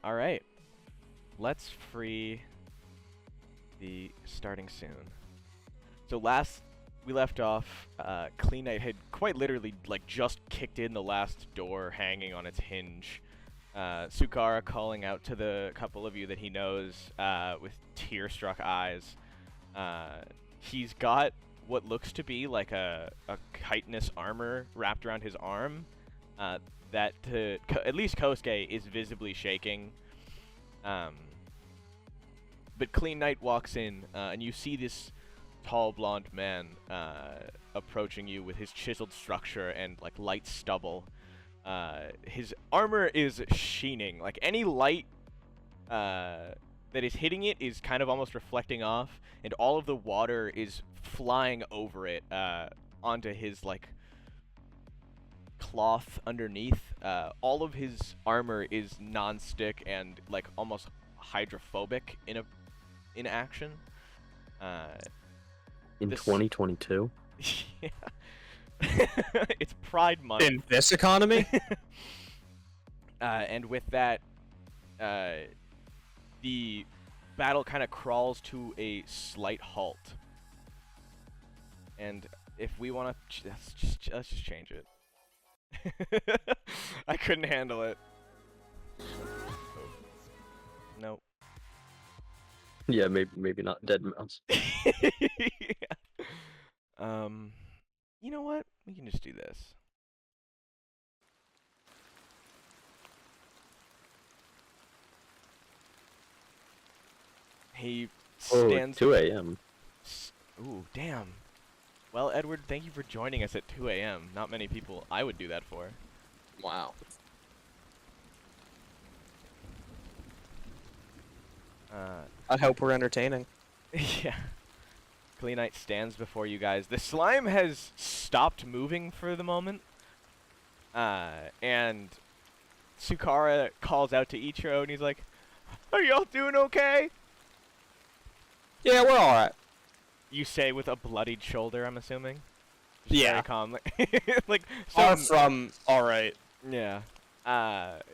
All right. Let's free the starting soon. So last we left off, Kleenite had quite literally like just kicked in the last door hanging on its hinge. Sukara calling out to the couple of you that he knows with tear-struck eyes. He's got what looks to be like a chitinous armor wrapped around his arm that at least Kosuke is visibly shaking. But Kleenite walks in and you see this tall blonde man approaching you with his chiseled structure and like light stubble. His armor is sheening, like any light that is hitting it is kind of almost reflecting off, and all of the water is flying over it onto his like cloth underneath. All of his armor is non-stick and like almost hydrophobic in action. In 2022? Yeah. It's Pride Month. In this economy? And with that, the battle kind of crawls to a slight halt. And if we want to, let's just change it. I couldn't handle it. Nope. Yeah, maybe not dead mouse. Yeah. You know what? We can just do this. He stands. 2 a.m. Ooh, damn. Well, Edward, thank you for joining us at 2 a.m. Not many people I would do that for. Wow. I hope we're entertaining. Yeah. Kleenite stands before you guys. The slime has stopped moving for the moment. And Sukara calls out to Ichiro and he's like, "Are y'all doing okay?" Yeah, we're alright. You say with a bloodied shoulder, I'm assuming? Yeah. Very calmly. Like, Far from alright. Yeah.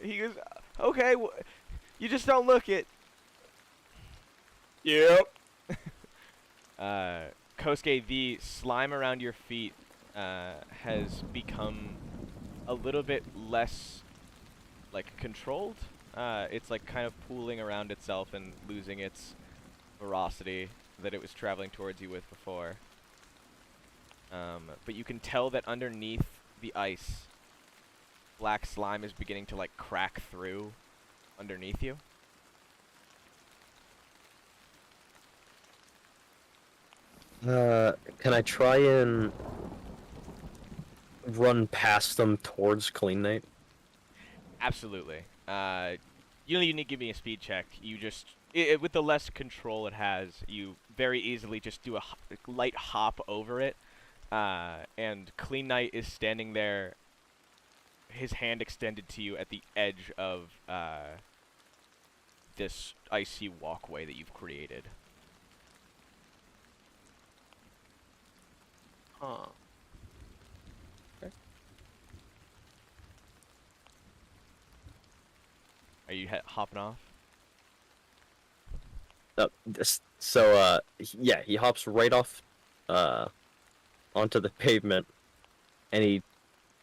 He goes, "Okay, you just don't look it." Yep. Kosuke, the slime around your feet has become a little bit less, like, controlled. It's, like, kind of pooling around itself and losing its ferocity that it was traveling towards you with before. But you can tell that underneath the ice, black slime is beginning to, like, crack through underneath you. Can I try and run past them towards Kleenite? Absolutely. You don't even need to give me a speed check. You just, with the less control it has, you very easily just do a light hop over it. And Kleenite is standing there, his hand extended to you at the edge of this icy walkway that you've created. Huh. Okay. Are you hopping off? Yeah, he hops right off onto the pavement, and he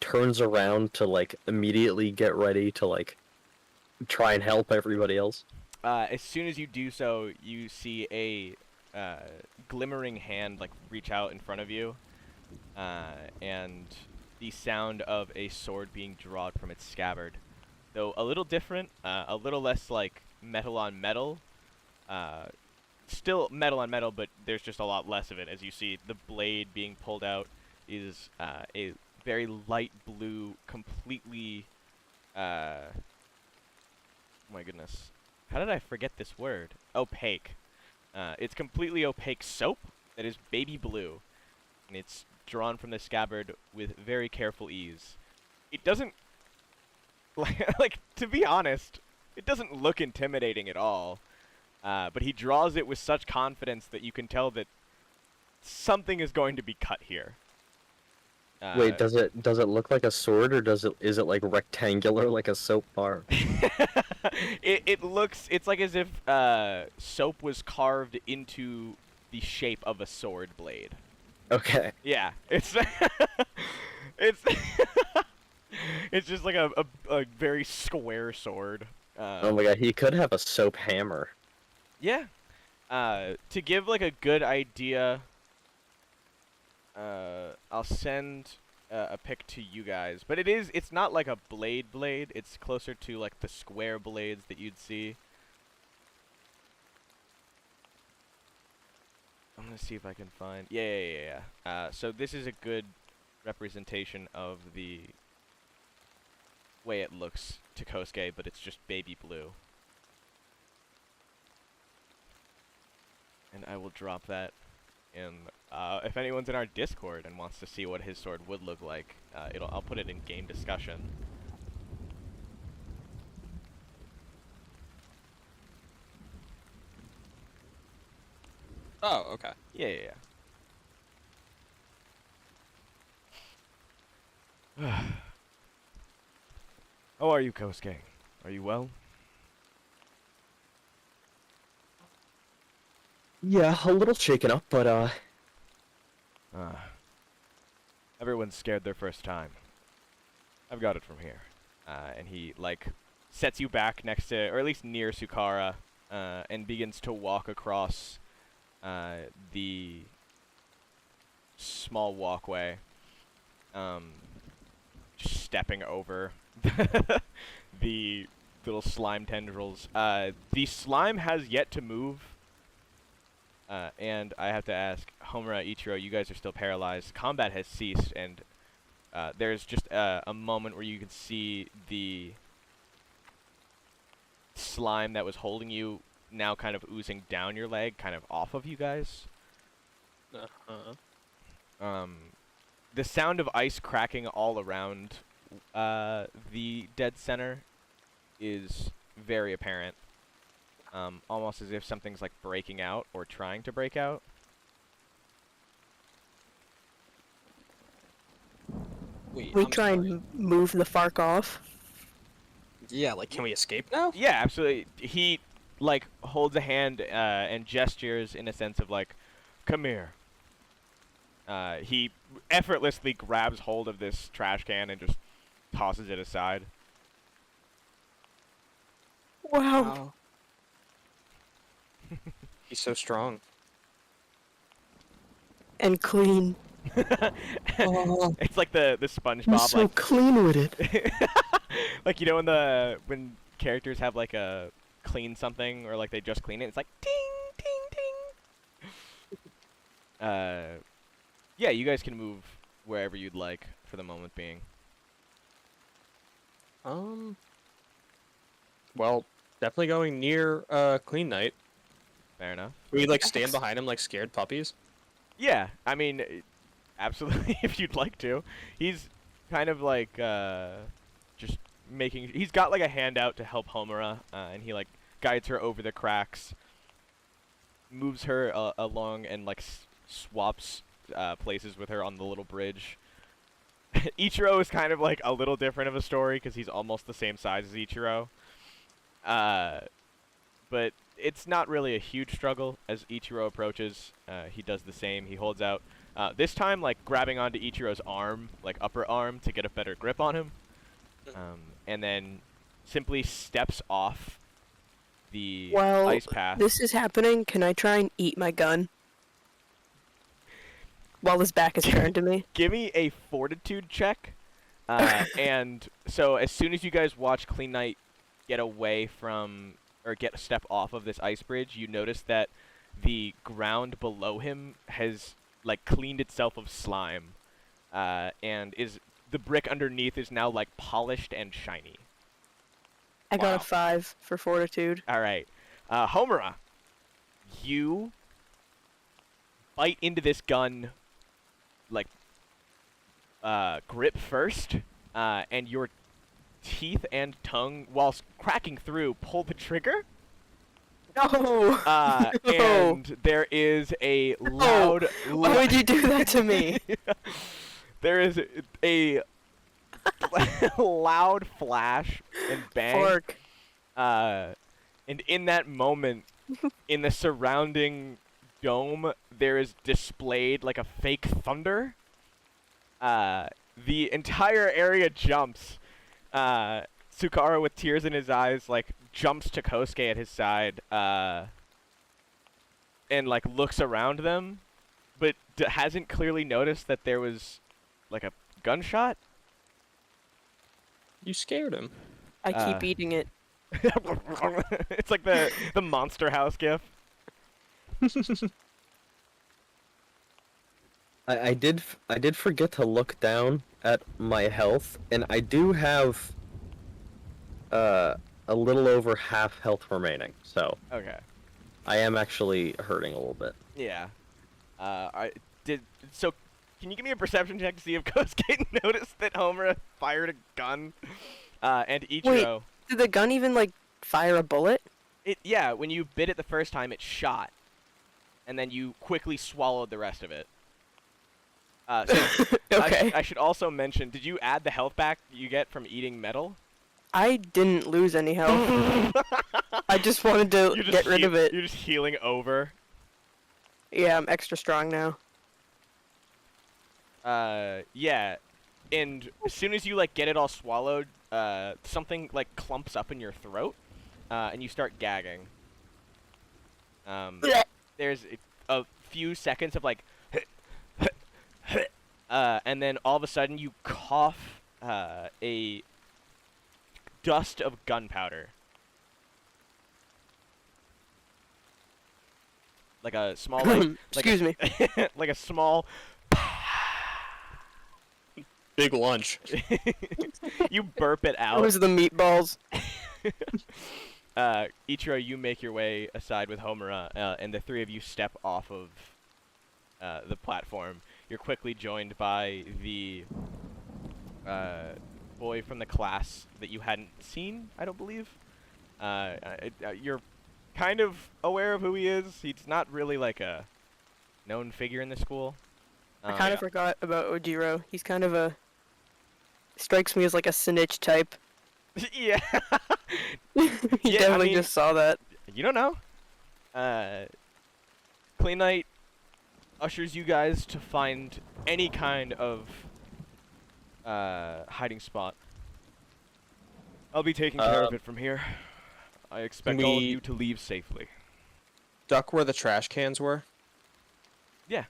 turns around to, like, immediately get ready to, like, try and help everybody else. As soon as you do so, you see a glimmering hand, like, reach out in front of you. And the sound of a sword being drawn from its scabbard. Though a little different, a little less like metal on metal. Still metal on metal, but there's just a lot less of it. As you see, the blade being pulled out is a very light blue, completely... oh my goodness. How did I forget this word? Opaque. It's completely opaque soap that is baby blue. And it's drawn from the scabbard with very careful ease. It doesn't, like, to be honest, it doesn't look intimidating at all. But he draws it with such confidence that you can tell that something is going to be cut here. Wait, does it look like a sword, or is it like rectangular like a soap bar? it looks, it's like as if soap was carved into the shape of a sword blade. Okay. Yeah, it's it's it's just like a very square sword. Oh my god, he could have a soap hammer. Yeah. To give like a good idea, I'll send a pic to you guys. But it's not like a blade, it's closer to like the square blades that you'd see. I'm gonna see if I can find, yeah. So this is a good representation of the way it looks to Kosuke, but it's just baby blue. And I will drop that in, if anyone's in our Discord and wants to see what his sword would look like, I'll put it in game discussion. Oh, okay. Yeah. How are you, Kosuke? Are you well? Yeah, a little shaken up, but Everyone's scared their first time. I've got it from here. And he, like, sets you back next to, or at least near Sukara, and begins to walk across the small walkway, just stepping over the little slime tendrils. The slime has yet to move. And I have to ask, Homura, Ichiro, you guys are still paralyzed. Combat has ceased, and there's just a moment where you can see the slime that was holding you now kind of oozing down your leg, kind of off of you guys. The sound of ice cracking all around the dead center is very apparent. Almost as if something's like breaking out or trying to break out. Wait, We I'm try sorry. and move the Fark off. Yeah, like, can we escape now? Yeah, absolutely. He like holds a hand and gestures in a sense of like, come here. He effortlessly grabs hold of this trash can and just tosses it aside. Wow. He's so strong. And clean. Oh. It's like the He's SpongeBob, so like clean with it. like, you know, when characters have like a clean something or like they just clean it, it's like ding ding ding. Yeah, you guys can move wherever you'd like for the moment being. Well, definitely going near Kleenite. Fair enough. We like stand behind him like scared puppies. Yeah, I mean, absolutely, if you'd like to. He's kind of like just making. He's got like a hand out to help Homura, and he like guides her over the cracks, moves her along, and like swaps places with her on the little bridge. Ichiro is kind of like a little different of a story because he's almost the same size as Ichiro. But it's not really a huge struggle as Ichiro approaches. He does the same. He holds out. This time, like, grabbing onto Ichiro's arm, like, upper arm, to get a better grip on him. And then simply steps off the While ice path. this is happening, can I try and eat my gun? While his back is turned to me. Give me a fortitude check. And so as soon as you guys watch Kleenite get away from, or get a step off of this ice bridge, you notice that the ground below him has like cleaned itself of slime, and the brick underneath is now like polished and shiny. I got Wow. a 5 for fortitude. All right, Homura, you bite into this gun like grip first, and your teeth and tongue, whilst cracking through, pull the trigger. No! No. And there is a loud, Why would you do that to me? there is a loud flash and bang. Fark. And in that moment, in the surrounding dome, there is displayed like a fake thunder. The entire area jumps. Sukara, with tears in his eyes, like jumps to Kosuke at his side, and like looks around them, but hasn't clearly noticed that there was like a gunshot. You scared him. I keep eating it. It's like the Monster House gif. I did forget to look down at my health, and I do have a little over half health remaining, so Okay. I am actually hurting a little bit. Yeah. So can you give me a perception check to see if Kosuke noticed that Homura fired a gun? And Ichiro. Did the gun even like fire a bullet? Yeah, when you bit it the first time, it shot, and then you quickly swallowed the rest of it. So Okay. I should also mention, did you add the health back you get from eating metal? I didn't lose any health. I just wanted to You're just get rid of it. You're just healing over. Yeah, I'm extra strong now. Yeah, and as soon as you like get it all swallowed, something like clumps up in your throat, and you start gagging. There's a few seconds of like, and then all of a sudden you cough a dust of gunpowder. Like a small, Excuse me. like a small. Big lunch. You burp it out. Those are the meatballs. Ichiro, you make your way aside with Homura, and the three of you step off of the platform. You're quickly joined by the boy from the class that you hadn't seen, I don't believe. You're kind of aware of who he is. He's not really like a known figure in the school. I kind of forgot about Ojiro. He's kind of a... Strikes me as like a snitch type. Yeah. He Yeah, definitely I mean, just saw that. You don't know. Kleenite ushers you guys to find any kind of hiding spot. I'll be taking care of it from here. I expect all of we- you to leave safely. Duck where the trash cans were. Yeah.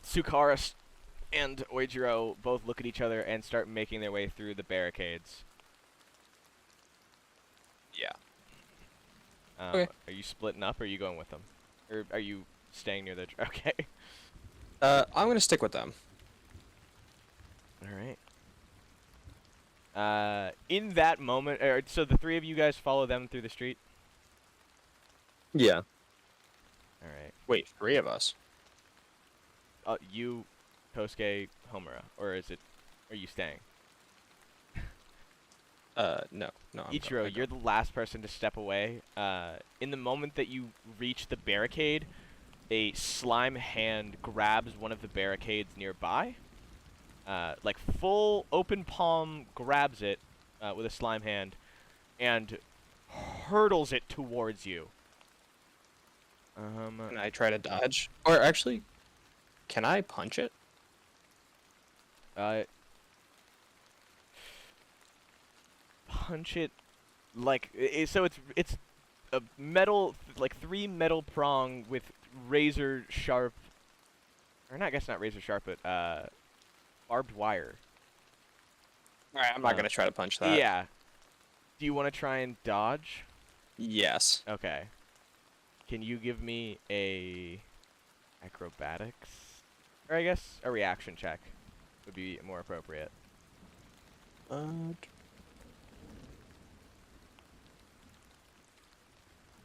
Sukara and Oijiro both look at each other and start making their way through the barricades. Yeah. Okay. Are you splitting up, or are you going with them? Or are you staying near the... Okay. I'm gonna stick with them. Alright. In that moment... so the three of you guys follow them through the street? Yeah. Alright. Wait, 3 of us. You, Kosuke, Homura. Or is it... Are you staying? No. I'm Ichiro, you're the last person to step away. In the moment that you reach the barricade, a slime hand grabs one of the barricades nearby. Like full open palm grabs it with a slime hand and hurtles it towards you. Can I try to dodge? Or actually, can I punch it? Punch it like so it's a metal, like 3 metal prong with razor sharp, or not, I guess not razor sharp, but barbed wire. Alright, I'm not gonna try to punch that. Yeah. Do you want to try and dodge? Yes. Okay. Can you give me a acrobatics, or I guess a reaction check would be more appropriate.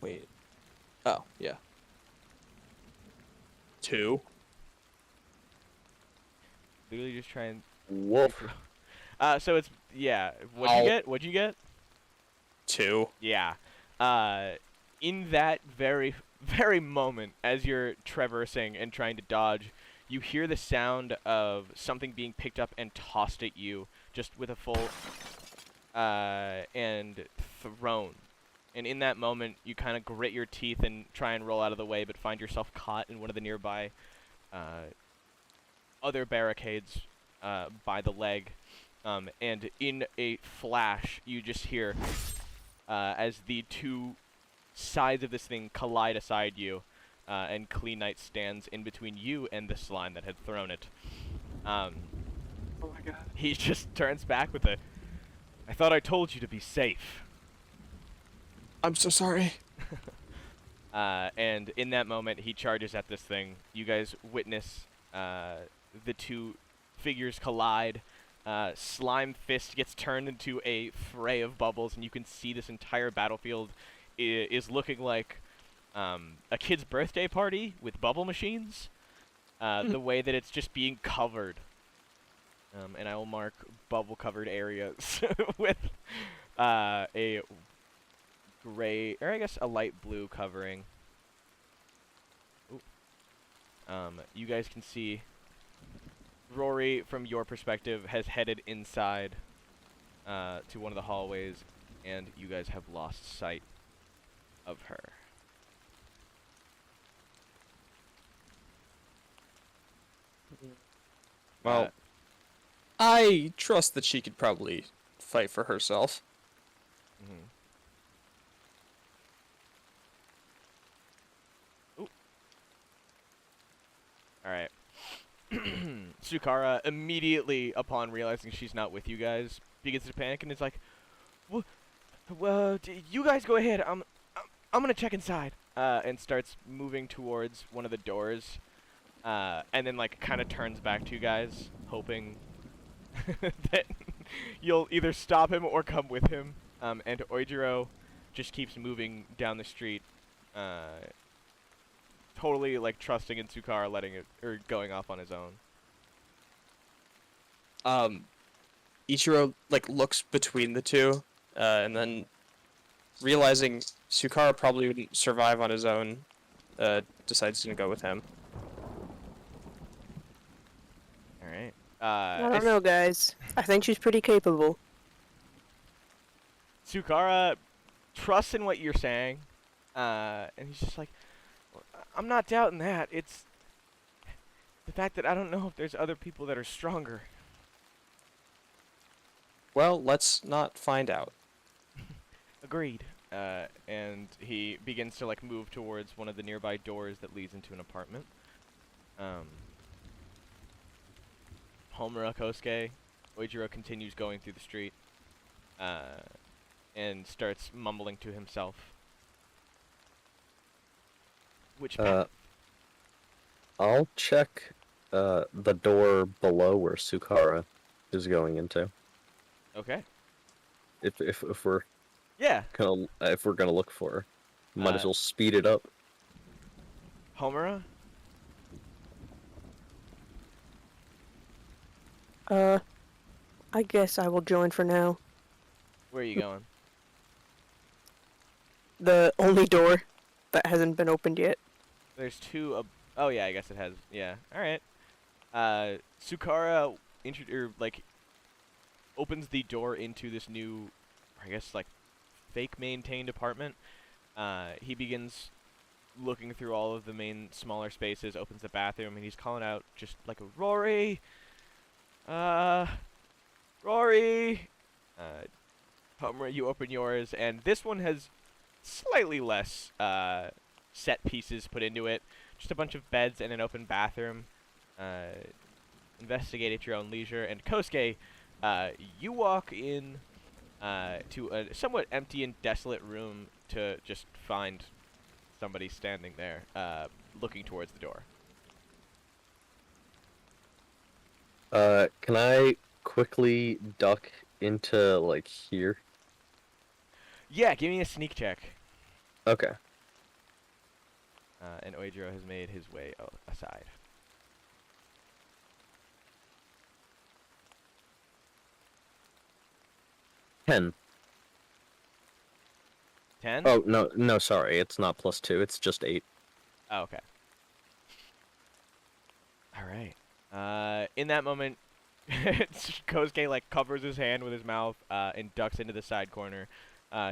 Wait. Oh, yeah. 2. Literally just try and... Woof. So it's... Yeah. What'd you Ow. get? What'd you get? 2. Yeah. In that very, very moment, as you're traversing and trying to dodge, you hear the sound of something being picked up and tossed at you, just with a full... and thrown. And in that moment, you kind of grit your teeth and try and roll out of the way, but find yourself caught in one of the nearby other barricades by the leg. And in a flash, you just hear as the two sides of this thing collide aside you, and Kleenite stands in between you and the slime that had thrown it. Oh my god. He just turns back with a, "I thought I told you to be safe." I'm so sorry. And in that moment, he charges at this thing. You guys witness the two figures collide. Slime Fist gets turned into a fray of bubbles, and you can see this entire battlefield is looking like a kid's birthday party with bubble machines. The way that it's just being covered. And I will mark bubble-covered areas with a gray, or I guess a light blue covering. Ooh. You guys can see Rory, from your perspective, has headed inside to one of the hallways, and you guys have lost sight of her. Well, I trust that she could probably fight for herself. Ooh. Alright. Sukara, immediately upon realizing she's not with you guys, begins to panic and is like, "Well, you guys go ahead. I'm gonna check inside." And starts moving towards one of the doors, and then like kind of turns back to you guys, hoping that you'll either stop him or come with him. And Oijiro just keeps moving down the street, totally like trusting in Sukara letting it, or going off on his own. Ichiro like looks between the two, and then realizing Sukara probably wouldn't survive on his own, decides to go with him. Alright. I don't know, guys. I think she's pretty capable. Sukara trusts in what you're saying, and he's just like, "I'm not doubting that. It's the fact that I don't know if there's other people that are stronger." Well, let's not find out. Agreed. And he begins to like move towards one of the nearby doors that leads into an apartment. Homura, Kosuke, Oijiro continues going through the street, and starts mumbling to himself. Which path? I'll check the door below where Sukara is going into. Okay. If we're Yeah. if we're gonna look for her, might as well speed it up. Homura? I guess I will join for now. Where are you going? The only door that hasn't been opened yet. There's two. Oh yeah, I guess it has. Yeah. All right. Sukara opens the door into this new, I guess like, fake maintained apartment. He begins looking through all of the main smaller spaces. Opens the bathroom and he's calling out just like a Rory. Rory. Tomura, you open yours, and this one has slightly less set pieces put into it. Just a bunch of beds and an open bathroom. Investigate at your own leisure. And Kosuke, you walk in to a somewhat empty and desolate room to just find somebody standing there, looking towards the door. Can I quickly duck into like here? Yeah, give me a sneak check. Okay. And Oijiro has made his way aside. $10. 10? Oh no, sorry, it's not +2. It's just 8. Oh, okay. Alright. In that moment, Kosuke like covers his hand with his mouth and ducks into the side corner.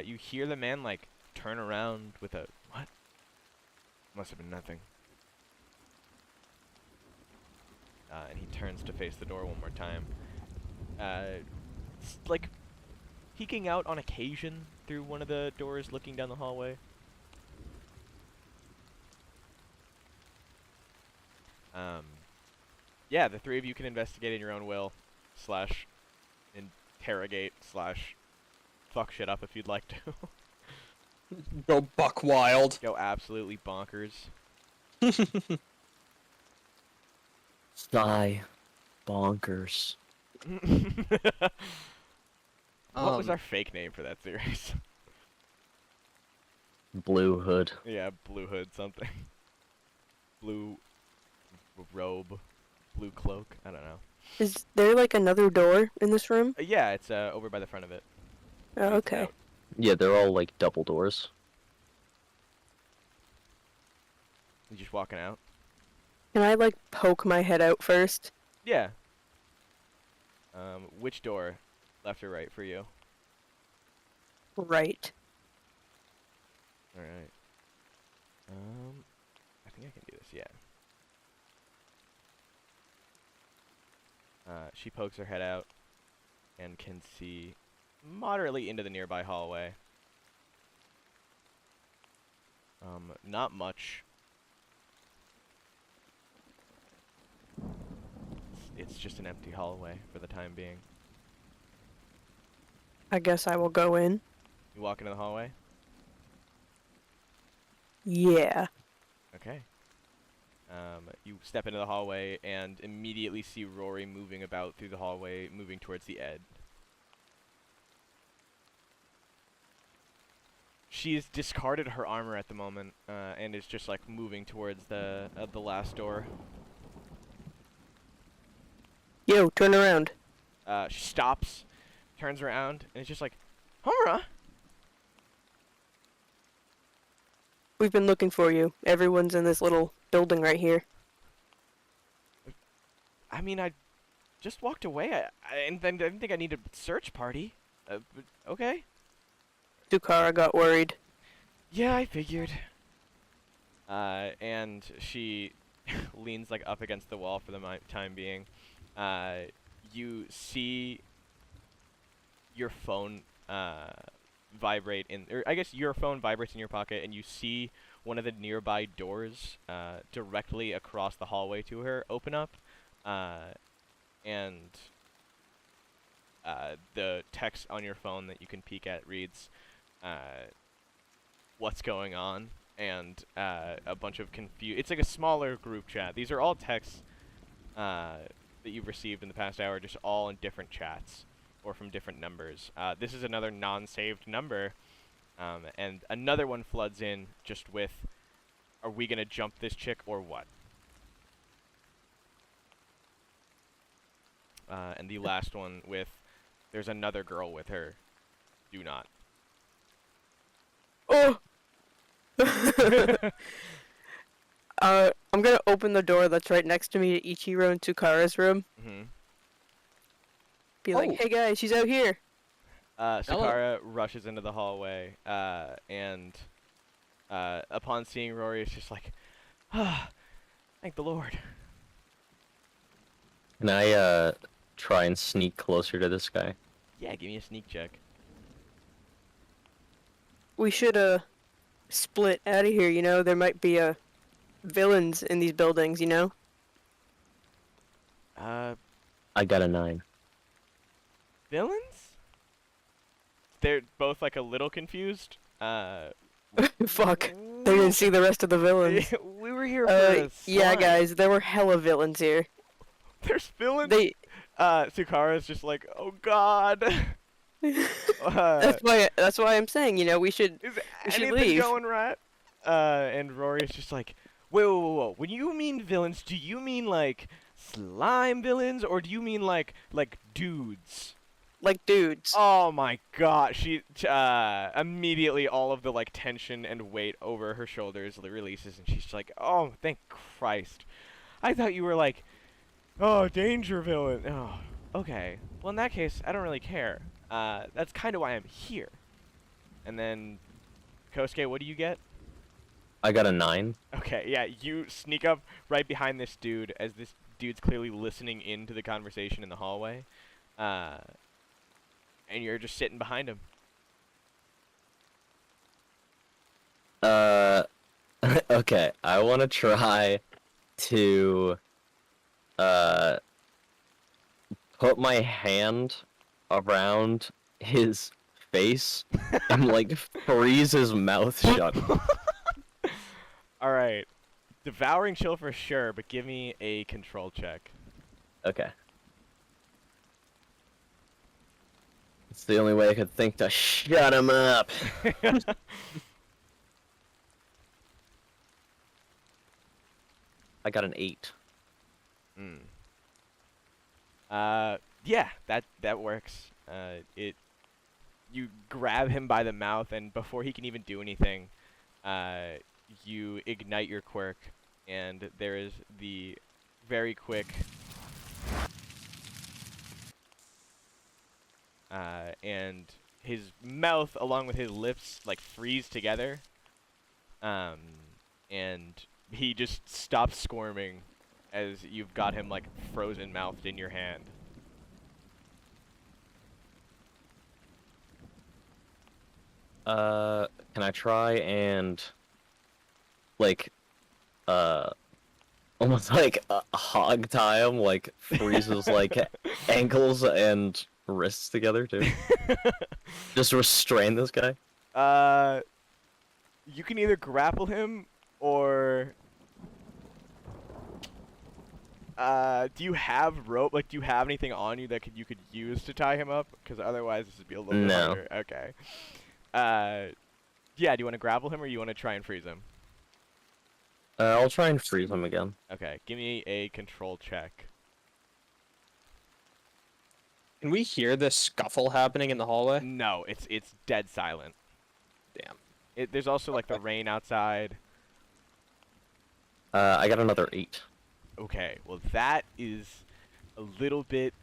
You hear the man like turn around with a what? Must have been nothing. And he turns to face the door one more time. Like peeking out on occasion through one of the doors, looking down the hallway. Yeah, the three of you can investigate in your own will, / interrogate / fuck shit up if you'd like to. Go buck wild. Go absolutely bonkers. Sigh. Bonkers. What was our fake name for that series? Blue hood. Yeah, blue hood something. Blue robe. Blue cloak. I don't know. Is there like another door in this room? Yeah, it's over by the front of it. Oh, Leads okay. out. Yeah, they're all like double doors. You just walking out? Can I like poke my head out first? Yeah. Which door? Left or right for you? Right. Alright. I think I can do this, yeah. She pokes her head out and can see moderately into the nearby hallway. Not much. It's just an empty hallway for the time being. I guess I will go in. You walk into the hallway? Yeah. Okay. You step into the hallway and immediately see Rory moving about through the hallway, moving towards the end. She's discarded her armor at the moment, and is just like moving towards the last door. Yo, turn around. She stops, turns around, and it's just like, Homura! We've been looking for you. Everyone's in this little building right here. I mean, I just walked away. I didn't think I needed a search party. But okay. Sukara got worried. Yeah, I figured. And she leans like up against the wall for the time being. You see your phone vibrate or I guess your phone vibrates in your pocket, and you see one of the nearby doors directly across the hallway to her open up, and the text on your phone that you can peek at reads, "What's going on?" and a bunch of it's like a smaller group chat. These are all texts that you've received in the past hour, just all in different chats or from different numbers. This is another non-saved number, and another one floods in just with, "Are we gonna jump this chick or what?" And the last one with, "There's another girl with her. Do not." Oh! I'm gonna open the door that's right next to me to Ichiro and Tsukara's room. Mm-hmm. Be like, hey guys, she's out here. Sukara rushes into the hallway, and upon seeing Rory, it's just like, "Ah, thank the Lord." Can I try and sneak closer to this guy? Yeah, give me a sneak check. We should split out of here, you know? There might be villains in these buildings, you know? I got a 9. Villains? They're both like a little confused. Fuck. They didn't see the rest of the villains. We were here for a yeah, slime. guys, there were hella villains here. There's villains. Sukara's just like, "Oh God." That's why I'm saying, you know, we should Is should anything leave. going right? And Rory's just like, whoa. When you mean villains, do you mean like slime villains, or do you mean like dudes? like dudes. Oh my God! She immediately all of the like tension and weight over her shoulders releases, and she's like, "Oh, thank Christ! I thought you were like, oh, danger villain. Oh, okay. Well, in that case, I don't really care. That's kind of why I'm here. And then, Kosuke, what do you get? I got a 9. Okay, yeah, you sneak up right behind this dude as this dude's clearly listening into the conversation in the hallway. And you're just sitting behind him. Okay, I want to try to put my hand around his face and like freeze his mouth shut. Alright. Devouring chill for sure, but give me a control check. Okay. It's the only way I could think to shut him up. I got an 8. Mm. Yeah, that works. You grab him by the mouth, and before he can even do anything, you ignite your quirk, and there is the very quick and his mouth along with his lips like freeze together, and he just stops squirming as you've got him like frozen mouthed in your hand. Can I try and like almost like hog tie him, like freezes like ankles and wrists together too? Just restrain this guy? You can either grapple him or do you have rope? Like, do you have anything on you that you could use to tie him up? Because otherwise, this would be a little bit No. harder. Okay. Yeah. Do you want to grapple him or you want to try and freeze him? I'll try and freeze him again. Okay. Give me a control check. Can we hear this scuffle happening in the hallway? No, it's dead silent. Damn. There's also like the rain outside. I got another 8. Okay, well that is a little bit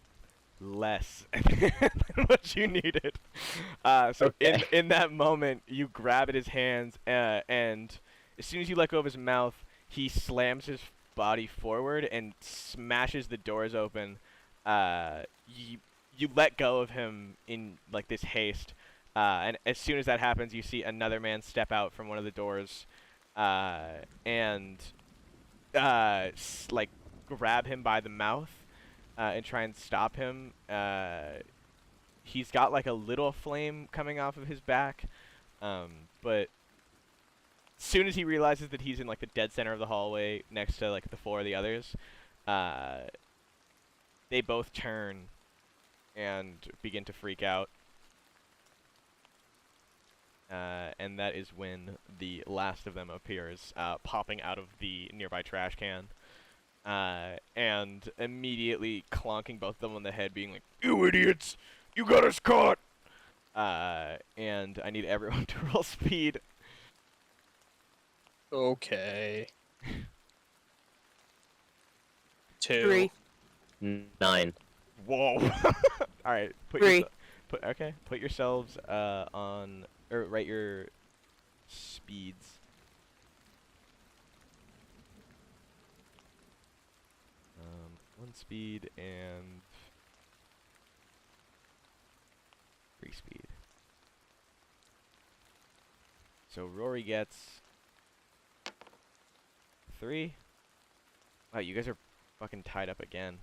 less than what you needed. So Okay. in that moment, you grab at his hands, and as soon as you let go of his mouth, he slams his body forward and smashes the doors open. You let go of him in like this haste, and as soon as that happens, you see another man step out from one of the doors, and like grab him by the mouth and try and stop him. He's got like a little flame coming off of his back, but as soon as he realizes that he's in like the dead center of the hallway next to like the 4 of the others, they both turn and begin to freak out. And that is when the last of them appears, popping out of the nearby trash can, and immediately clonking both of them on the head, being like, "You idiots! You got us caught!" And I need everyone to roll speed. Okay. 2. 3. 9. Whoa! All right, Three. Put yourselves on, or write your speeds. One speed and 3 speed. So Rory gets 3. Wow, you guys are fucking tied up again.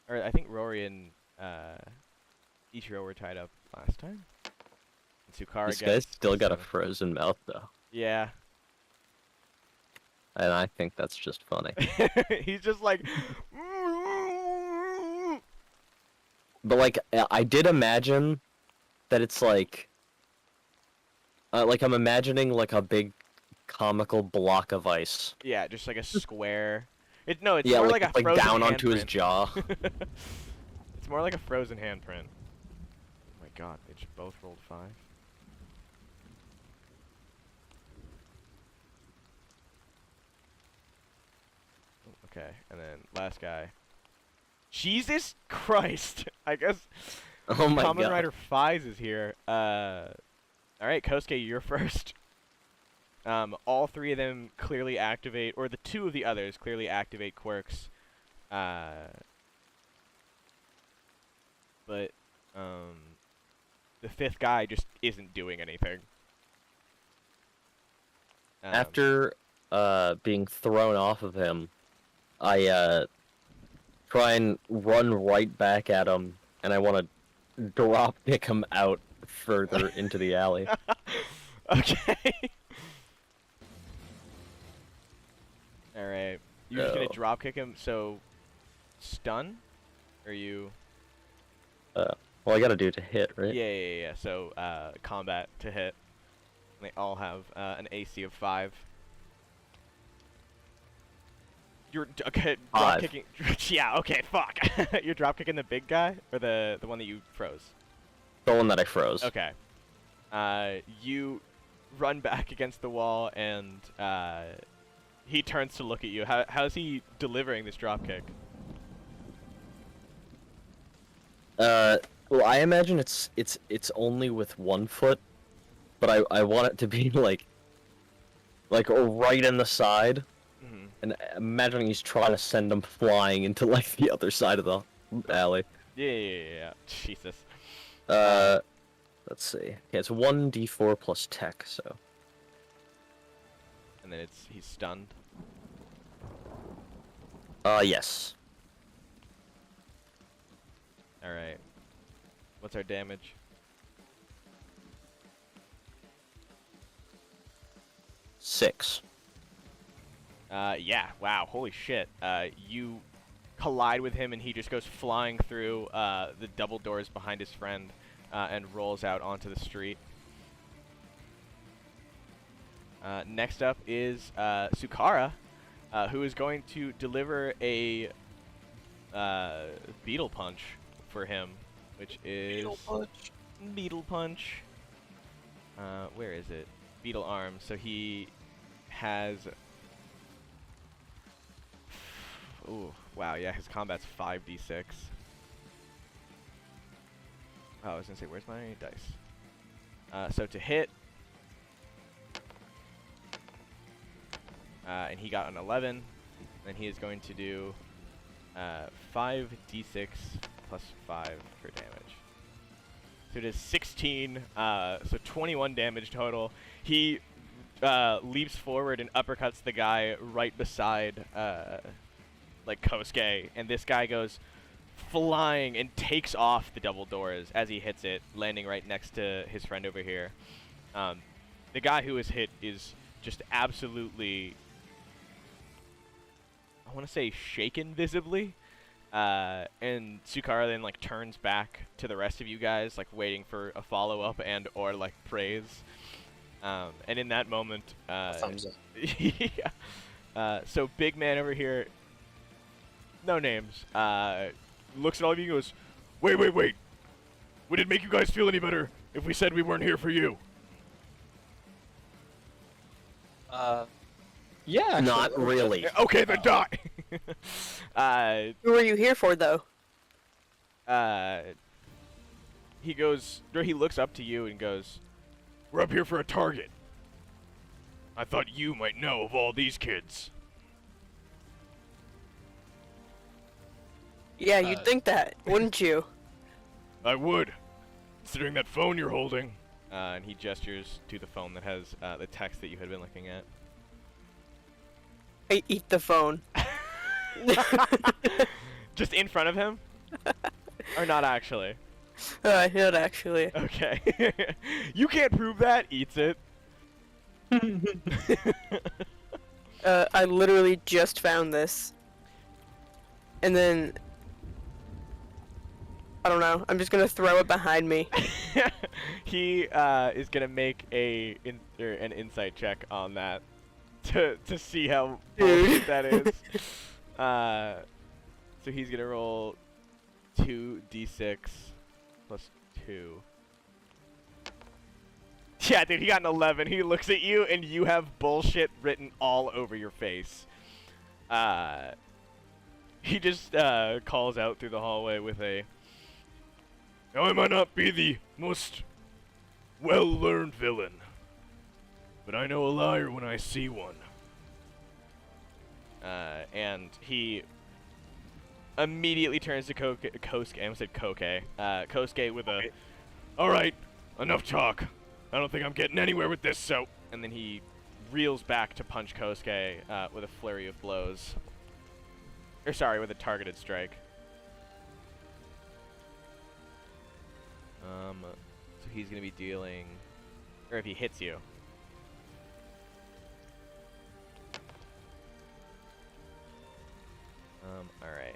Or I think Rory and Ichiro were tied up last time. And Sukara This gets guy's still got a 7. frozen mouth though, Yeah. and I think that's just funny. He's just like. But like, I did imagine that it's like I'm imagining like a big comical block of ice. Yeah, just like a square. It's Yeah, more like, like a frozen down onto his handprint. jaw. It's more like a frozen handprint. Oh my god, they just both rolled 5. Okay, and then last guy. Jesus Christ! I guess Oh my Kamen god. Rider Fies is here. All right, Kosuke, you're first. All three of them clearly activate, or the two of the others clearly activate quirks. But the fifth guy just isn't doing anything. After being thrown off of him, I try and run right back at him, and I want to drop kick him out further into the alley. Okay. All right. You're just gonna No. drop kick him. So, stun? Or you? Well, I gotta do it to hit, right? Yeah. So, combat to hit. They all have an AC of 5. You're okay. Drop 5. kicking. Yeah. Okay. Fuck. You're drop kicking the big guy or the one that you froze. The one that I froze. Okay. You run back against the wall, and he turns to look at you. How's he delivering this drop kick? Well, I imagine it's only with one foot, but I want it to be like right in the side, and imagining he's trying to send him flying into like the other side of the alley. Yeah. Jesus. Let's see. Okay, it's 1d4 plus tech, so. And then he's stunned. Yes. All right. What's our damage? Six. Yeah. Wow. Holy shit. You collide with him, and he just goes flying through the double doors behind his friend, and rolls out onto the street. Next up is Sukara, who is going to deliver a beetle punch for him, which is Beetle punch. Where is it? Beetle arm. So he has. Ooh, wow. Yeah, his combat's 5d6. Oh, I was gonna say, where's my dice? So to hit, and he got an 11, then he is going to do 5d6 plus 5 for damage. So it is 16, so 21 damage total. He leaps forward and uppercuts the guy right beside, like, Kosuke, and this guy goes flying and takes off the double doors as he hits it, landing right next to his friend over here. The guy who is hit is just absolutely, I want to say, shaken visibly. And Sukara then like turns back to the rest of you guys, like waiting for a follow-up and or like praise. And in that moment, Thumbs up. yeah. So big man over here, no names, looks at all of you and goes, wait. Would it make you guys feel any better if we said we weren't here for you? Yeah. Actually. Not really. Okay, then die. Who are you here for, though? He goes, or he looks up to you and goes, we're up here for a target. I thought you might know of all these kids. Yeah, you'd think that, wouldn't you? I would, considering that phone you're holding. And he gestures to the phone that has the text that you had been looking at. I eat the phone. Just in front of him? Or not actually? Not actually. Okay. You can't prove that. Eats it. I literally just found this. And then... I don't know. I'm just gonna throw it behind me. He is gonna make an insight check on that to see how bullshit that is. So he's gonna roll 2d6 plus 2. Yeah, dude, he got an 11. He looks at you, and you have bullshit written all over your face. He just calls out through the hallway with a, "Now I might not be the most well-learned villain, but I know a liar when I see one." And he immediately turns to Kosuke. I almost said Kosuke with a, "Alright, enough talk. I don't think I'm getting anywhere with this, so..." And then he reels back to punch Kosuke with a flurry of blows. Or sorry, with a targeted strike. So he's going to be dealing... Or if he hits you. Alright.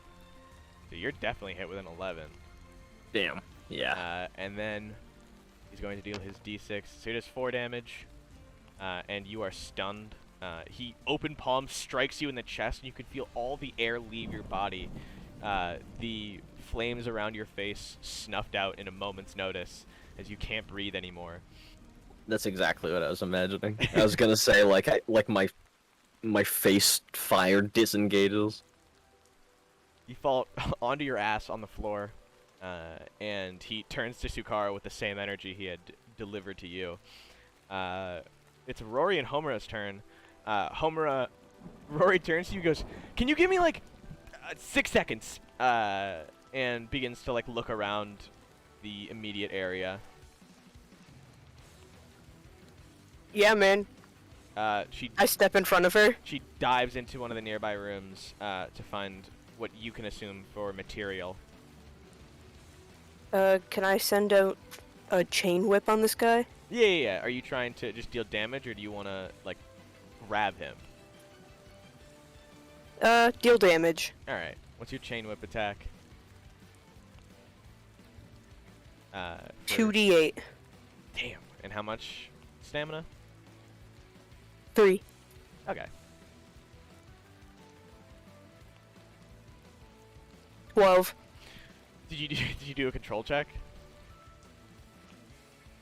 So you're definitely hit with an 11. Damn. Yeah. And then he's going to deal his d6. So he does 4 damage. And you are stunned. He open palm strikes you in the chest, and you can feel all the air leave your body. The flames around your face snuffed out in a moment's notice as you can't breathe anymore. That's exactly what I was imagining. I was gonna say like my face fire disengages. You fall onto your ass on the floor, and he turns to Sukara with the same energy he had delivered to you. It's Rory and Homura's turn. Rory turns to you and goes, "Can you give me like 6 seconds?" And begins to like look around the immediate area. Yeah, man. I step in front of her. She dives into one of the nearby rooms to find what you can assume for material. Can I send out a chain whip on this guy? Yeah. Are you trying to just deal damage, or do you want to like grab him? Deal damage. All right. What's your chain whip attack? 2d8. Damn. And how much stamina? 3. Okay. 12. Did you do a control check?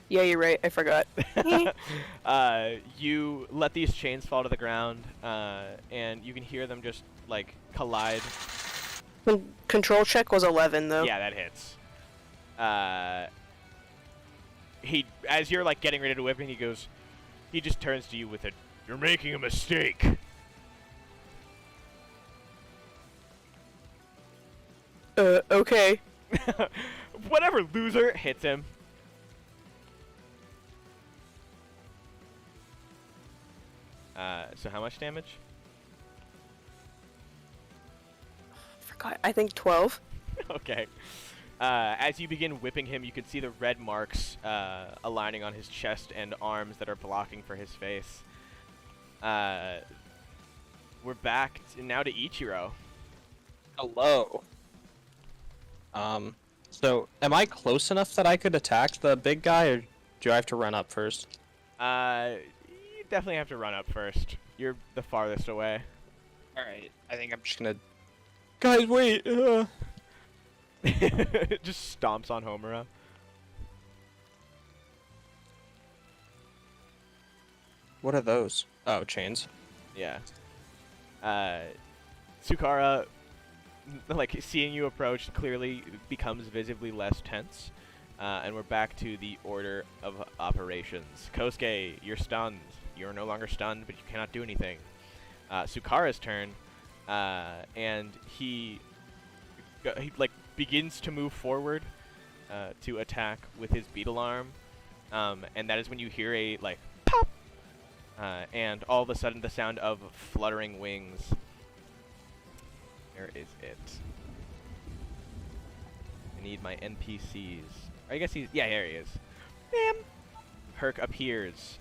Yeah, you're right. I forgot. You let these chains fall to the ground, and you can hear them just like collide. Control check was 11, though. Yeah, that hits. As you're like getting ready to whip him, he just turns to you with a, "You're making a mistake." Okay. Whatever, loser, hits him. So how much damage? Forgot. I think 12. Okay. As you begin whipping him, you can see the red marks aligning on his chest and arms that are blocking for his face. We're back now to Ichiro. Hello. So am I close enough that I could attack the big guy, or do I have to run up first? You definitely have to run up first. You're the farthest away. Alright, I think I'm just gonna... Guys, wait! Just stomps on Homura. What are those? Oh, chains. Yeah. Sukara, like, seeing you approach clearly becomes visibly less tense. And we're back to the order of operations. Kosuke, you're stunned. You're no longer stunned, but you cannot do anything. Sukara's turn, and he like begins to move forward to attack with his beetle arm, and that is when you hear a like pop, and all of a sudden the sound of fluttering wings. Where is it? I need my NPCs. I guess he's... Yeah, there he is. Bam! Herc appears.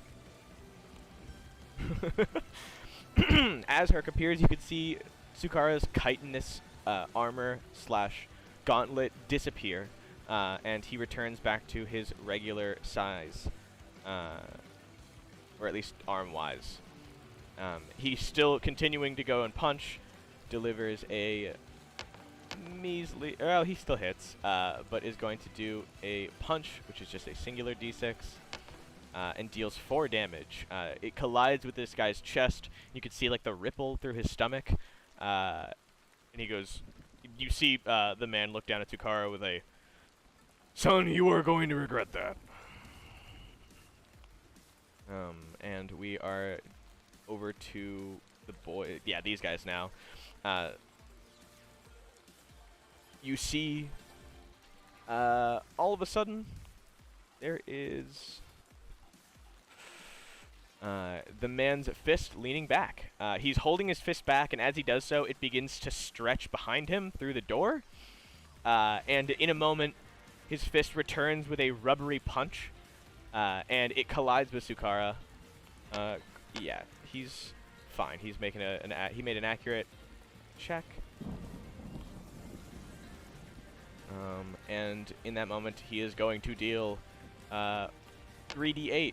As Herc appears, you can see Sukara's chitinous armor / gauntlet disappear, and he returns back to his regular size, or at least arm-wise. He's still continuing to go and punch, delivers a measly... Well, he still hits, but is going to do a punch, which is just a singular d6, and deals 4 damage. It collides with this guy's chest. You can see like the ripple through his stomach, And he goes, you see the man look down at Tsukara with a, "Son, you are going to regret that." And we are over to the boy. Yeah, these guys now. You see, all of a sudden, there is the man's fist leaning back. He's holding his fist back, and as he does so, it begins to stretch behind him through the door. And in a moment, his fist returns with a rubbery punch, and it collides with Tsukara. Yeah, he's fine. He's making he made an accurate check. And in that moment, he is going to deal 3d8.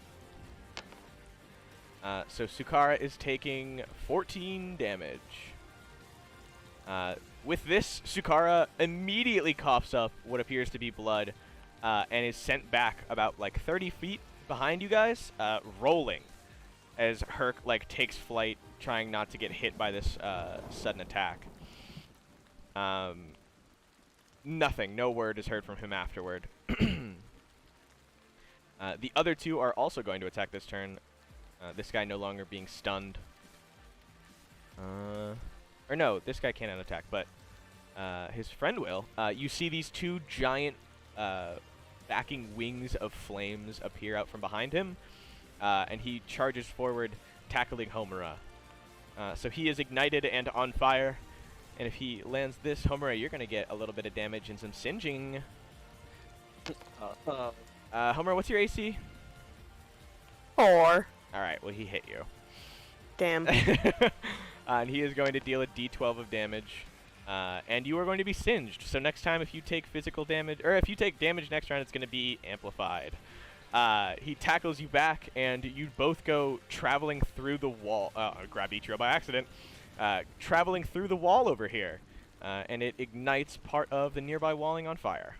So Tsukara is taking 14 damage. With this, Tsukara immediately coughs up what appears to be blood, and is sent back about like 30 feet behind you guys, rolling, as Herc like takes flight, trying not to get hit by this sudden attack. Nothing, no word is heard from him afterward. The other two are also going to attack this turn. This guy no longer being stunned. Or no, this guy cannot attack, but his friend will. You see these two giant backing wings of flames appear out from behind him, and he charges forward, tackling Homura. So he is ignited and on fire, and if he lands this, Homura, you're going to get a little bit of damage and some singeing. Homura, what's your AC? 4. Alright, well, he hit you. Damn. And he is going to deal a d12 of damage. And you are going to be singed. So next time, if you take physical damage, or if you take damage next round, it's going to be amplified. He tackles you back, and you both go traveling through the wall. Grab Ichiro by accident. Traveling through the wall over here. And it ignites part of the nearby walling on fire.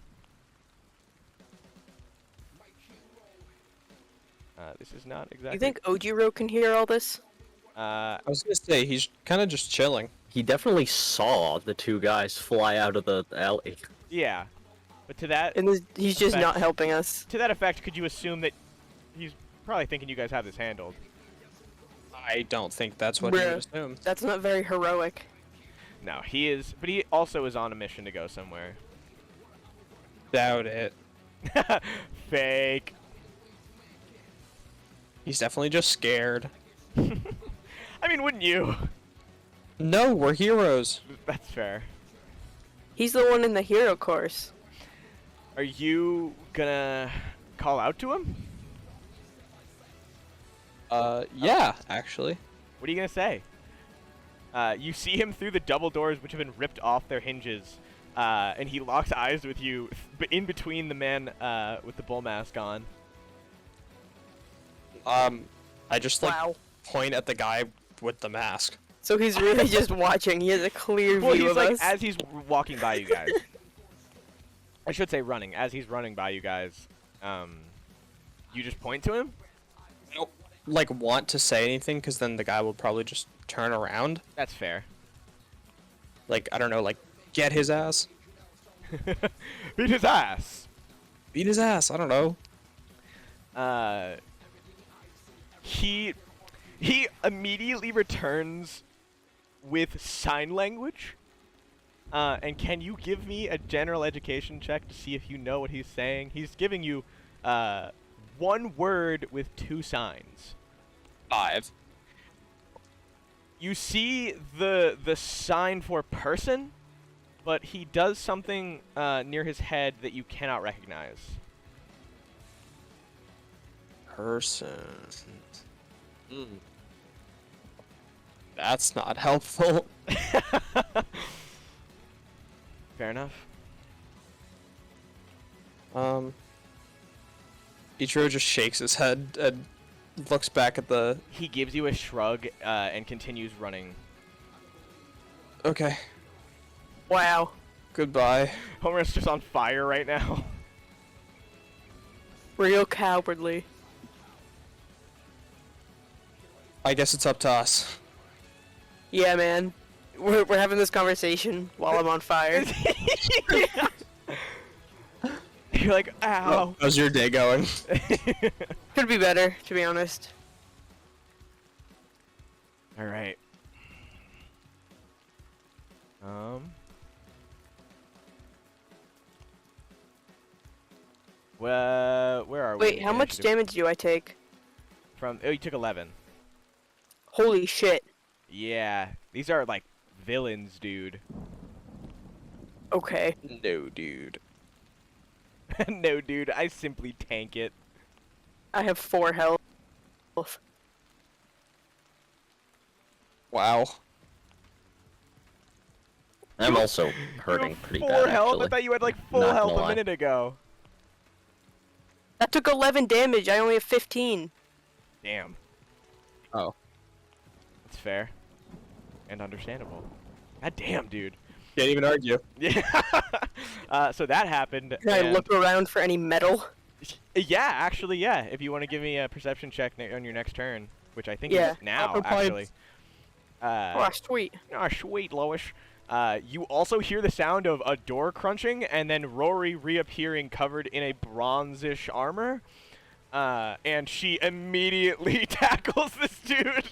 This is not exactly... You think Ojiro can hear all this? I was gonna say, he's kind of just chilling. He definitely saw the two guys fly out of the alley. Yeah. But to that... And he's just effect- not helping us. To that effect, could you assume that he's probably thinking you guys have this handled? I don't think that's what he Bruh. would assume. That's not very heroic. No, he is... But he also is on a mission to go somewhere. Doubt it. Fake. He's definitely just scared. I mean, wouldn't you? No, we're heroes. That's fair. He's the one in the hero course. Are you gonna call out to him? Yeah, actually. What are you gonna say? You see him through the double doors, which have been ripped off their hinges, and he locks eyes with you, in between the man with the bull mask on. I just like Wow. point at the guy with the mask. So he's really just watching. He has a clear Well, view he's of like us. as he's walking by you guys. I should say running. As he's running by you guys, you just point to him. I don't like want to say anything because then the guy will probably just turn around. That's fair. Like I don't know, like get his ass, Beat his ass. beat his ass. I don't know. He immediately returns with sign language. And can you give me a general education check to see if you know what he's saying? He's giving you one word with 2 signs. 5. You see the sign for person, but he does something near his head that you cannot recognize. Person. That's not helpful. Fair enough. Ichiro just shakes his head and looks back at the... He gives you a shrug and continues running. Okay, Wow. goodbye. Homer's just on fire right now. Real cowardly. I guess it's up to us. Yeah, man. we're having this conversation while I'm on fire. You're like, ow. How's your day going? Could be better, to be honest. All right. Well, where are we? Wait, how much Initiative? damage do I take? From? Oh, you took 11. Holy shit. Yeah, these are like villains, dude. Okay. No, dude. No, dude, I simply tank it. I have 4 health. Wow. I'm also You hurting have pretty 4 bad, health? actually. I thought you had like full Not health gonna a lie. minute ago. That took 11 damage. I only have 15. Damn. Oh. That's fair. And understandable. God damn, dude. Can't even argue. Yeah. So that happened. Can I and- look around for any metal? Yeah, actually, yeah. If you want to give me a perception check on your next turn, which I think Yeah. is now, Upper pipes. actually. Oh, sweet. Oh, sweet, Lois. You also hear the sound of a door crunching, and then Rory reappearing covered in a bronzish armor. And she immediately tackles this dude.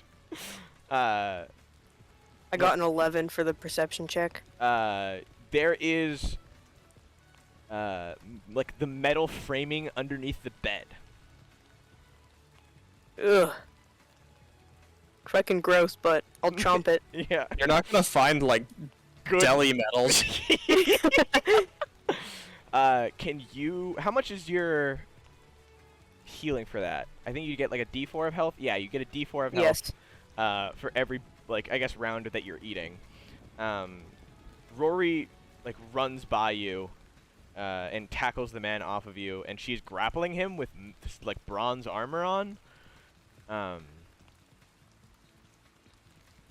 I got an 11 for the perception check. There is like the metal framing underneath the bed. Ugh. Fucking gross, but I'll chomp it. Yeah. You're not gonna find like Good. deli metals. Can you? How much is your healing for that? I think you get like a D4 of health. Yeah, you get a D4 of health. Yes. For every like I guess round that you're eating. Rory like runs by you, and tackles the man off of you, and she's grappling him with this, like bronze armor on.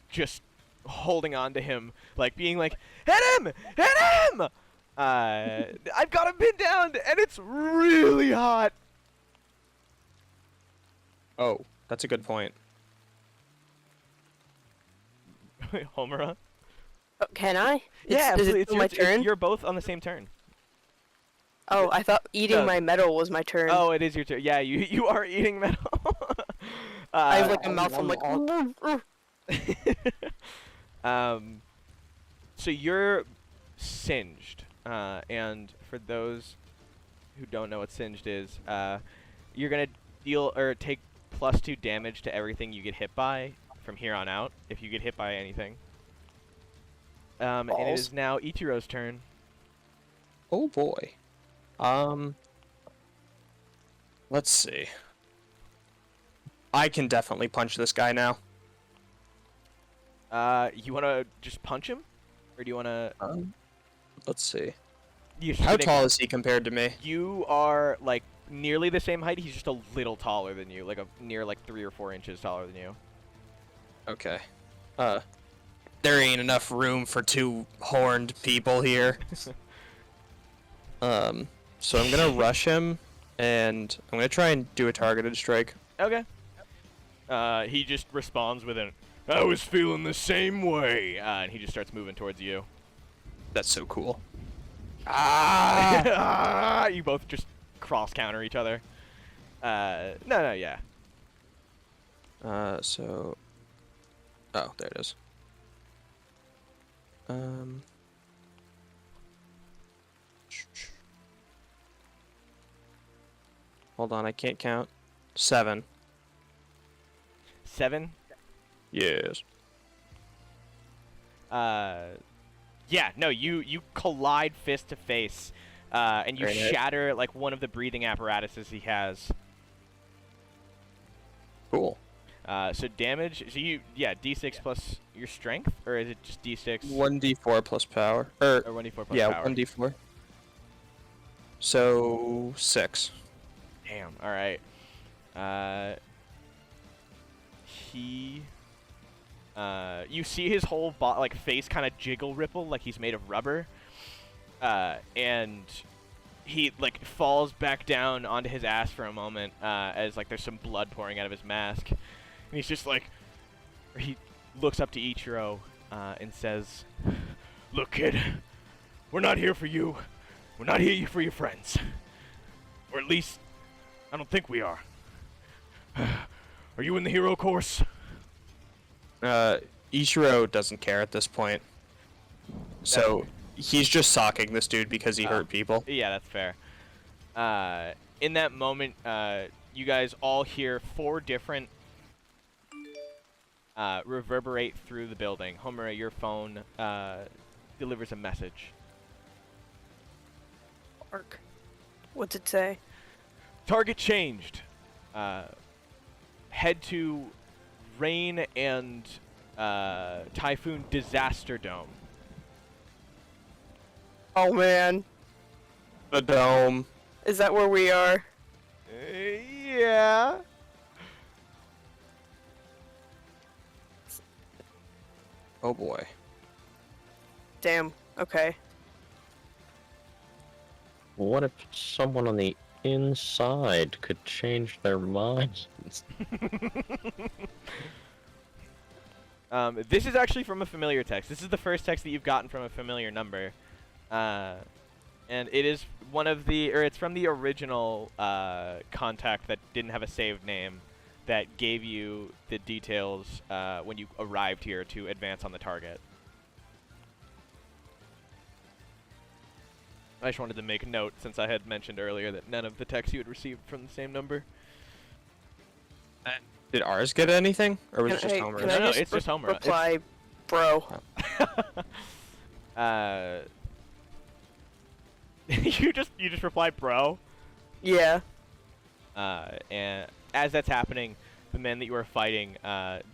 Just holding on to him, like being like, hit him! Hit him! I've got him pinned down, and it's really hot. Oh, that's a good point. Homura? Oh, can I? Yeah, Is it it's still my turn? You're both on the same turn. Oh, I thought eating No. my metal was my turn. Oh, it is your turn. Yeah, you are eating metal. I have like a mouth. I'm like, so you're singed, and for those who don't know what singed is, you're gonna deal or take +2 damage to everything you get hit by from here on out. If you get hit by anything, and it Balls. is now Ichiro's turn. Oh boy. Let's see. I can definitely punch this guy now. You wanna just punch him, or do you wanna? Let's see. You How tall is he compared to me? You are like nearly the same height. He's just a little taller than you, like a near like 3 or 4 inches taller than you. Okay. There ain't enough room for 2 horned people here. So I'm gonna rush him, and I'm gonna try and do a targeted strike. Okay. He just responds with an, "I was feeling the same way," and he just starts moving towards you. That's so cool. Ah! You both just cross counter each other. No, yeah. So. Oh, there it is. Hold on, I can't count. 7. 7. Yes. Yeah, no, you collide fist to face, and you Very nice. shatter like one of the breathing apparatuses he has. Cool. So damage. So D6 plus your strength, or is it just D6? 1d4 plus power. Or 1d4 plus Yeah, power. 1d4. So 6. Damn. All right. He. You see his whole face kind of jiggle ripple like he's made of rubber, and he like falls back down onto his ass for a moment as like there's some blood pouring out of his mask, and he's just like, he looks up to Ichiro, and says, "Look, kid, we're not here for you. We're not here for your friends. Or at least, I don't think we are. Are you in the hero course?" Ichiro doesn't care at this point. So he's just socking this dude because he hurt people. Yeah, that's fair. In that moment, you guys all hear 4 different reverberate through the building. Homura, your phone delivers a message. Ark. What's it say? Target changed. Head to Rain and Typhoon Disaster Dome. Oh man, The dome. is that where we are? Yeah. Oh boy. Damn. Okay. What if someone on the inside could change their minds? This is actually from a familiar text. This is the first text that you've gotten from a familiar number. And it is it's from the original contact that didn't have a saved name that gave you the details when you arrived here to advance on the target. I just wanted to make a note since I had mentioned earlier that none of the texts you had received from the same number. Did ours get anything? Or was it just Homer's? Can I No, just it's just Homura. reply, bro? You just reply, bro. Yeah. And as that's happening, the men that you are fighting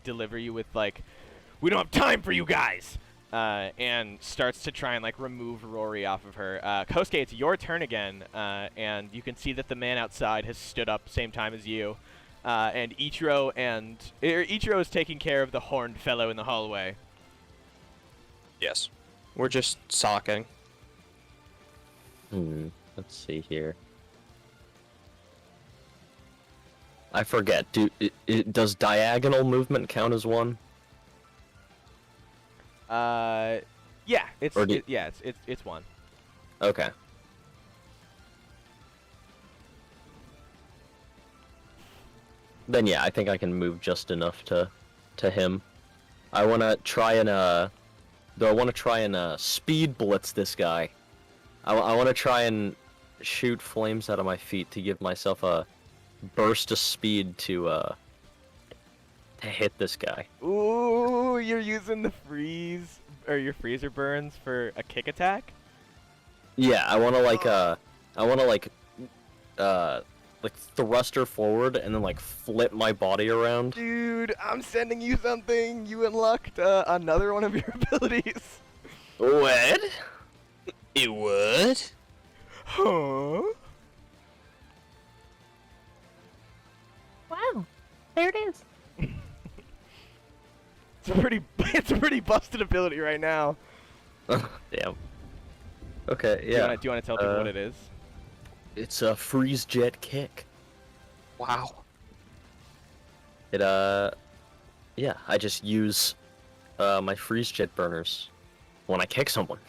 deliver you with like, "We don't have time for you guys," and starts to try and like remove Rory off of her. Kosuke, it's your turn again, and you can see that the man outside has stood up same time as you, and Ichiro is taking care of the horned fellow in the hallway. Yes. We're just socking. Let's see here. I forget. Does diagonal movement count as one? Yeah, it's Or do- it's one. Okay. Then yeah, I think I can move just enough to him. I want to try and speed blitz this guy. I want to try and shoot flames out of my feet to give myself a burst of speed to hit this guy. Ooh, you're using the your freezer burns for a kick attack? Yeah, I want to thrust her forward and then like flip my body around. Dude, I'm sending you something. You unlocked another one of your abilities. What? It would? Huh? Wow, there it is. It's a pretty busted ability right now. Damn. Okay, yeah. Do you want to tell people what it is? It's a freeze jet kick. Wow. It yeah, I just use my freeze jet burners when I kick someone.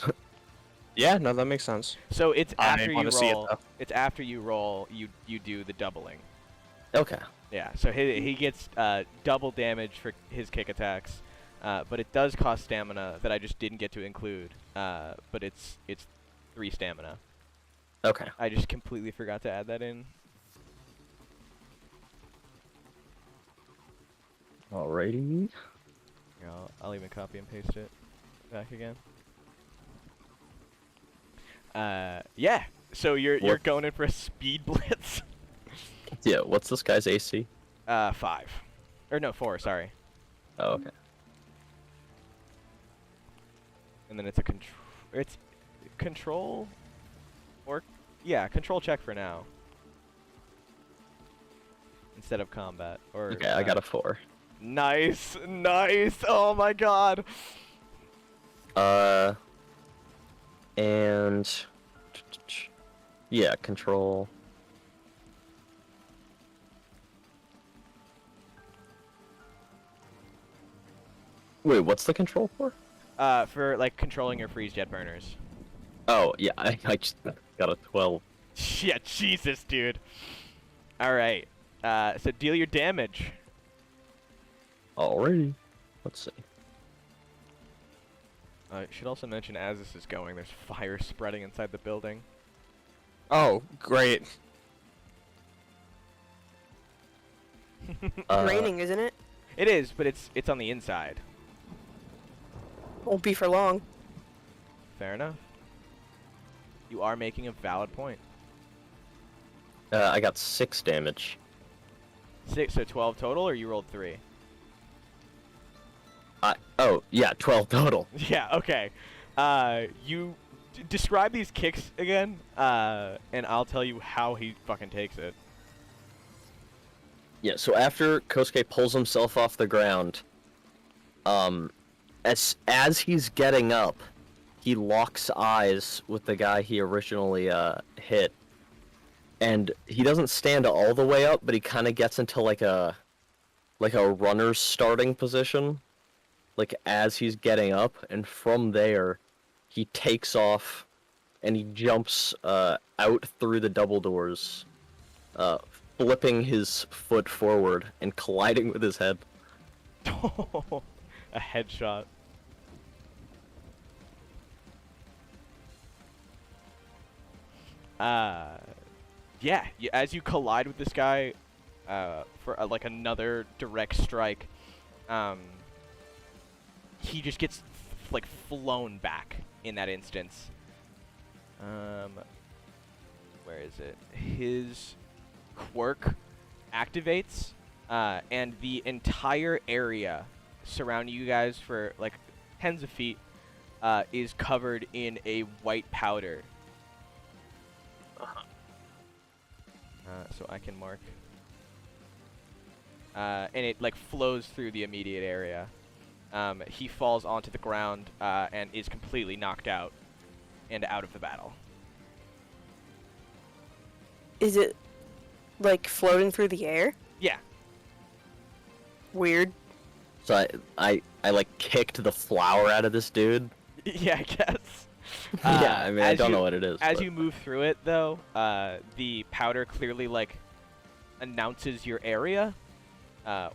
Yeah, no, that makes sense. So it's I after you wanna see it, roll. though. It's after you roll. You do the doubling. Okay. Yeah. So he gets double damage for his kick attacks, but it does cost stamina that I just didn't get to include. But it's 3 stamina. Okay. I just completely forgot to add that in. Alrighty. Here, I'll even copy and paste it back again. Yeah. So you're going in for a speed blitz. Yeah, what's this guy's AC? 5, or no 4. Sorry. Oh, okay. And then it's a control, or yeah, control check for now instead of combat. Or Okay, I got a 4. Nice. Oh my god. And yeah, control. Wait, what's the control for? For like controlling your freeze jet burners. Oh, yeah, I just got a 12. Yeah, Jesus, dude. All right. So deal your damage. Alrighty. Let's see. I should also mention, as this is going, there's fire spreading inside the building. Oh, great. Raining, isn't it? It is, but it's on the inside. Won't be for long. Fair enough. You are making a valid point. I got 6 damage. 6, so 12 total, or you rolled 3? Oh, yeah, 12 total. Yeah, okay. You describe these kicks again, and I'll tell you how he fucking takes it. Yeah, so after Kosuke pulls himself off the ground, as he's getting up, he locks eyes with the guy he originally hit. And he doesn't stand all the way up, but he kind of gets into like a runner's starting position, like as he's getting up, and from there, he takes off, and he jumps out through the double doors, flipping his foot forward and colliding with his head. A headshot. Yeah, as you collide with this guy, for like another direct strike, he just gets like flown back in that instance. Where is it? His quirk activates, and the entire area surrounding you guys for like tens of feet is covered in a white powder. So I can mark. And it like flows through the immediate area. He falls onto the ground and is completely knocked out and out of the battle. Is it like floating through the air? Yeah. Weird. So I like kicked the flower out of this dude. Yeah, I guess. Yeah, I mean, I don't you, know what it is. As but... you move through it, though, the powder clearly like announces your area,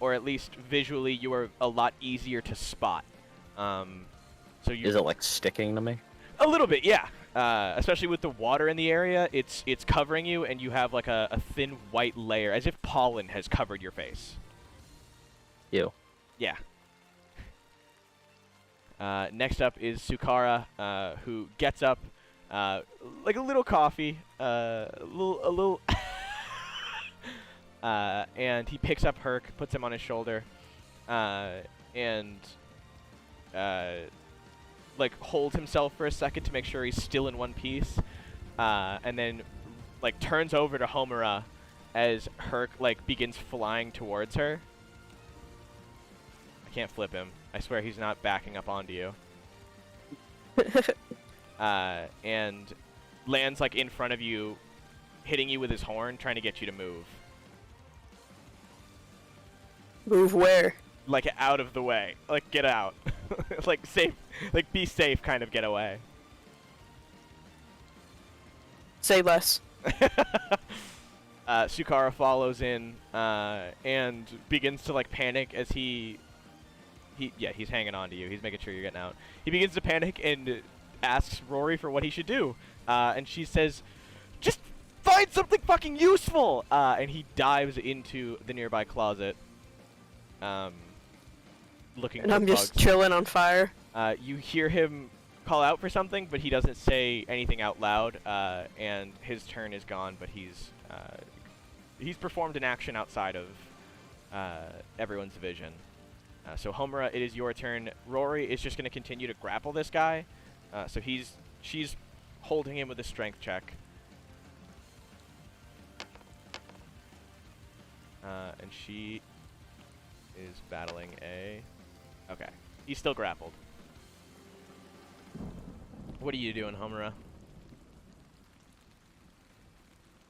or at least visually, you are a lot easier to spot. So you Is it like sticking to me? a little bit, yeah. Especially with the water in the area, it's covering you, and you have like a thin white layer, as if pollen has covered your face. Ew. Yeah. Next up is Sukara, who gets up, like a little coffee, a little, and he picks up Herc, puts him on his shoulder, and like holds himself for a second to make sure he's still in one piece, and then like turns over to Homura as Herc like begins flying towards her. I can't flip him. I swear he's not backing up onto you. And lands like in front of you, hitting you with his horn, trying to get you to move. Move where? Like out of the way. Like get out. Like safe. Like be safe kind of get away. Say less. Sukara follows in and begins to like panic as he's hanging on to you. He's making sure you're getting out. He begins to panic and asks Rory for what he should do. And she says, just find something fucking useful! And he dives into the nearby closet. Looking And for I'm just bugs. chilling on fire. You hear him call out for something, but he doesn't say anything out loud. And his turn is gone, but he's performed an action outside of everyone's vision. So Homura, it is your turn. Rory is just going to continue to grapple this guy. So she's holding him with a strength check. And she is battling a... Okay. He's still grappled. What are you doing, Homura?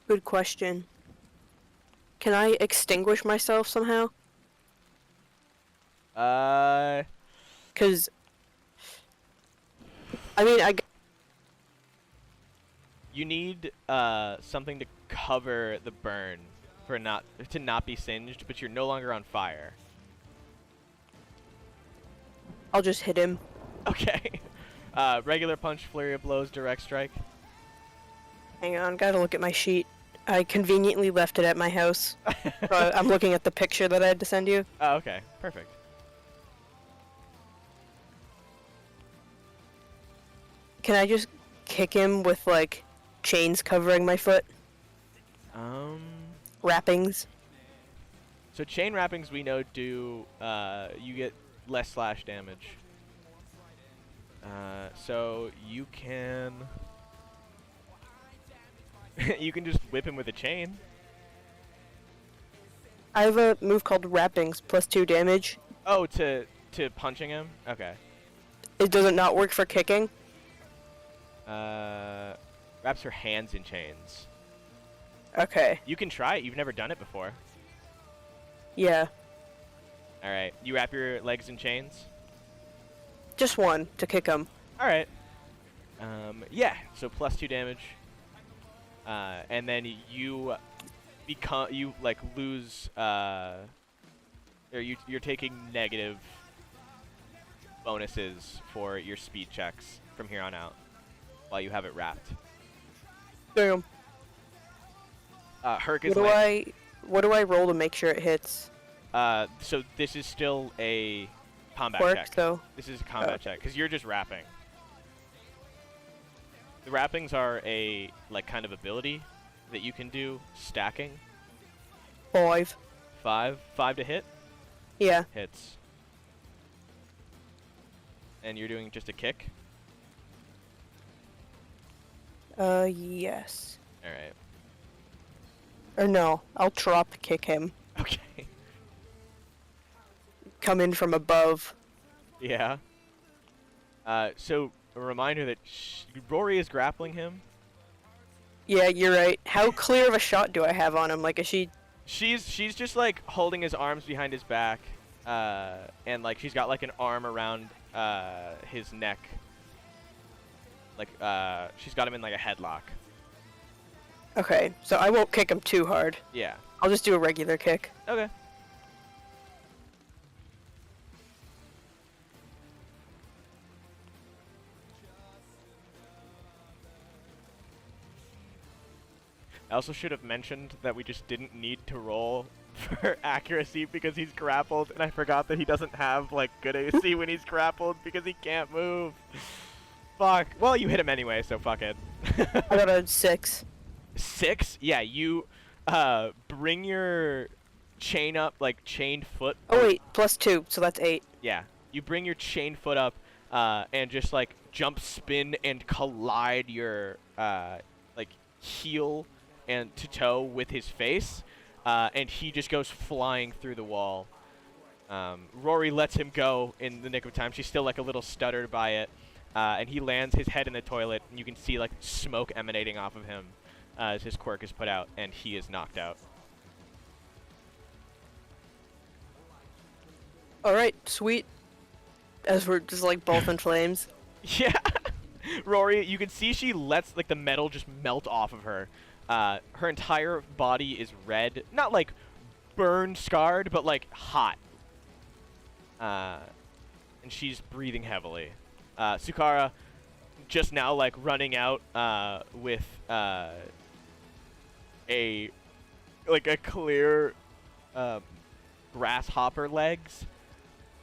Good question. Can I extinguish myself somehow? Because I mean, You need something to cover the burn for to not be singed, but you're no longer on fire. I'll just hit him. Okay. Regular punch, flurry of blows, direct strike. Hang on, gotta look at my sheet. I conveniently left it at my house. So I'm looking at the picture that I had to send you. Oh, okay. Perfect. Can I just kick him with, like, chains covering my foot? Wrappings? So chain wrappings we know do, you get less slash damage. So you can... you can just whip him with a chain. I have a move called Wrappings, +2 damage. Oh, to punching him? Okay. It doesn't not work for kicking. Wraps her hands in chains. Okay. You can try it. You've never done it before. Yeah. Alright. You wrap your legs in chains? Just one to kick him. Alright. Yeah. So +2 damage. And then you lose, or you're taking negative bonuses for your speed checks from here on out while you have it wrapped. Damn. Herc is What do I roll to make sure it hits? so this is still a combat Quirk, check. so. This is a combat check, because you're just wrapping. The wrappings are a, kind of ability that you can do, stacking. 5. 5 to hit? Yeah. Hits. And you're doing just a kick? Yes. Alright. Or no, I'll drop kick him. Okay. Come in from above. Yeah. So, a reminder that Rory is grappling him. Yeah, you're right. How clear of a shot do I have on him? Like, is she... She's just, holding his arms behind his back. And, she's got, an arm around, his neck. She's got him in, a headlock. Okay, so I won't kick him too hard. Yeah. I'll just do a regular kick. Okay. I also should have mentioned that we just didn't need to roll for accuracy because he's grappled, and I forgot that he doesn't have, good AC when he's grappled because he can't move. Fuck. Well, you hit him anyway, so fuck it. I got a 6. 6? Yeah, you, bring your chain up, chained foot. Oh wait, +2, so that's 8. Yeah. You bring your chained foot up, and just, jump, spin, and collide your, heel and to toe with his face, and he just goes flying through the wall. Rory lets him go in the nick of time. She's still, a little stuttered by it, and he lands his head in the toilet, and you can see, smoke emanating off of him as his quirk is put out, and he is knocked out. Alright, sweet. As we're just, both in flames. Yeah. Rory, you can see she lets, the metal just melt off of her. Her entire body is red. Not, burned, scarred, but, hot. And she's breathing heavily. Sukara, just now, running out, with, a clear, grasshopper legs.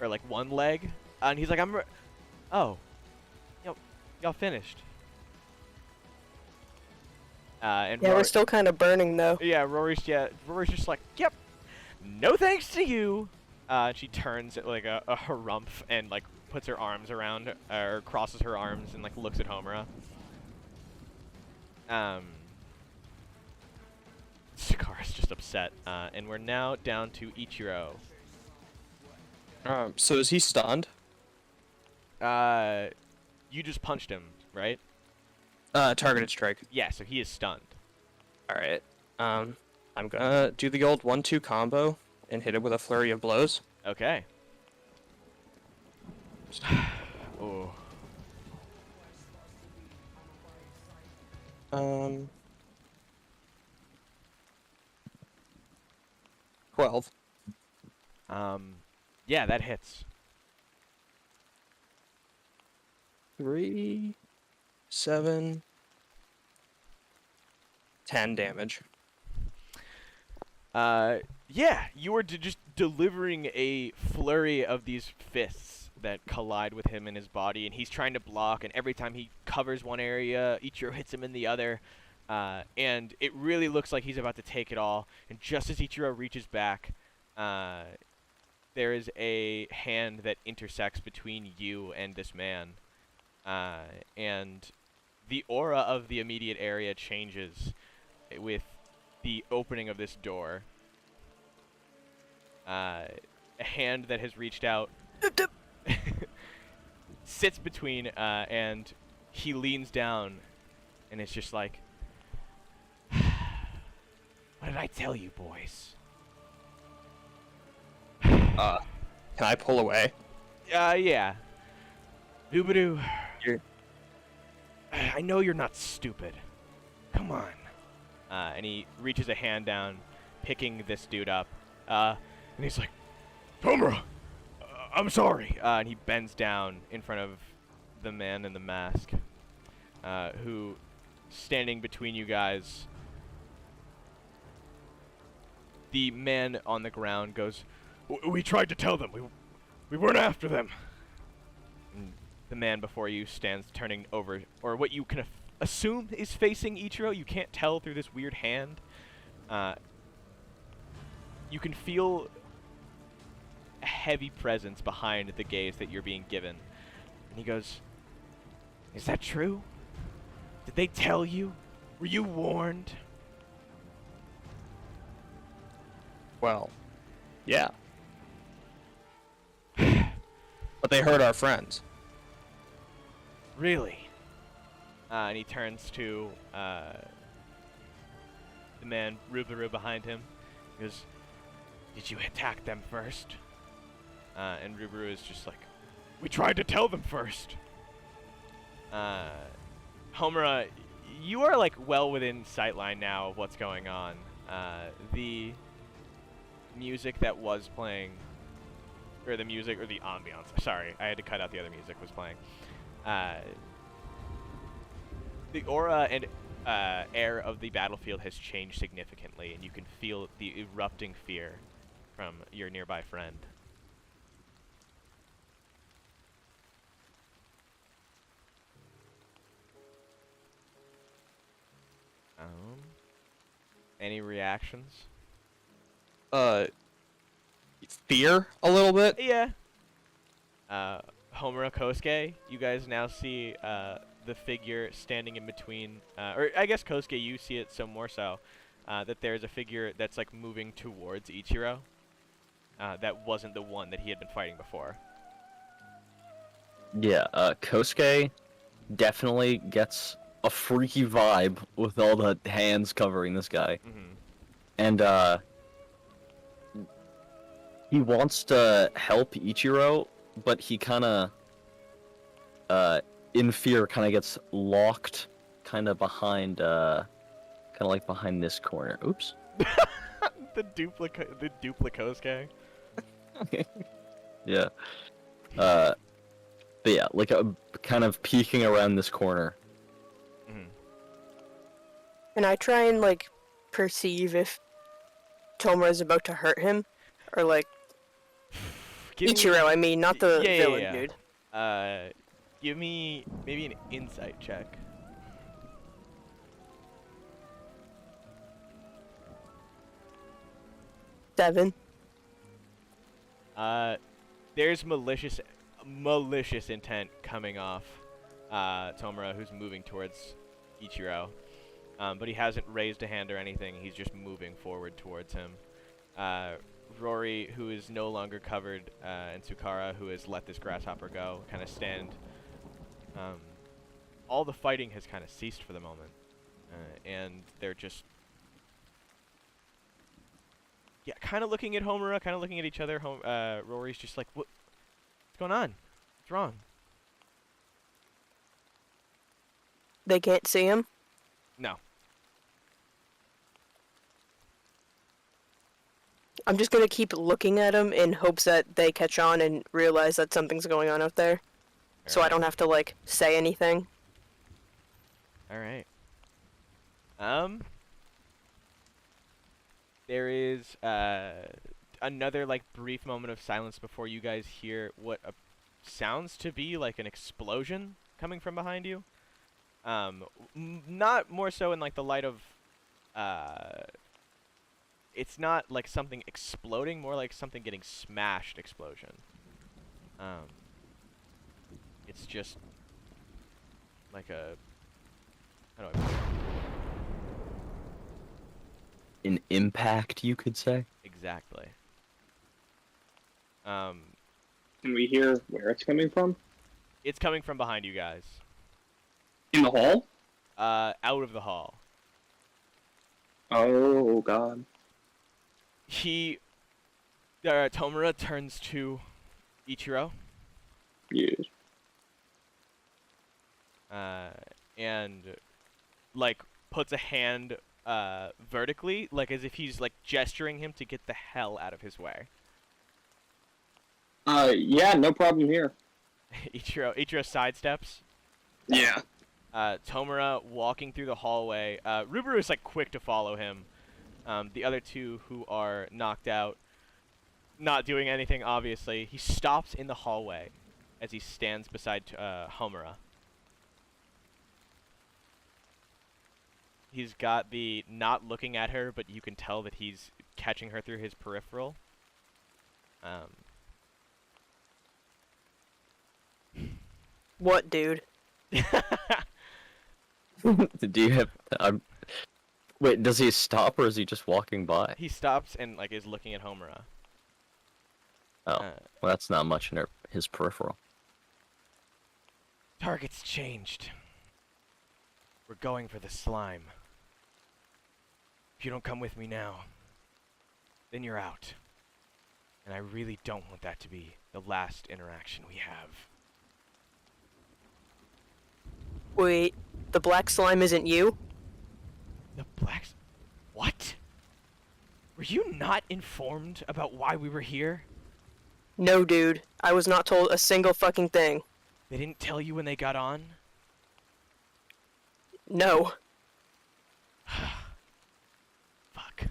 Or, one leg. And he's like, oh. Y'all finished. And Yeah, we're still kind of burning, though. Yeah, Rory's just like, yep, no thanks to you. She turns at a harumph and puts her arms around, or crosses her arms and looks at Homura. Sakara's just upset, and we're now down to Ichiro. So is he stunned? You just punched him, right? Targeted strike. Yeah, so he is stunned. Alright. I'm gonna do the old 1-2 combo and hit him with a flurry of blows. Okay. Oh. Um, 12. Yeah, that hits. 3, 7, 10 damage. Yeah, you are just delivering a flurry of these fists that collide with him in his body, and he's trying to block, and every time he covers one area, Ichiro hits him in the other, and it really looks like he's about to take it all, and just as Ichiro reaches back, there is a hand that intersects between you and this man, and the aura of the immediate area changes with the opening of this door. A hand that has reached out sits between, and he leans down, and it's just like, what did I tell you, boys? Can I pull away? Yeah. Doobadoo. You're- I know you're not stupid. Come on. And he reaches a hand down, picking this dude up. And he's like, Tomura, I'm sorry. And he bends down in front of the man in the mask, who, standing between you guys, the man on the ground goes, we tried to tell them. We weren't after them. And the man before you stands turning over, or what you can assume is facing Ichiro. You can't tell through this weird hand. You can feel a heavy presence behind the gaze that you're being given. And he goes, is that true? Did they tell you? Were you warned? Well, yeah. But they hurt our friends. Really? And he turns to the man, Rubaru, behind him. He goes, did you attack them first? And Rubaru is just like, we tried to tell them first. Homura, you are like well within sightline now of what's going on. The music that was playing, or the music, or the ambiance, sorry, I had to cut out the other music was playing. The aura and air of the battlefield has changed significantly, and you can feel the erupting fear from your nearby friend. Any reactions? Fear a little bit. Yeah. Homura, Kosuke, you guys now see the figure standing in between, or I guess Kosuke, you see it so more so, that there's a figure that's like moving towards Ichiro. That wasn't the one that he had been fighting before. Yeah, Kosuke definitely gets a freaky vibe with all the hands covering this guy. Mm-hmm. And, he wants to help Ichiro, but he kinda, in fear, kinda gets locked kinda behind, kinda like behind this corner. Oops. the Kosuke. Yeah. But yeah, like kind of peeking around this corner. Mm-hmm. And I try and like perceive if Tomura is about to hurt him, or like Ichiro. I mean, not the villain dude. Give me maybe an insight check. Seven. There's malicious intent coming off Tomura, who's moving towards Ichiro. But he hasn't raised a hand or anything. He's just moving forward towards him. Rory, who is no longer covered, and Tsukara, who has let this grasshopper go, kind of stand. All the fighting has kind of ceased for the moment. And they're just... yeah, kind of looking at Homura, kind of looking at each other. Rory's just like, what's going on? What's wrong? They can't see him. No. I'm just gonna keep looking at them in hopes that they catch on and realize that something's going on out there. So I Alright. don't have to, like, say anything. Alright. There is, another, like, brief moment of silence before you guys hear what sounds to be like an explosion coming from behind you. Not more so in, like, the light of, it's not like something exploding, more like something getting smashed explosion. It's just like a, how do I put it? An impact, you could say. Exactly. Can we hear where it's coming from? It's coming from behind you guys. In the hall? Out of the hall. Oh god. Tomura turns to Ichiro, Yes. and, like, puts a hand, vertically, like, as if he's, like, gesturing him to get the hell out of his way. Yeah, no problem here. Ichiro sidesteps. Yeah. Tomura walking through the hallway. Ruberu is, like, quick to follow him. The other two who are knocked out, not doing anything, obviously. He stops in the hallway as he stands beside Homura. He's got the not looking at her, but you can tell that he's catching her through his peripheral. What, dude? Do you have? Wait, does he stop or is he just walking by? He stops and, like, is looking at Homura. Oh, well, that's not much in his peripheral. Target's changed. We're going for the slime. If you don't come with me now, then you're out. And I really don't want that to be the last interaction we have. Wait, the black slime isn't you? The blacks? What? Were you not informed about why we were here? No, dude. I was not told a single fucking thing. They didn't tell you when they got on? No. Fuck.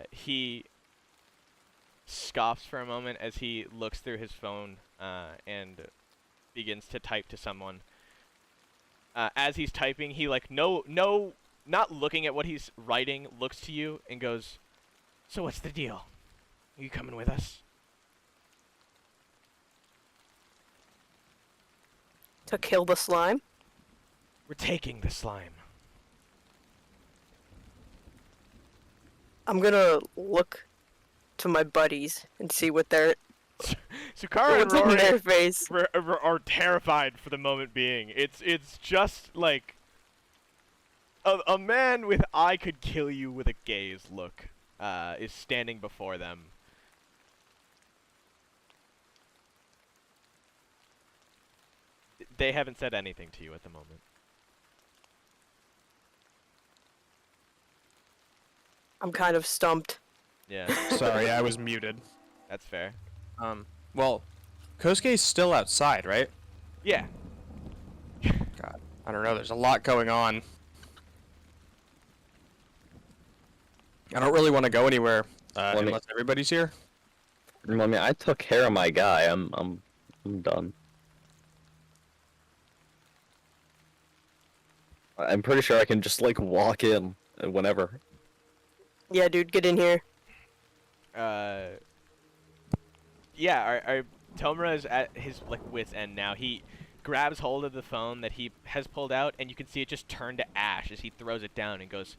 He scoffs for a moment as he looks through his phone, and begins to type to someone. As he's typing, he, like, not looking at what he's writing, looks to you and goes, "So what's the deal? Are you coming with us?" To kill the slime? We're taking the slime. I'm gonna look to my buddies and see what they're Sukara and what's in their Rory face. are terrified for the moment being. It's just like a man with "I could kill you with a gaze" look is standing before them. They haven't said anything to you at the moment. I'm kind of stumped. Yeah, Sorry, I was muted. that's fair. Well, Kosuke's still outside, right? Yeah. God, I don't know. There's a lot going on. I don't really want to go anywhere unless everybody's here. Well, I mean, I took care of my guy. I'm done. I'm pretty sure I can just, like, walk in whenever. Yeah, dude, get in here. Yeah, our Tomura is at his, like, wit's end now. He grabs hold of the phone that he has pulled out, and you can see it just turn to ash as he throws it down and goes,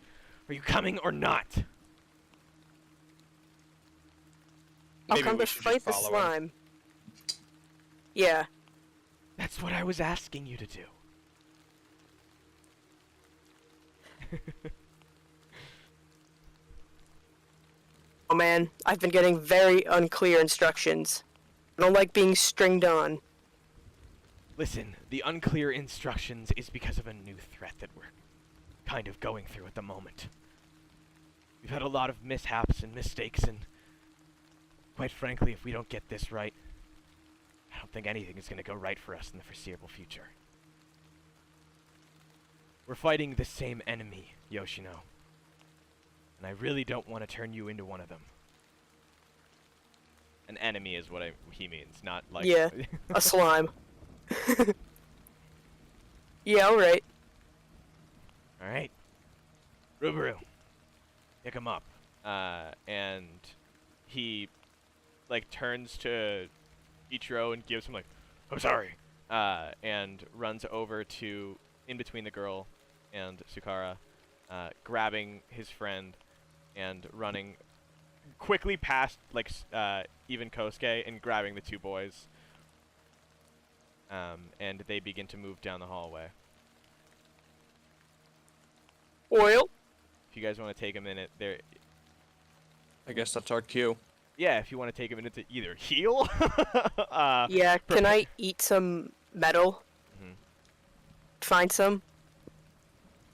"Are you coming or not?" I'll Maybe come we to should fight just the follow him. slime. Yeah. That's what I was asking you to do. Oh man, I've been getting very unclear instructions. I don't like being stringed on. Listen, the unclear instructions is because of a new threat that kind of going through at the moment. We've had a lot of mishaps and mistakes, and quite frankly, if we don't get this right, I don't think anything is going to go right for us in the foreseeable future. We're fighting the same enemy, Yoshino. And I really don't want to turn you into one of them. An enemy is what he means, not like... Yeah, a slime. Yeah, alright. Alright. Rubaru. Pick him up. And he, like, turns to Ichiro and gives him, like, I'm sorry. And runs over to in between the girl and Sukara, grabbing his friend and running quickly past, like, even Kosuke and grabbing the two boys. And they begin to move down the hallway. Oil? If you guys want to take a minute, there. I guess that's our cue. Yeah, if you want to take a minute to either heal. Yeah, can I eat some metal? Mhm. Find some?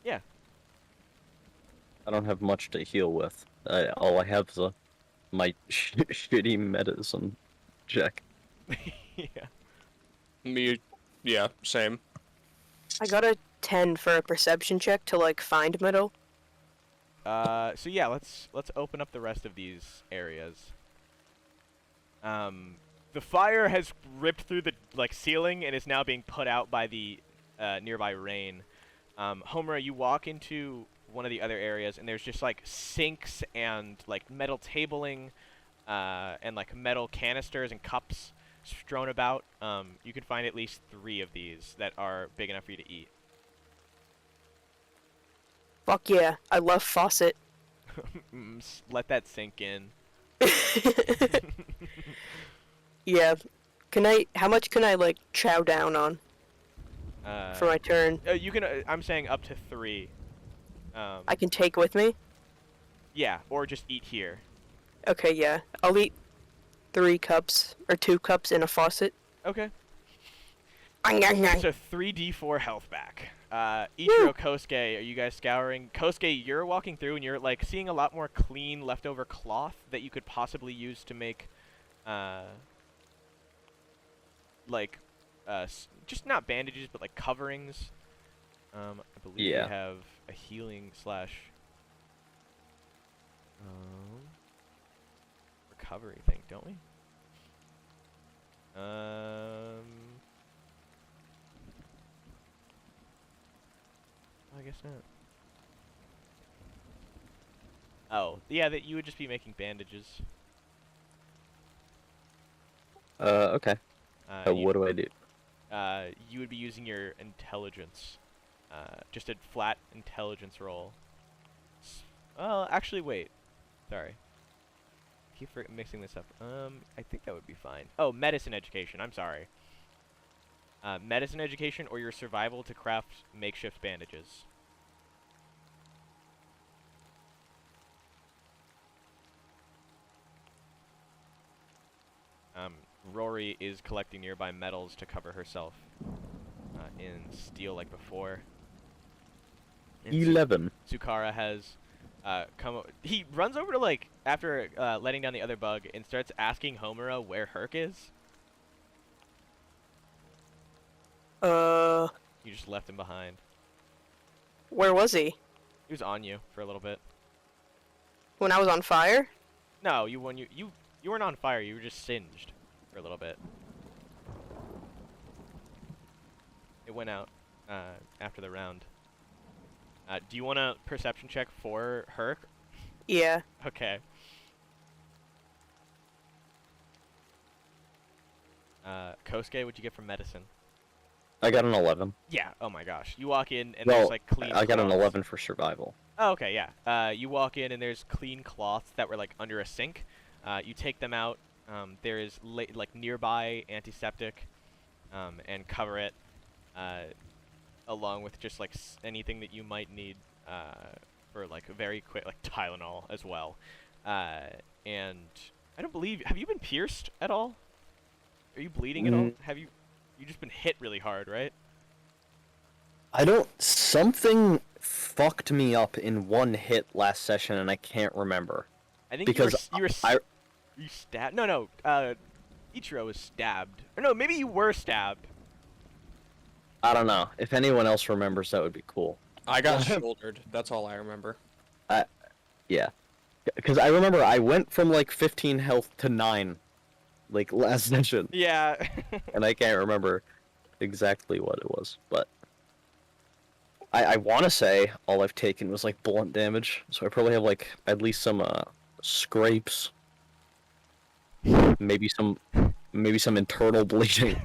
Yeah. I don't have much to heal with. All I have is my shitty medicine check. Yeah. Me, yeah, same. I got a 10 for a perception check to, like, find metal. So yeah, let's open up the rest of these areas. The fire has ripped through the ceiling and is now being put out by the nearby rain. Homura, you walk into one of the other areas and there's just like sinks and like metal tabling and like metal canisters and cups strewn about. You can find at least 3 of these that are big enough for you to eat. Fuck yeah, I love faucet. Let that sink in. Yeah. How much can I, like, chow down on for my turn? You can. I'm saying up to 3. I can take with me? Yeah, or just eat here. Okay, yeah. I'll eat 3 cups, or 2 cups in a faucet. Okay. So, So 3d4 health back. Ichiro, Kosuke, are you guys scouring? Kosuke, you're walking through and you're like seeing a lot more clean leftover cloth that you could possibly use to make, just not bandages, but like coverings. I believe we Yeah. have a healing slash recovery thing, don't we? I guess not. Oh, yeah, that you would just be making bandages. Okay. What do I do? You would be using your intelligence. Just a flat intelligence roll. Well, actually, wait. Sorry. Keep mixing this up. I think that would be fine. Oh, medicine education. I'm sorry. Medicine education or your survival to craft makeshift bandages. Rory is collecting nearby metals to cover herself in steel like before. And 11. Sukara has he runs over to, like, after letting down the other bug and starts asking Homura where Herc is. You just left him behind. where was he? He was on you for a little bit. When I was on fire? No, you weren't on fire. You were just singed for a little bit. It went out after the round. Do you want a perception check for Herc? Yeah. Okay. Kosuke, what'd you get from medicine? I got an 11. Yeah. Oh my gosh. You walk in and Well, there's like clean. I got an cloths. 11 for survival. Oh, okay, yeah. You walk in and there's clean cloths that were like under a sink. You take them out. There is like nearby antiseptic, and cover it, along with just like anything that you might need for like a very quick, like Tylenol as well. And I don't believe. Have you been pierced at all? Are you bleeding at all? Have you just been hit really hard, right? I don't. Something fucked me up in one hit last session, and I can't remember. I think Because you stabbed. No. Ichiro was stabbed. Or no, maybe you were stabbed. I don't know. If anyone else remembers, that would be cool. I got shouldered. That's all I remember. Yeah. Because I remember I went from like 15 health to 9, like last session, Yeah. and I can't remember exactly what it was, but I want to say all I've taken was like blunt damage, so I probably have like at least some scrapes, maybe some internal bleeding.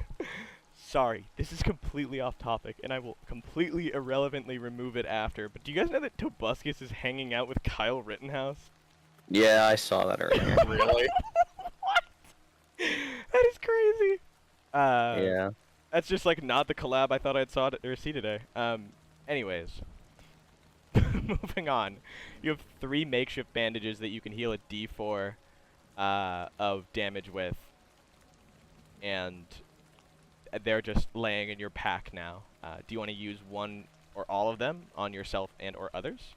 Sorry, this is completely off topic, and I will completely irrelevantly remove it after. But do you guys know that Tobuscus is hanging out with Kyle Rittenhouse? Yeah, I saw that earlier. Really? What? That is crazy. Yeah. That's just like not the collab I thought I'd see today. Anyways, moving on. You have 3 makeshift bandages that you can heal a D4 of damage with, and they're just laying in your pack now. Do you want to use one or all of them on yourself and or others?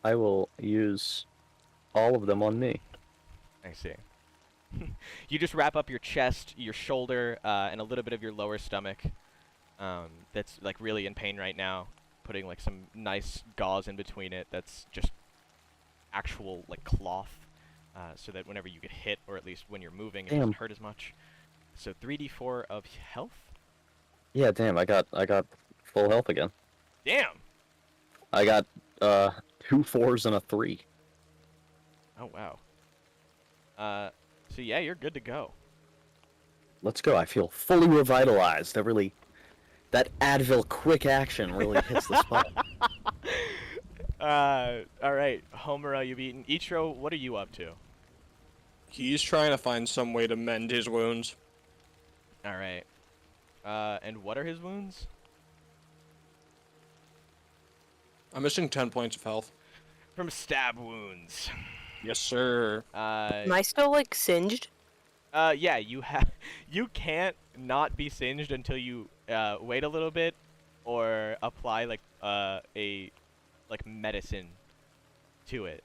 I will use all of them on me. I see. You just wrap up your chest, your shoulder, and a little bit of your lower stomach. That's like really in pain right now. Putting like some nice gauze in between it. That's just actual like cloth, so that whenever you get hit, or at least when you're moving, it doesn't hurt as much. So 3d4 of health. Yeah, damn, I got full health again. Damn. I got 2 4s and a 3. Oh wow. So yeah, you're good to go. Let's go. I feel fully revitalized. That Advil quick action really hits the spot. All right, Homura, you've eaten. Ichiro, what are you up to? He's trying to find some way to mend his wounds. All right. And what are his wounds? I'm missing 10 points of health. From stab wounds. Yes, sir. Am I still like singed? Yeah, you can't not be singed until you wait a little bit, or apply like a medicine to it.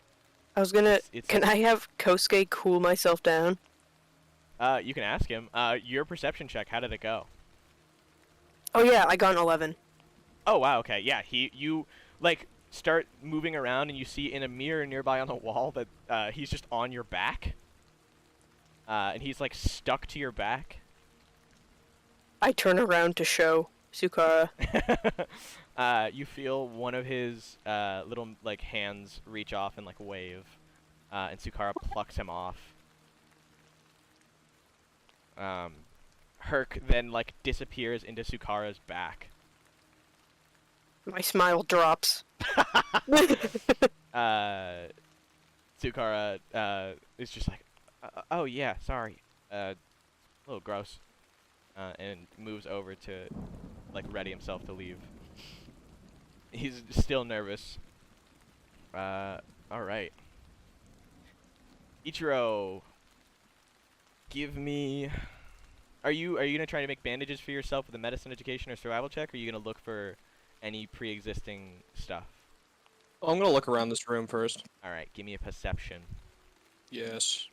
I was gonna. It's Can I have Kosuke cool myself down? You can ask him. Your perception check. How did it go? Oh yeah, I got an 11. Oh wow. Okay. Yeah. You like start moving around, and you see in a mirror nearby on the wall that he's just on your back. And he's like stuck to your back. I turn around to show Sukara. You feel one of his little like hands reach off and like wave, and Sukara plucks him off. Herc then like disappears into Sukara's back. My smile drops. Sukara is just like, oh yeah, sorry, a little gross, and moves over to like ready himself to leave. He's still nervous. All right. Ichiro, give me. Are you gonna try to make bandages for yourself with a medicine education or survival check, or are you gonna look for any pre-existing stuff? Oh, I'm gonna look around this room first. All right, give me a perception. Yes.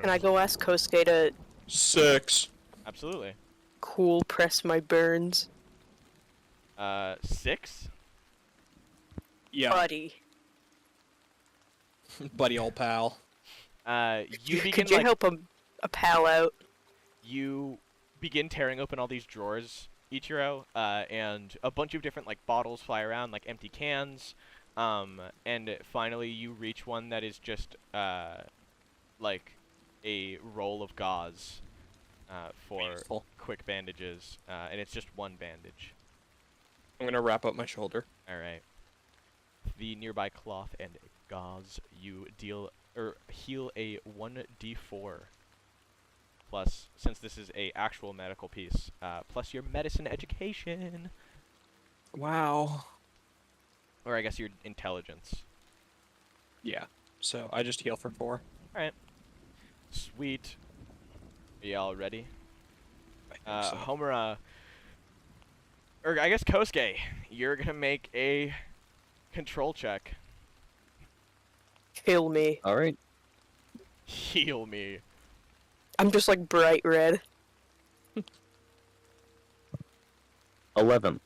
Can I go ask Kosuke to 6. Absolutely. cool press my burns? 6. Yeah. Buddy. Buddy, old pal. You begin Could you like help a pal out? you begin tearing open all these drawers, Ichiro, and a bunch of different like bottles fly around, like empty cans, and finally you reach one that is just like a roll of gauze for Beautiful. quick bandages, and it's just one bandage. I'm gonna wrap up my shoulder. All right. The nearby cloth and gauze, you heal a 1d4. Plus, since this is a actual medical piece, plus your medicine education, Wow. or I guess your intelligence. Yeah. So I just heal for 4. All right. Sweet. Are y'all ready? I think so. Homura, Or I guess Kosuke, you're gonna make a control check. Kill me. All right. Heal me. I'm just like bright red. 11.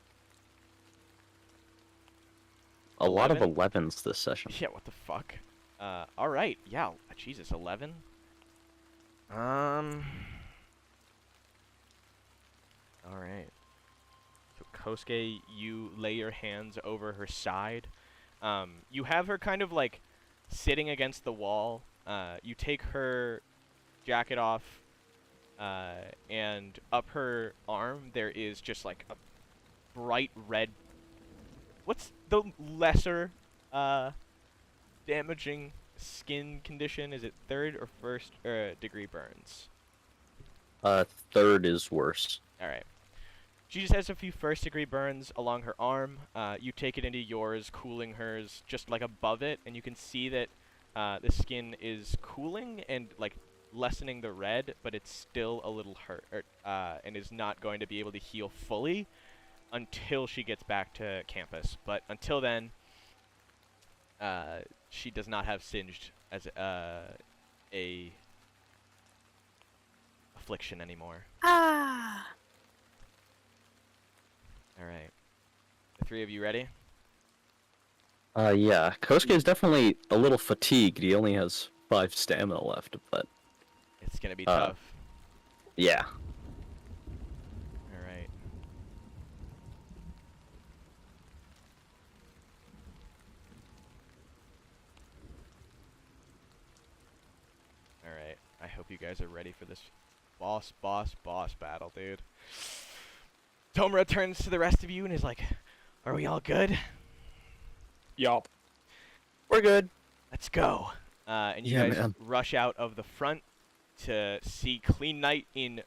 A lot of 11? 11s this session. Yeah, what the fuck? Alright, yeah, Jesus, 11? Alright. So, Kosuke, you lay your hands over her side. You have her kind of, like, sitting against the wall. You take her jacket off, and up her arm there is just, like, a bright red... What's the lesser, damaging skin condition? Is it 3rd or 1st degree burns? 3rd is worse. Alright. She just has a few 1st degree burns along her arm. You take it into yours, cooling hers just like above it, and you can see that the skin is cooling and like lessening the red, but it's still a little hurt, and is not going to be able to heal fully until she gets back to campus. But until then, she does not have singed as a affliction anymore. Ah. Alright. The 3 of you ready? Yeah. Kosuke is definitely a little fatigued. He only has 5 stamina left, but It's gonna be tough. yeah. Alright. Alright. I hope you guys are ready for this boss battle, dude. Tomura turns to the rest of you and is like, are we all good? Yup. We're good. Let's go. And you Yeah, guys man. rush out of the front to see Kleenite in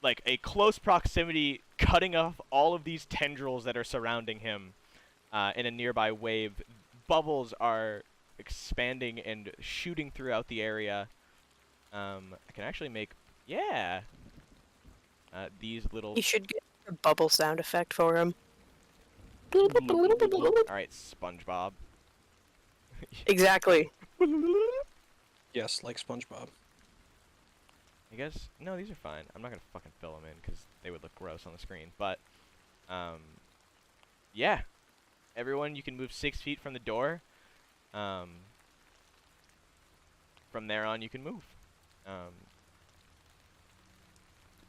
like a close proximity, cutting off all of these tendrils that are surrounding him in a nearby wave. Bubbles are expanding and shooting throughout the area. I can actually make, yeah, these little... You should get a bubble sound effect for him. Alright, SpongeBob. Exactly. Yes, like SpongeBob. I guess, no, these are fine. I'm not gonna fucking fill them in because they would look gross on the screen. But, yeah. Everyone, you can move 6 feet from the door. From there on, you can move.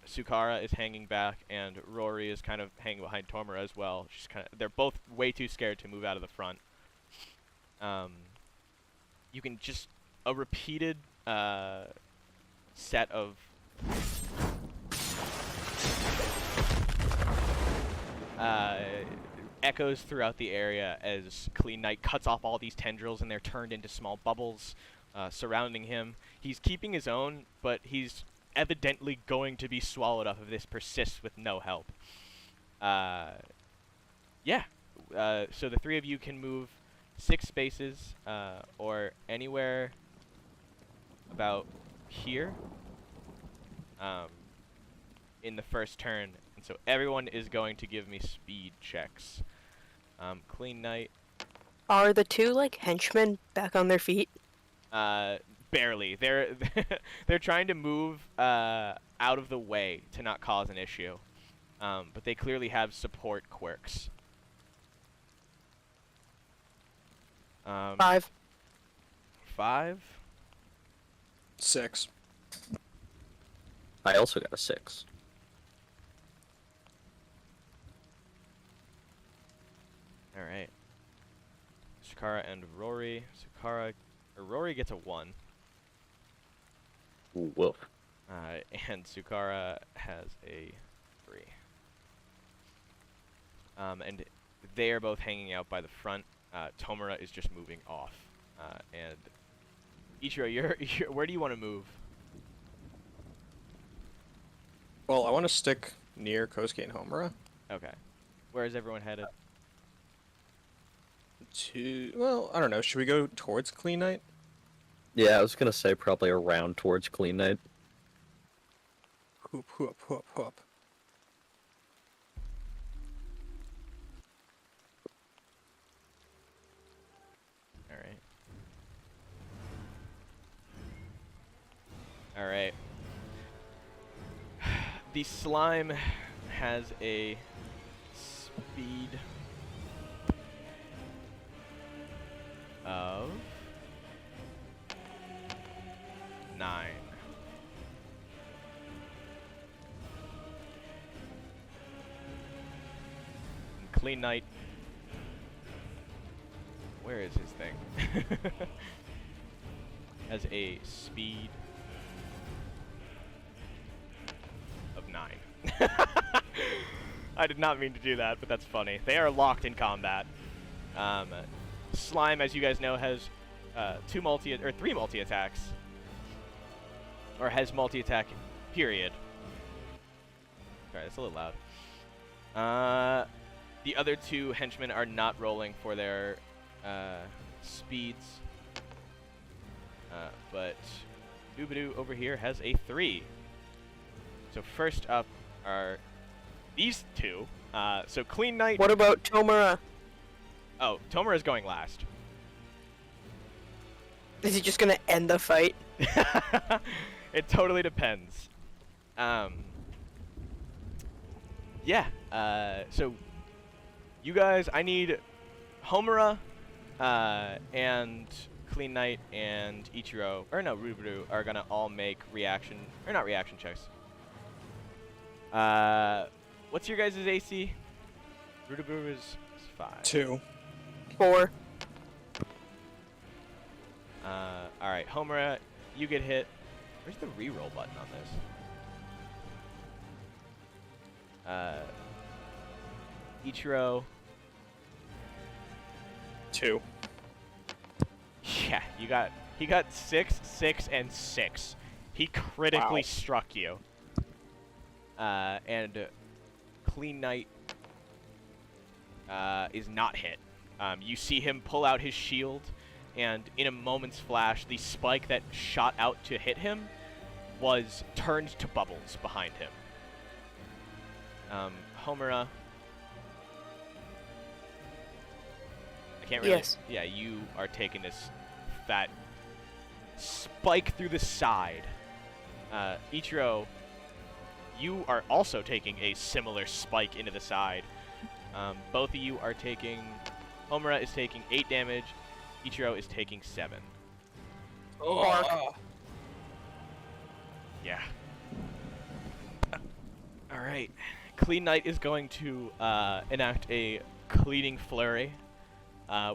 Sukara is hanging back, and Rory is kind of hanging behind Tomura as well. She's kind of, they're both way too scared to move out of the front. You can just a repeated set of echoes throughout the area as Kleenite cuts off all these tendrils, and they're turned into small bubbles surrounding him. He's keeping his own, but he's evidently going to be swallowed up if this persists with no help. Yeah. So the 3 of you can move 6 spaces, or anywhere about here, in the first turn. And so everyone is going to give me speed checks. Kleenite, Are the 2 like henchmen back on their feet? barely. They're they're trying to move out of the way to not cause an issue. But they clearly have support quirks. 5. 5. 6. I also got a 6. All right. Sukara and Rory. Rory gets a 1. Woof. And Sukara has a 3. And they are both hanging out by the front. Tomura is just moving off. And Ichiro, you're where do you want to move? Well, I want to stick near Kosuke and Homura. Okay. Where is everyone headed? Well, I don't know. Should we go towards Kleenite? Yeah, I was gonna say probably around towards Kleenite. Whoop, whoop, whoop, whoop. All right. The slime has a speed of 9. Kleenite. Where is his thing? Has a speed of 9. I did not mean to do that, but that's funny. They are locked in combat. Slime, as you guys know, has 3 multi attacks, or has multi attack. Period. Sorry, that's a little loud. The other 2 henchmen are not rolling for their speeds, but Doobadoo over here has a 3. So first up are these 2. So Kleenite. What about Tomura? Oh, Tomura is going last. Is he just gonna end the fight? It totally depends. Yeah. So you guys, I need Homura, and Kleenite and Ichiro, or no, Rubaru are gonna all make reaction, or not reaction checks. What's your guys' AC? Rubaru is 5. 2. All4. right, Homura, you get hit. Where's the reroll button on this? Ichiro. 2. Yeah, he got 6, 6, and 6. He critically struck you. And Kleenite is not hit. You see him pull out his shield, and in a moment's flash, the spike that shot out to hit him was turned to bubbles behind him. Homura. I can't really. Yes. Yeah, you are taking this fat spike through the side. Ichiro, you are also taking a similar spike into the side. Both of you are taking. Homura is taking 8 damage. Ichiro is taking 7. Oh. Yeah. All right. Kleenite is going to enact a cleaning flurry,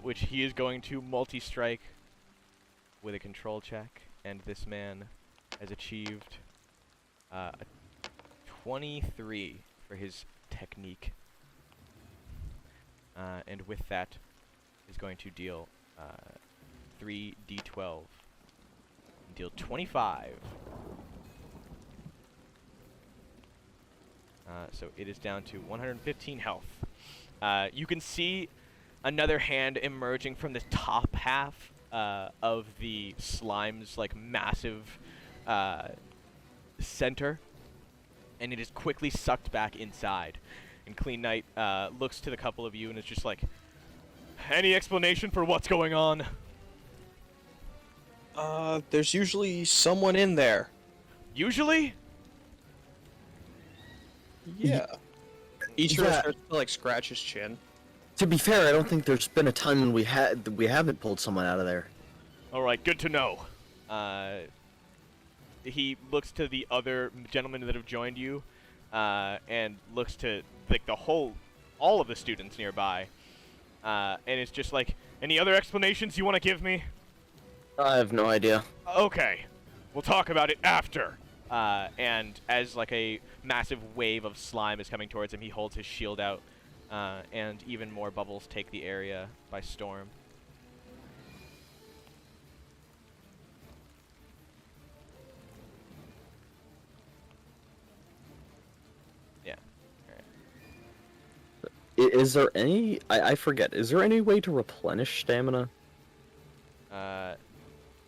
which he is going to multi-strike with a control check, and this man has achieved a 23 for his technique, and with that is going to deal 3d12, deal 25. So it is down to 115 health. You can see another hand emerging from the top half of the slime's like massive center, and it is quickly sucked back inside. And Kleenite looks to the couple of you and is just like, "Any explanation for what's going on?" There's usually someone in there. Usually? Yeah. Ichiro Yeah. starts to like scratch his chin. To be fair, I don't think there's been a time when we haven't pulled someone out of there. All right, good to know. He looks to the other gentlemen that have joined you, and looks to like all of the students nearby, and it's just like, "Any other explanations you want to give me?" I have no idea. Okay, we'll talk about it after. And as like a massive wave of slime is coming towards him, he holds his shield out, and even more bubbles take the area by storm. Yeah. Is there any... I forget. Is there any way to replenish stamina?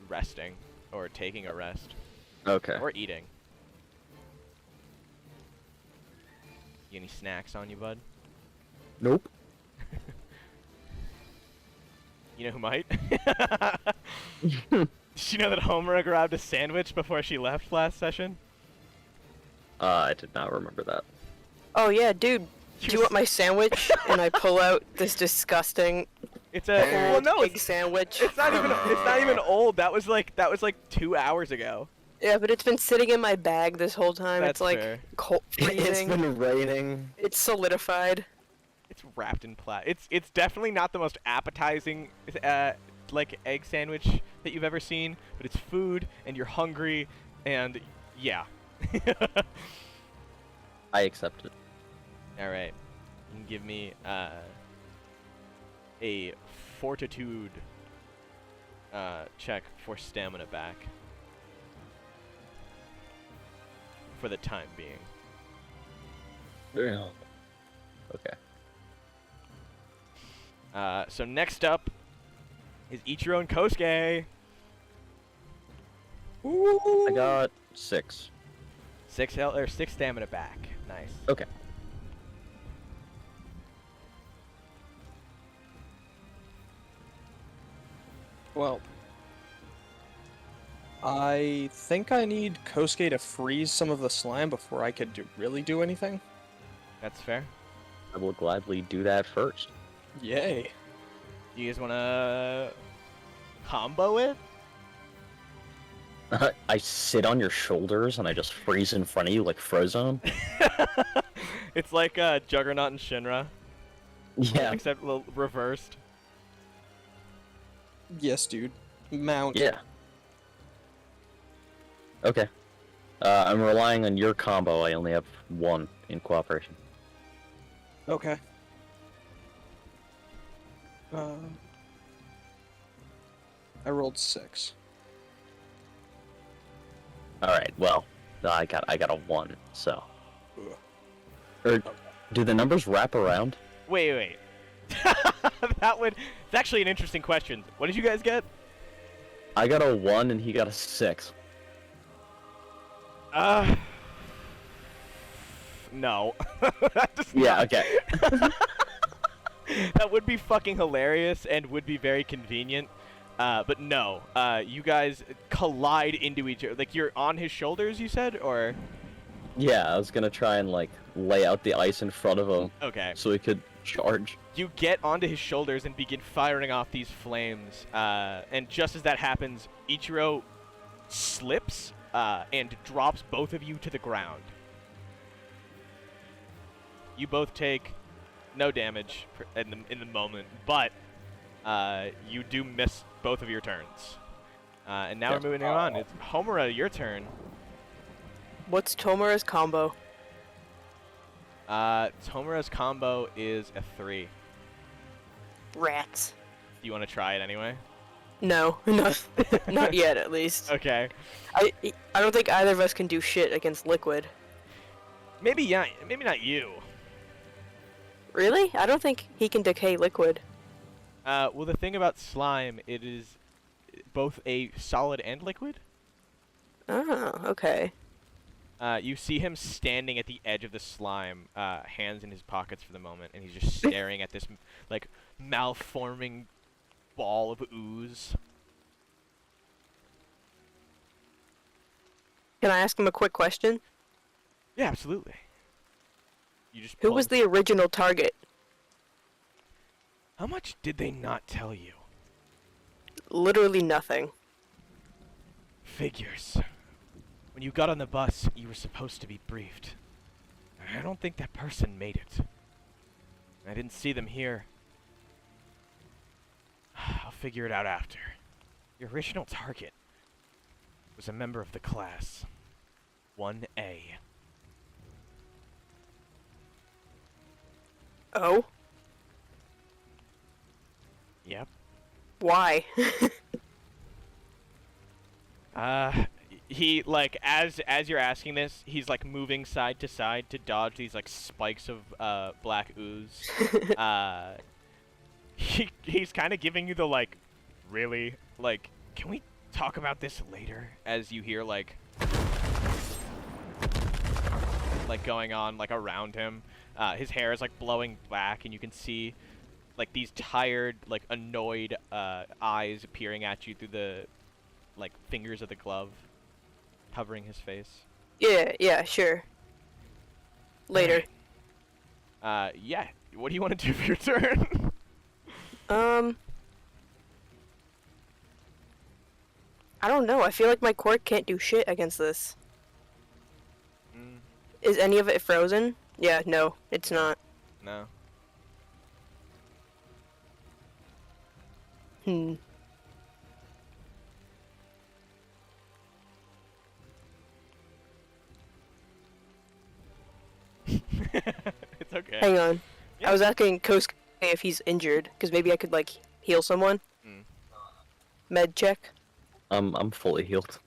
Resting, or taking a rest, Okay. or eating. You any snacks on you, bud? Nope. You know who might? Did you know that Homura grabbed a sandwich before she left last session? I did not remember that. Oh yeah, dude. Do you want my sandwich? And I pull out this disgusting It's a well, no, egg sandwich. it's not even. It's not even old. That was like 2 hours ago. Yeah, but it's been sitting in my bag this whole time. That's it's like fair. cold It's freezing. been raining. It's solidified. It's wrapped in It's definitely not the most appetizing like egg sandwich that you've ever seen, but it's food and you're hungry and yeah. I accept it. All right. You can give me a fortitude check for stamina back for the time being. Yeah. Okay. So next up is Ichiro and Kosuke. I got 6. 6 stamina back. Nice. Okay. Well, I think I need Kosuke to freeze some of the slime before I could really do anything. That's fair. I will gladly do that first. Yay. You guys wanna combo it? I sit on your shoulders and I just freeze in front of you like Frozone. It's like Juggernaut and Shinra, Yeah. except a little reversed. Yes, dude. Mount. Yeah. Okay. I'm relying on your combo. I only have 1 in cooperation. Okay. I rolled 6. All right. Well, I got a 1. So. Ugh. Or do the numbers wrap around? Wait. It's actually an interesting question. What did you guys get? I got a 1 and he got a 6. No. That does Yeah. not- Okay. That would be fucking hilarious and would be very convenient. But no. You guys collide into each other. Like you're on his shoulders, you said, or? Yeah. I was gonna try and like lay out the ice in front of him Okay. so he could charge. You get onto his shoulders and begin firing off these flames. And just as that happens, Ichiro slips and drops both of you to the ground. You both take no damage in the moment, but you do miss both of your turns. And now Yes. we're moving on. It's Homura, your turn. What's Tomura's combo? Tomura's combo is a 3. Rats. Do you want to try it anyway? No, not yet at least. Okay. I don't think either of us can do shit against liquid. Maybe yeah. Maybe not you. Really? I don't think he can decay liquid. Well, the thing about slime, it is both a solid and liquid. Oh, okay. You see him standing at the edge of the slime, hands in his pockets for the moment, and he's just staring at this, like, malforming ball of ooze. Can I ask him a quick question? Yeah, absolutely. You just Who pull was him- the original target? How much did they not tell you? Literally nothing. Figures. When you got on the bus, you were supposed to be briefed. I don't think that person made it. I didn't see them here. I'll figure it out after. Your original target was a member of the class 1A. Oh? Yep. Why? He, like, as you're asking this, he's, like, moving side to side to dodge these, like, spikes of, black ooze. He's kind of giving you the, like, really? Like, can we talk about this later? As you hear, like, going on, like, around him. His hair is, like, blowing back, and you can see, like, these tired, like, annoyed, eyes peering at you through like fingers of the glove covering his face. Yeah, sure. Later. Yeah. What do you want to do for your turn? I don't know. I feel like my quirk can't do shit against this. Mm, Is any of it frozen? Yeah, no, it's not. no. Hmm. It's okay. Hang on. Yeah. I was asking Kosuke if he's injured, because maybe I could, like, heal someone. Mm. Med check. I'm fully healed.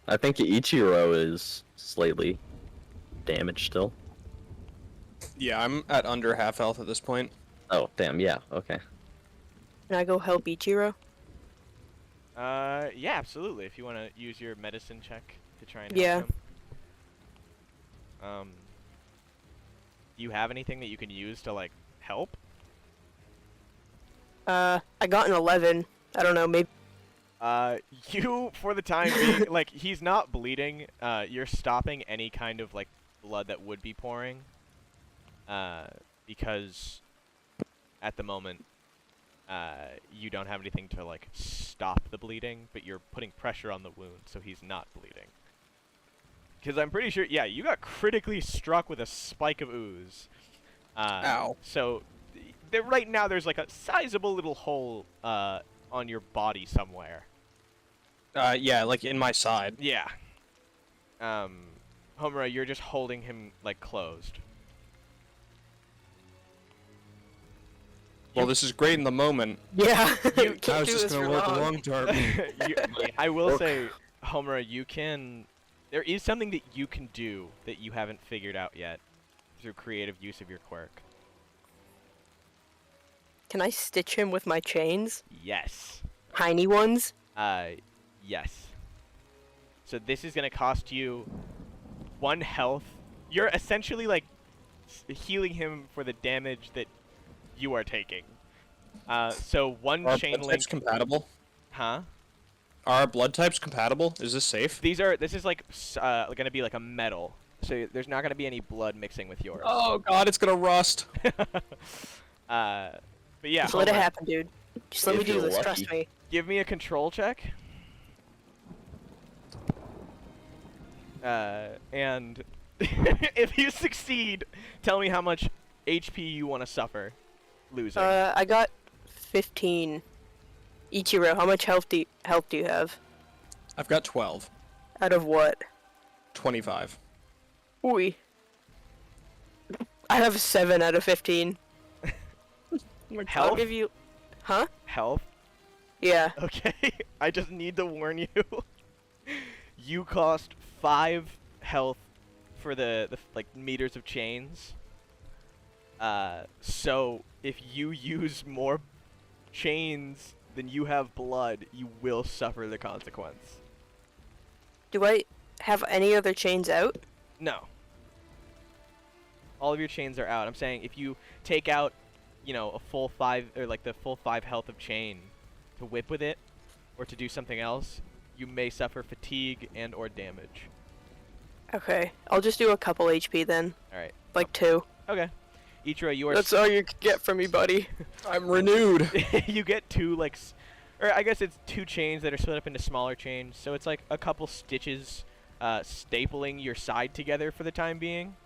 I think Ichiro is slightly damaged still. Yeah, I'm at under half health at this point. Oh, damn, yeah, okay. Can I go help Ichiro? Yeah, absolutely. If you want to use your medicine check to try and Yeah. help him. Do you have anything that you can use to like help? I got an 11. I don't know, maybe. You, for the time being, like, he's not bleeding. You're stopping any kind of, like, blood that would be pouring. Because at the moment, you don't have anything to, like, stop the bleeding, but you're putting pressure on the wound, so he's not bleeding. Because I'm pretty sure, yeah, you got critically struck with a spike of ooze. Ow. So, right now there's, like, a sizable little hole, on your body somewhere. Yeah, like in my side. Yeah. Homura, you're just holding him, like, closed. Well, this is great in the moment. Yeah. You- Can't I was do just this gonna for work long. long term. I will say, Homura, you can... There is something that you can do that you haven't figured out yet through creative use of your quirk. Can I stitch him with my chains? Yes. Tiny ones? Yes. So this is gonna cost you 1 health. You're essentially, like, healing him for the damage that you are taking. So one Are chain blood link... types compatible? Huh? Are blood types compatible? Is this safe? This is like gonna be like a metal, so there's not gonna be any blood mixing with yours. Oh god, it's gonna rust. But yeah, Just let it Homer, happen, dude. Just let me If do you're this, lucky. trust me. give me a control check. And if you succeed, tell me how much HP you want to suffer losing. I got 15. Ichiro, how much health do you have? I've got 12. Out of what? 25. Ooh. I have 7 out of 15. I'll Health? give you... Huh? Health? Yeah. Okay, I just need to warn you. You cost 5 health for the like meters of chains. So if you use more chains than you have blood, you will suffer the consequence. Do I have any other chains out? No. All of your chains are out. I'm saying if you take out, you know, a full 5 or like the full 5 health of chain to whip with it or to do something else, you may suffer fatigue and or damage. Okay. I'll just do a couple HP then. All right. Like 2. Okay. Ichiro, you are That's all you can get from me, buddy. I'm renewed. you get 2 like or I guess it's 2 chains that are split up into smaller chains. So it's like a couple stitches stapling your side together for the time being.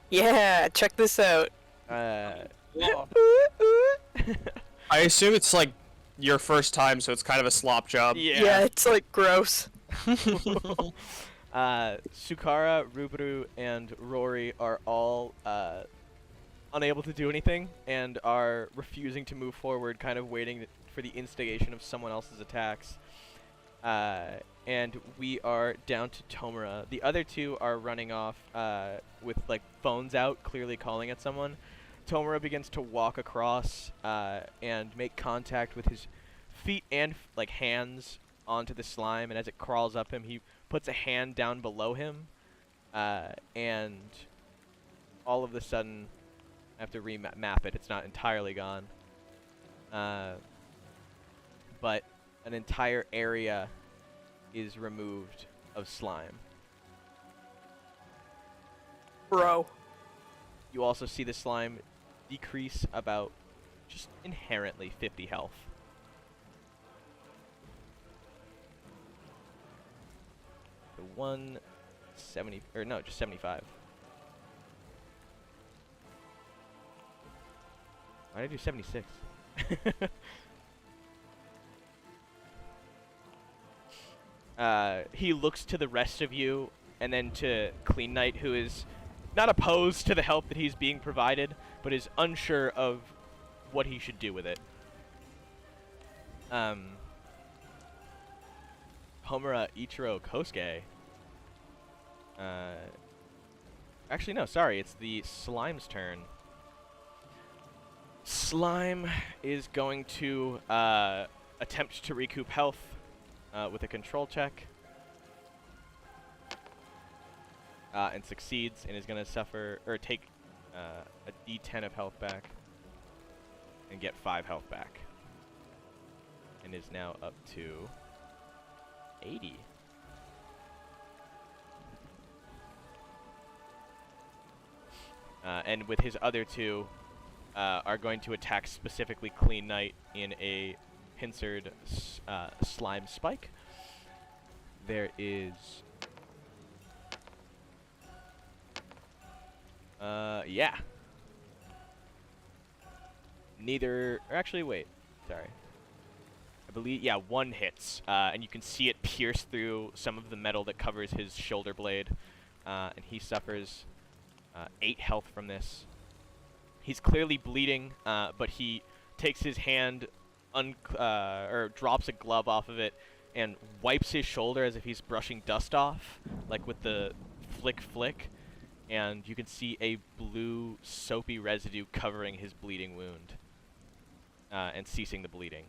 Yeah, check this out. I assume it's like your first time, so it's kind of a slop job. Yeah, it's like gross. Sukara, Rubaru, and Rory are all unable to do anything and are refusing to move forward, kind of waiting for the instigation of someone else's attacks. And we are down to Tomura. The other 2 are running off with like phones out, clearly calling at someone. Tomura begins to walk across and make contact with his feet and like hands onto the slime, and as it crawls up him, he puts a hand down below him, and all of a sudden, I have to remap it. It's not entirely gone, but an entire area is removed of slime. Bro. You also see the slime decrease about just inherently 50 health. So 170, or no, just 75. Why did I do 76? He looks to the rest of you, and then to Kleenite, who is not opposed to the help that he's being provided, but is unsure of what he should do with it. Homura, Ichiro, Kosuke. Actually, no, sorry, it's the slime's turn. Slime is going to attempt to recoup health with a control check. And succeeds, and is going to suffer, or take a d10 of health back, and get 5 health back. And is now up to 80. And with his other two, are going to attack specifically Kleenite in a pincered slime spike. There is... yeah. Neither... Or actually, wait. Sorry. I believe... Yeah, one hits. And you can see it pierce through some of the metal that covers his shoulder blade. And he suffers 8 health from this. He's clearly bleeding, but he takes his hand, or drops a glove off of it, and wipes his shoulder as if he's brushing dust off, like with the flick, and you can see a blue soapy residue covering his bleeding wound, and ceasing the bleeding.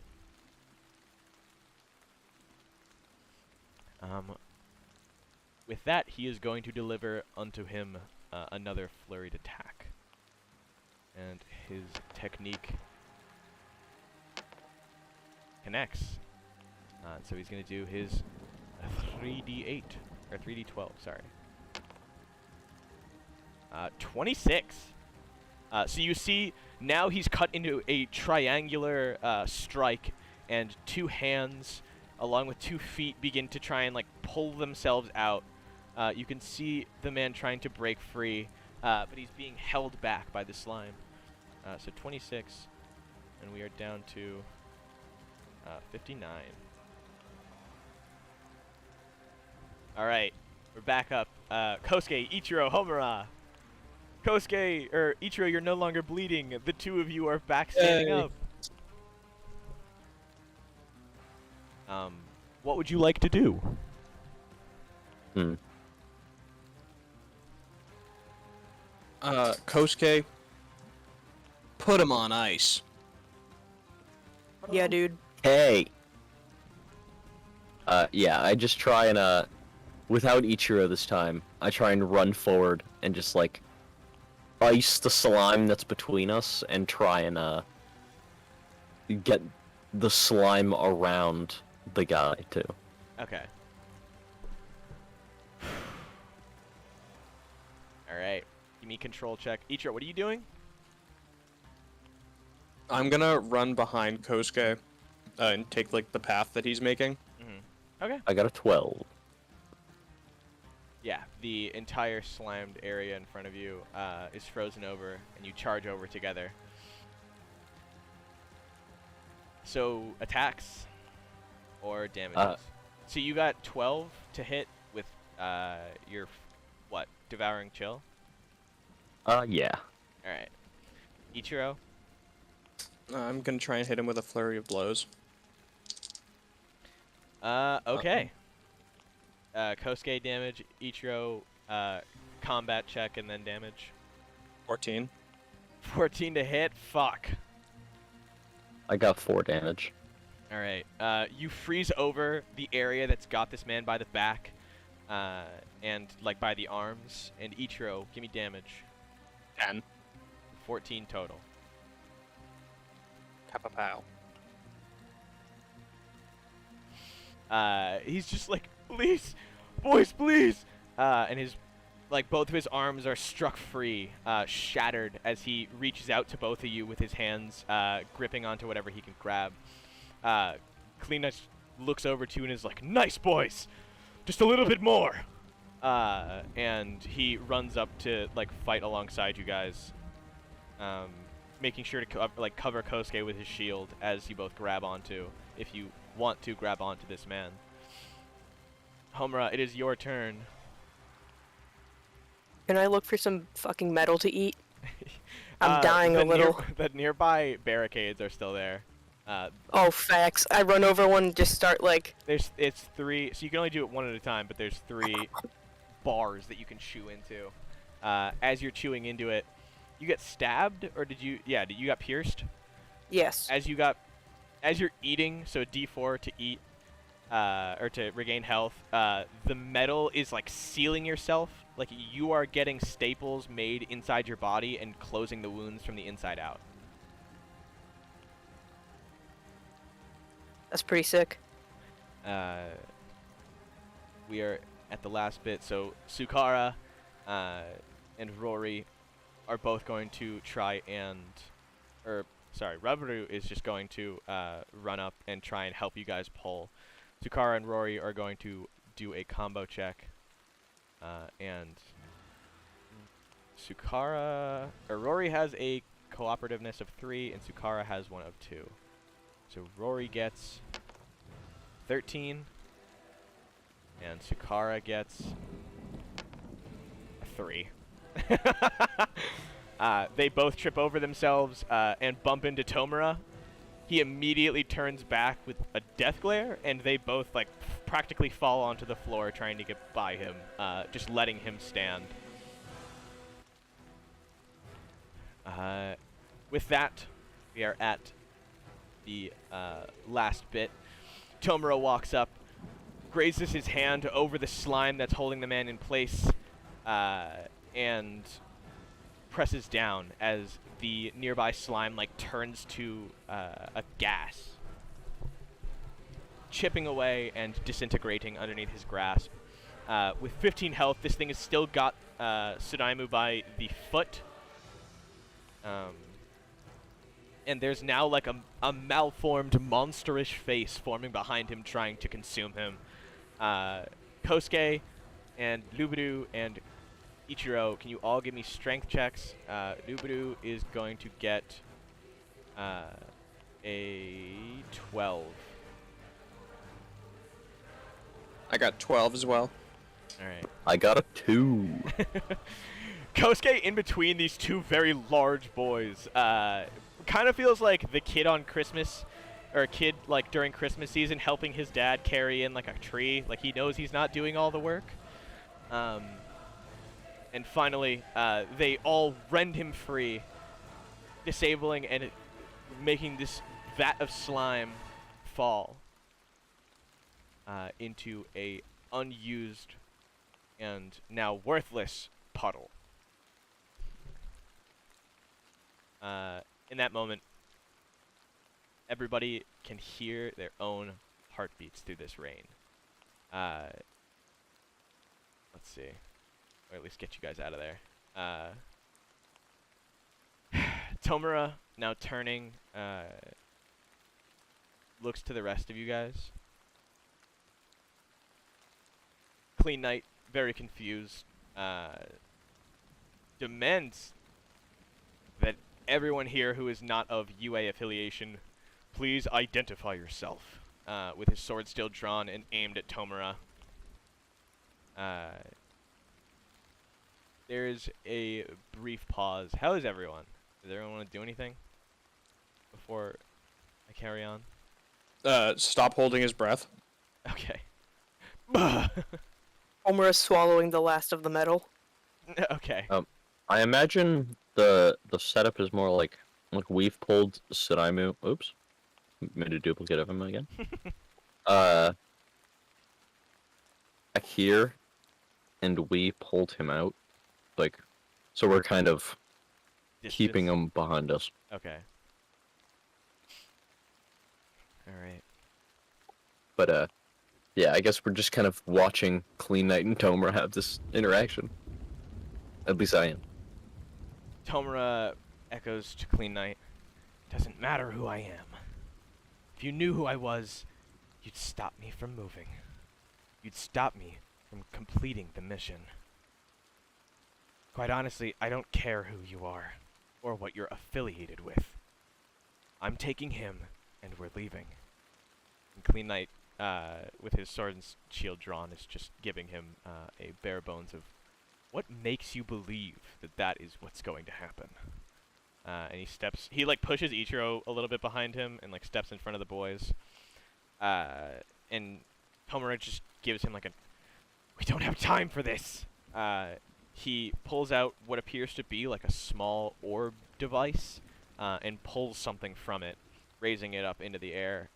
With that, he is going to deliver unto him another flurried attack. And his technique connects. So he's going to do his 3d8, or 3d12, sorry. 26. So you see, now he's cut into a triangular strike, and 2 hands, along with 2 feet, begin to try and like pull themselves out. You can see the man trying to break free, but he's being held back by the slime. So 26, and we are down to 59. All right, we're back up. Kosuke, Ichiro, Homura. Kosuke, or Ichiro, you're no longer bleeding. The 2 of you are back standing up. What would you like to do? Kosuke, put him on ice. Yeah, dude. Hey! Yeah, I just try and, without Ichiro this time, I try and run forward and just, like, ice the slime that's between us and try and, get the slime around the guy, too. Okay. Alright. Give me control check. Ichiro, what are you doing? I'm gonna run behind Kosuke and take, like, the path that he's making. Okay. I got a 12. Yeah, the entire slimed area in front of you is frozen over, and you charge over together. So, attacks or damages? So you got 12 to hit with your, what, Devouring Chill? Yeah. Alright. Ichiro? I'm gonna try and hit him with a flurry of blows. Okay. Kosuke damage, Ichiro combat check, and then damage. 14. 14 to hit? Fuck. I got 4 damage. Alright. You freeze over the area that's got this man by the back, and, like, by the arms. And Ichiro, give me damage. 10. 14 total. Kapow. He's just like, please, boys, please. And his, like, both of his arms are struck free, shattered as he reaches out to both of you with his hands, gripping onto whatever he can grab. Kleenite looks over to you and is like, nice, boys, just a little bit more. And he runs up to, like, fight alongside you guys, making sure to cover Kosuke with his shield as you both grab onto, if you want to grab onto this man. Homura, it is your turn. Can I look for some fucking metal to eat? I'm dying a little. The nearby barricades are still there. Oh, facts. I run over one and just start, like... It's 3, so you can only do it one at a time, but there's 3 bars that you can chew into. As you're chewing into it, you get stabbed, or did you got pierced? Yes. As you're eating, so D4 to eat, or to regain health, the metal is like sealing yourself, like you are getting staples made inside your body and closing the wounds from the inside out. That's pretty sick. We are at the last bit, so Sukara and Rory are both going to try and, Rubberu is just going to run up and try and help you guys pull. Sukara and Rory are going to do a combo check, and Rory has a cooperativeness of 3, and Sukara has one of 2. So Rory gets 13, and Sukara gets a 3. They both trip over themselves and bump into Tomura. He immediately turns back with a death glare, and they both like practically fall onto the floor trying to get by him, just letting him stand. With that, we are at the last bit. Tomura walks up, grazes his hand over the slime that's holding the man in place, and presses down as the nearby slime like turns to a gas, chipping away and disintegrating underneath his grasp. With 15 health, this thing has still got Tsunaimu by the foot. And there's now like a malformed, monsterish face forming behind him, trying to consume him. Kosuke and Luburu and Ichiro, can you all give me strength checks? Luburu is going to get a 12. I got 12 as well. Alright. I got a 2. Kosuke in between these two very large boys. Kind of feels like the kid on Christmas, or a kid like during Christmas season helping his dad carry in like a tree. Like he knows he's not doing all the work. And finally, they all rend him free, disabling and making this vat of slime fall into a unused and now worthless puddle. In that moment, everybody can hear their own heartbeats through this rain. Let's see. Or at least get you guys out of there. Tomura, now turning, looks to the rest of you guys. Kleenite, very confused, demands that everyone here who is not of UA affiliation, please identify yourself, with his sword still drawn and aimed at Tomura. There's a brief pause. How is everyone? Does everyone want to do anything before I carry on? Stop holding his breath. Okay. Homura is swallowing the last of the metal. Okay. I imagine the setup is more like we've pulled Tsunaimu. Oops. Made a duplicate of him again. Back here, and we pulled him out. Like, so we're kind of keeping him behind us. Okay. Alright. But Yeah, I guess we're just kind of watching Kleenite and Tomura have this interaction. At least I am. Tomura echoes to Kleenite. Doesn't matter who I am. If you knew who I was, you'd stop me from moving. You'd stop me from completing the mission. Quite honestly, I don't care who you are, or what you're affiliated with. I'm taking him, and we're leaving. And Kleenite, with his sword and shield drawn, is just giving him a bare bones of what makes you believe that that is what's going to happen. And he like pushes Ichiro a little bit behind him and like steps in front of the boys. And Homura just gives him like a, we don't have time for this. He pulls out what appears to be like a small orb device and pulls something from it, raising it up into the air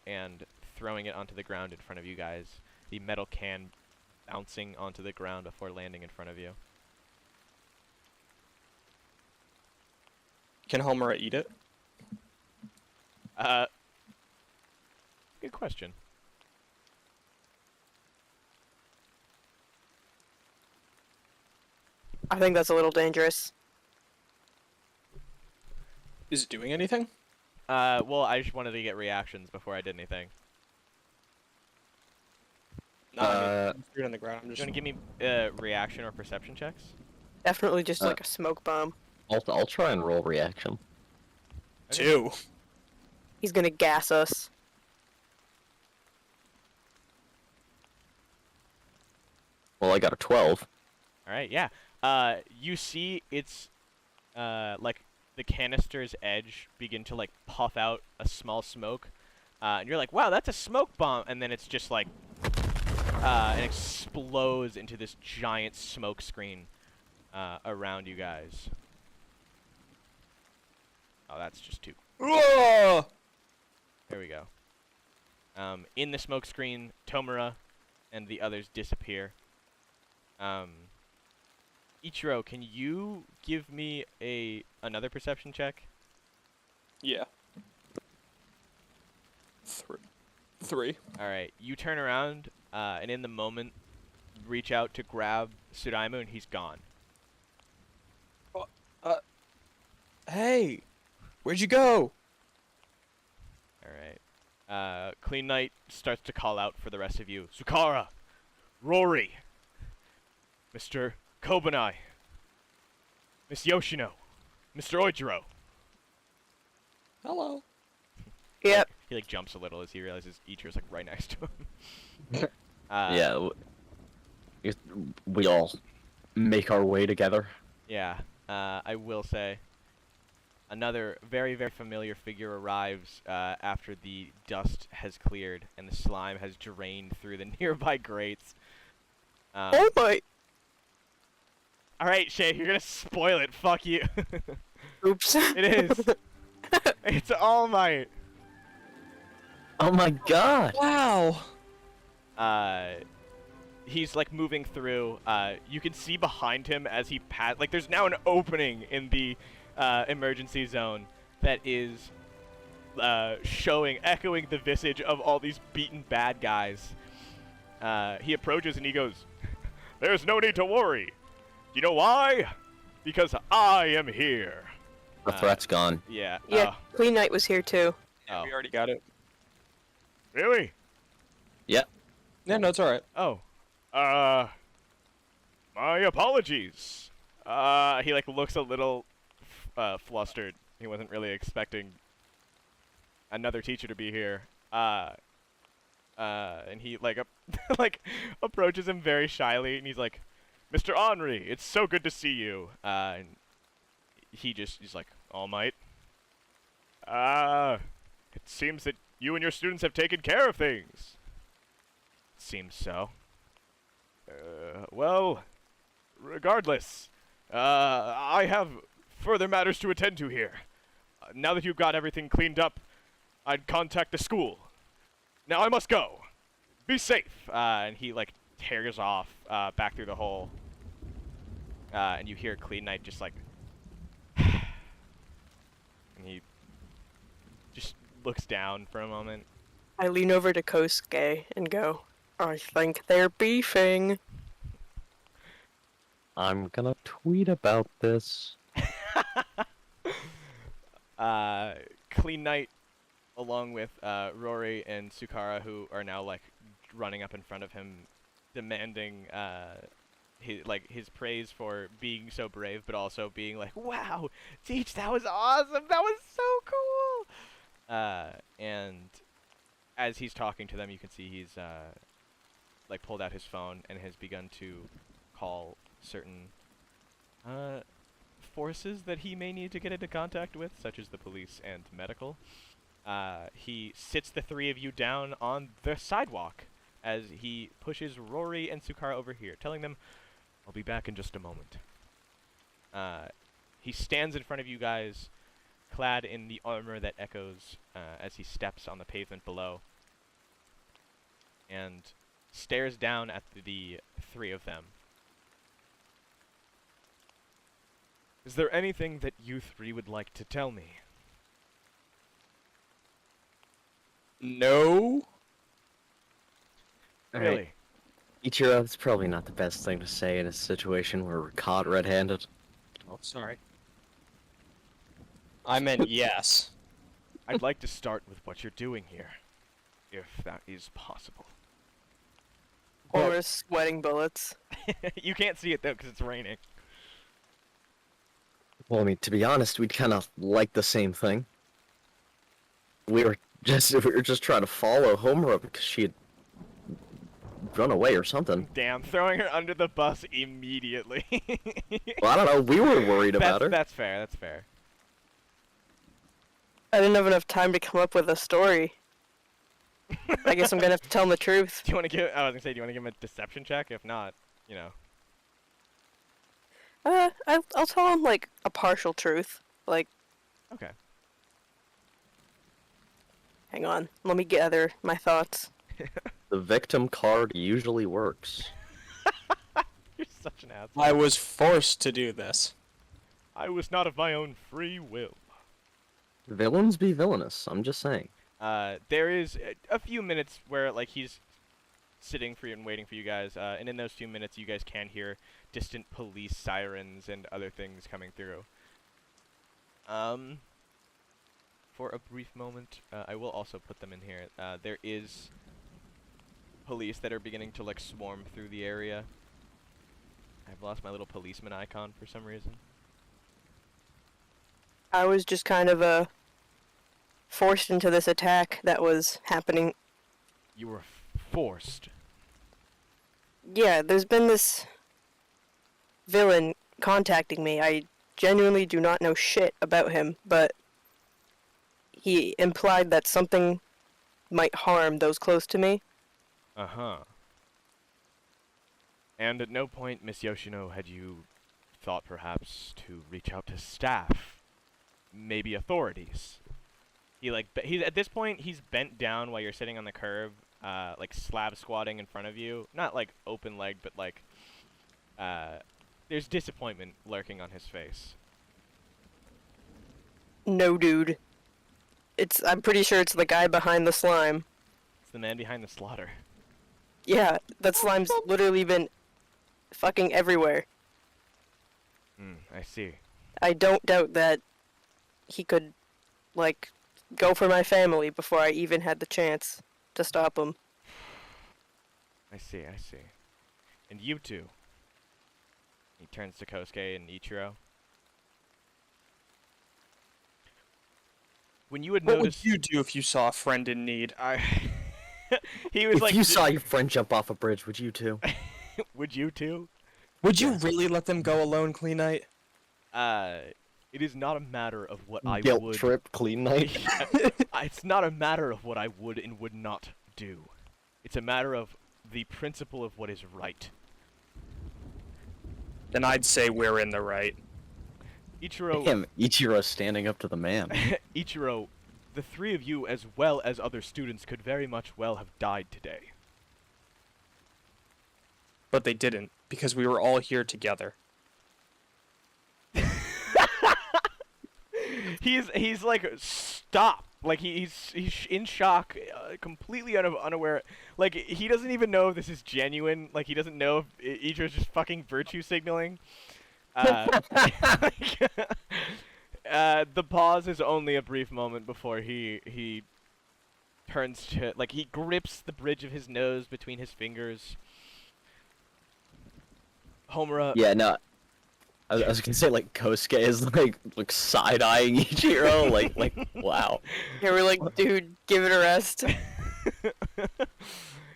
and throwing it onto the ground in front of you guys. The metal can bouncing onto the ground before landing in front of you. Can Homura eat it? Good question. I think that's a little dangerous. Is it doing anything? Well, I just wanted to get reactions before I did anything. No, I mean, threw it on the ground. I'm You just... want to give me reaction or perception checks? Definitely just like a smoke bomb. I'll try and roll reaction. Okay. 2. He's gonna gas us. Well, I got a 12. All right, yeah. You see it's like the canister's edge begin to like puff out a small smoke, and you're like, wow, that's a smoke bomb, and then it's just like it explodes into this giant smoke screen around you guys. Oh, that's just too. Whoa! There we go. In the smoke screen, Tomura and the others disappear. Ichiro, can you give me another perception check? Yeah. 3. All right, you turn around, and in the moment, reach out to grab Suraimu, and he's gone. Hey! Where'd you go? All right. Kleenite starts to call out for the rest of you. Sukara, Rory, Mr. Kobanai, Miss Yoshino, Mr. Oichiro. Hello. Yep. He like jumps a little as he realizes Ichiro's like right next to him. Yeah, we all make our way together. Yeah. I will say, another very, very familiar figure arrives after the dust has cleared and the slime has drained through the nearby grates. Oh my! Alright, Shay, you're gonna spoil it. Fuck you. Oops. It is. It's All Might. Oh my god! Wow! He's like moving through. You can see behind him as he like there's now an opening in the emergency zone that is echoing the visage of all these beaten bad guys. He approaches and he goes, "There's no need to worry. You know why? Because I am here." The threat's gone. Yeah. Yeah, Kleenite was here too. Yeah, Oh. we already got it. Really? Yep. Yeah, no, it's alright. Oh. My apologies. He like looks a little flustered. He wasn't really expecting another teacher to be here. And he like like approaches him very shyly, and he's like, "Mr. Henri, it's so good to see you." And he's like, "All Might. It seems that you and your students have taken care of things." Seems so. Well, regardless, I have further matters to attend to here. Now that you've got everything cleaned up, I'd contact the school. Now I must go. Be safe. And he like tears off back through the hole. And you hear Kleenite just like, and he just looks down for a moment. I lean over to Kosuke and go, I think they're beefing. I'm gonna tweet about this. Kleenite, along with Rory and Sukara, who are now like running up in front of him, demanding his praise for being so brave, but also being like, "Wow, Teach, that was awesome! That was so cool!" And as he's talking to them, you can see he's like pulled out his phone and has begun to call certain forces that he may need to get into contact with, such as the police and medical. He sits the three of you down on the sidewalk as he pushes Rory and Sukara over here, telling them, "I'll be back in just a moment." He stands in front of you guys, clad in the armor that echoes as he steps on the pavement below, and stares down at the three of them. "Is there anything that you three would like to tell me?" No. Really? Alright, Ichiro, it's probably not the best thing to say in a situation where we're caught red-handed. Oh, sorry. I meant yes. I'd like to start with what you're doing here, if that is possible. Or sweating bullets. You can't see it though, because it's raining. Well, I mean, to be honest, we'd kind of like the same thing. We were just trying to follow Homura because she had run away or something. Damn, throwing her under the bus immediately. Well, I don't know. We were worried about her. That's fair. That's fair. I didn't have enough time to come up with a story. I guess I'm gonna have to tell him the truth. Do you want to give? I was gonna say, do you want to give him a deception check? If not, you know. I'll tell him like a partial truth. Like, Okay. hang on, let me gather my thoughts. The victim card usually works. You're such an asshole. I was forced to do this. I was not of my own free will. Villains be villainous. I'm just saying. There is a few minutes where like he's sitting for you and waiting for you guys, and in those few minutes you guys can hear distant police sirens and other things coming through. For a brief moment, I will also put them in here. There is police that are beginning to like swarm through the area. I've lost my little policeman icon for some reason. I was just kind of forced into this attack that was happening. You were forced. Yeah, there's been this villain contacting me. I genuinely do not know shit about him, but he implied that something might harm those close to me. Uh-huh. And at no point, Miss Yoshino, had you thought perhaps to reach out to staff, maybe authorities? He's at this point, he's bent down while you're sitting on the curb, like slab squatting in front of you. Not like open-legged, but like, there's disappointment lurking on his face. No, dude. I'm pretty sure it's the guy behind the slime. It's the man behind the slaughter. Yeah, that slime's literally been fucking everywhere. I see. I don't doubt that he could, like, go for my family before I even had the chance to stop him. I see. And you two. He turns to Kosuke and Ichiro. When you had What noticed... would you do if you saw a friend in need? He was If like... you saw your friend jump off a bridge, would you too? Would you too? Would you Yes. really let them go alone, Kleenite? It is not a matter of what I Guilt would... trip, clean night. It's not a matter of what I would and would not do. It's a matter of the principle of what is right. Then I'd say we're in the right. Ichiro... Damn, Ichiro standing up to the man. Ichiro, the three of you, as well as other students, could very much well have died today. But they didn't, because we were all here together. He's like, stop! Like he's in shock, completely unaware. Like he doesn't even know if this is genuine. Like he doesn't know if Ichiro's just fucking virtue signaling. Like, the pause is only a brief moment before he turns to, like, he grips the bridge of his nose between his fingers. Homura. Yeah, no. I was gonna say, like, Kosuke is like side-eyeing Ichiro, like wow. Yeah, we're like, dude, give it a rest.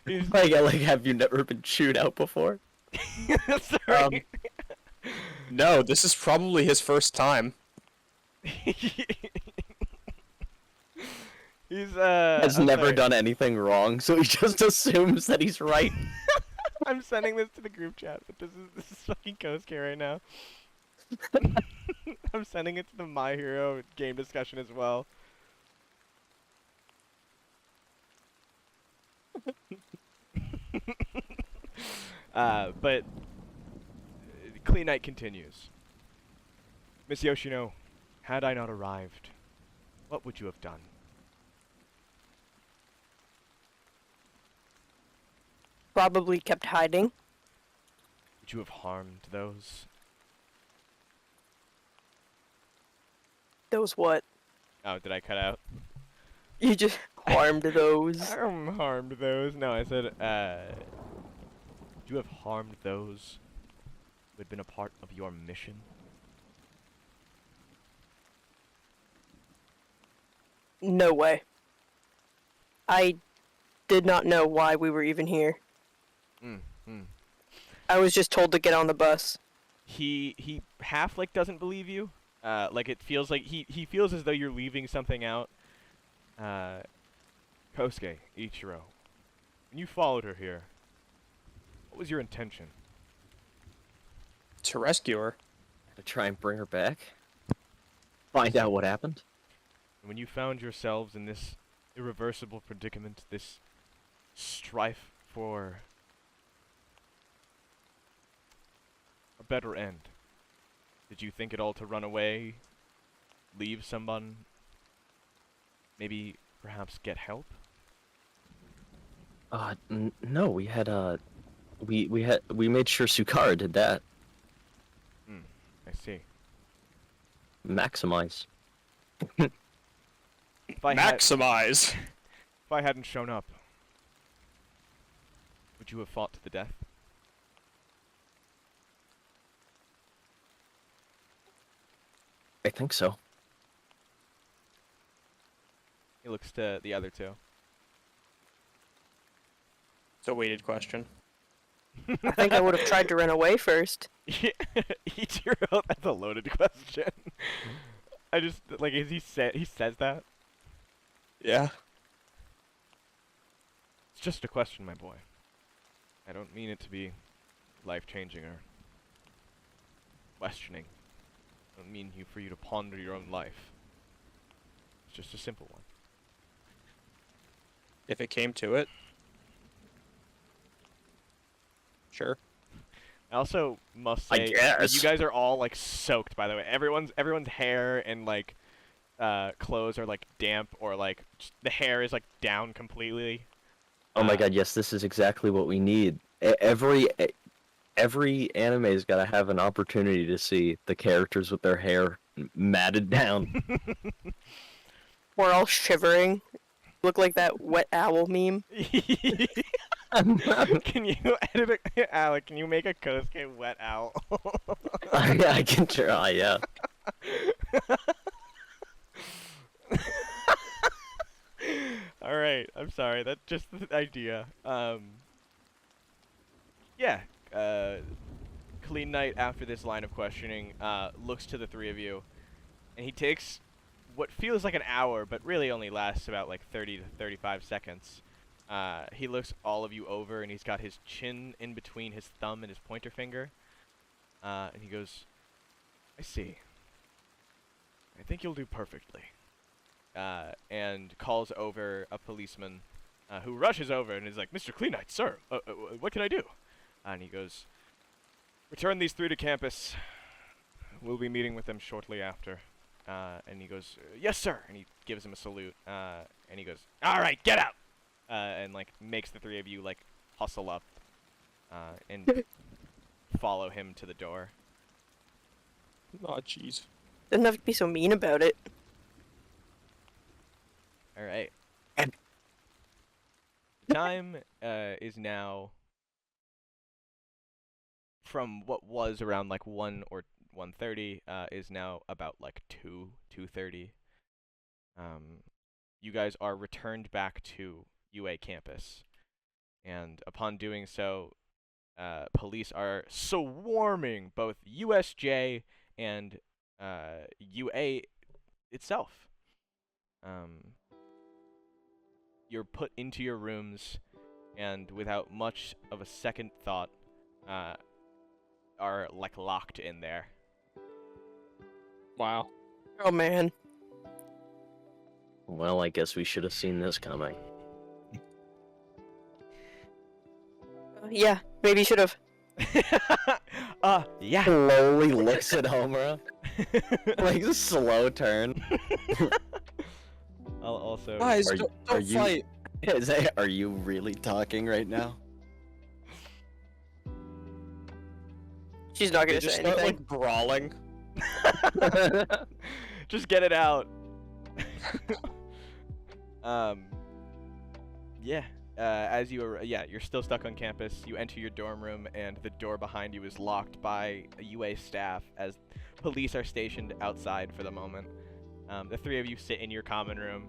He's Like, have you never been chewed out before? sorry. No, this is probably his first time. He's Has I'm never sorry. done anything wrong, so he just assumes that he's right. I'm sending this to the group chat, but this is fucking Kosuke right now. I'm sending it to the My Hero game discussion as well. But Kleenite continues. Miss Yoshino, had I not arrived, what would you have done? Probably kept hiding. Would you have harmed those? Those what? Oh, did I cut out? You just harmed those. Harmed those? No, I said, would you have harmed those who had been a part of your mission? No way. I did not know why we were even here. I was just told to get on the bus. He half, like, doesn't believe you. Like, it feels like he feels as though you're leaving something out. Kosuke, Ichiro, when you followed her here, what was your intention? To rescue her. To try and bring her back. Find out what happened. And when you found yourselves in this irreversible predicament, this strife for a better end, did you think it all to run away, leave someone, maybe perhaps get help? No, we had we made sure Sukara did that. I see. Maximize. If I Maximize. if I hadn't shown up, would you have fought to the death? I think so. He looks to the other two. It's a weighted question. I think I would have tried to run away first. Ichiro, that's a loaded question. I just, like, he says that? Yeah. It's just a question, my boy. I don't mean it to be life-changing or questioning. I don't mean for you to ponder your own life. It's just a simple one. If it came to it. Sure. I also must I say that guess. you guys are all, like, soaked, by the way. Everyone's hair and, like, clothes are, like, damp, or, like, just the hair is, like, down completely. Oh my god, yes, this is exactly what we need. Every anime's gotta have an opportunity to see the characters with their hair matted down. We're all shivering. Look like that wet owl meme. Can you edit Alec, can you make a Kosuke wet owl? I can try, yeah. Alright, I'm sorry, that's just the idea. Yeah, Kleenite, after this line of questioning, looks to the three of you, and he takes what feels like an hour, but really only lasts about, like, 30 to 35 seconds. He looks all of you over, and he's got his chin in between his thumb and his pointer finger. And he goes, I see. I think you'll do perfectly. And calls over a policeman, who rushes over and is like, Mr. Kleenite, sir, what can I do? And he goes, return these three to campus. We'll be meeting with them shortly after. and he goes, "Yes, sir," and he gives him a salute, and he goes, "All right, get out," and like makes the three of you like hustle up, and follow him to the door. Oh, jeez. Doesn't have to be so mean about it. All right. Time is now from what was around like 1 or 1:30 is now about like 2:30. You guys are returned back to UA campus, and upon doing so, police are swarming both USJ and UA itself. You're put into your rooms, and without much of a second thought, are like locked in there. Wow. Oh man. Well, I guess we should have seen this coming. Yeah, maybe you should have. Yeah. Slowly looks at Homura. Like a slow turn. I'll also. Guys, Are- don't are you- fight. Are you really talking right now? She's not They gonna just say start anything. like brawling. Just get it out. Yeah. As you you're still stuck on campus. You enter your dorm room, and the door behind you is locked by UA staff as police are stationed outside for the moment. The three of you sit in your common room.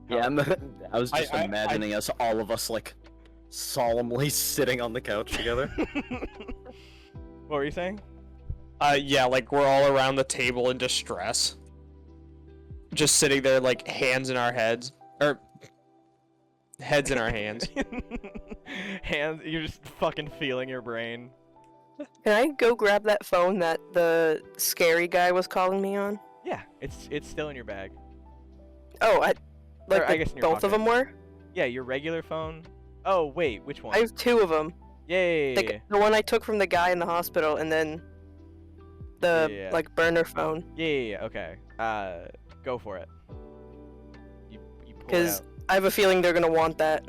Yeah, I was just I- imagining us, all of us, like, solemnly sitting on the couch together. What were you saying? Yeah, like we're all around the table in distress. Just sitting there, like hands in our heads, or heads in our hands. Hands, you're just fucking feeling your brain. Can I go grab that phone that the scary guy was calling me on? Yeah, it's still in your bag. Oh, Or I like guess in your both of pocket. them were? Yeah, your regular phone. Oh wait, which one? I have two of them. Yeah. The one I took from the guy in the hospital, and then the Yeah. like burner phone. Yeah. Okay. Go for it. You pull it Because out. I have a feeling they're gonna want that.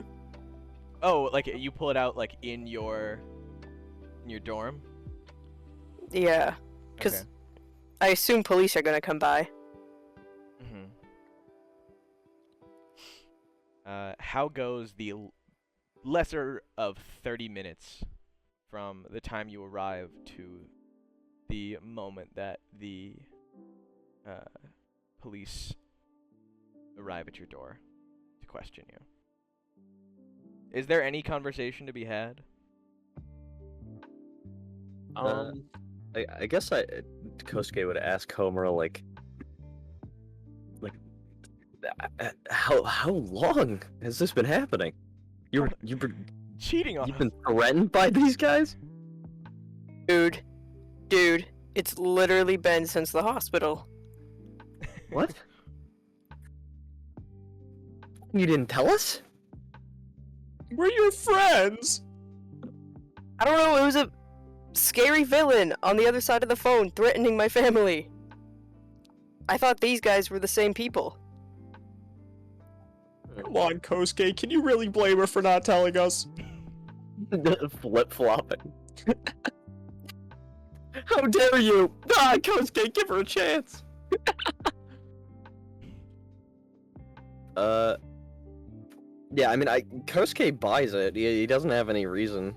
Oh, like you pull it out like in your dorm. Yeah. Because Okay. I assume police are gonna come by. How goes the lesser of 30 minutes from the time you arrive to the moment that the police arrive at your door to question you? Is there any conversation to be had? I guess Kosuke would ask Homura, like, how long has this been happening? You've Cheating on you've us. been threatened by these guys? Dude, it's literally been since the hospital. What? You didn't tell us? We're your friends. I don't know, it was a scary villain on the other side of the phone threatening my family. I thought these guys were the same people. Come on, Kosuke, can you really blame her for not telling us? Flip-flopping. How dare you! Ah, Kosuke, give her a chance! Yeah, I mean, Kosuke buys it. He doesn't have any reason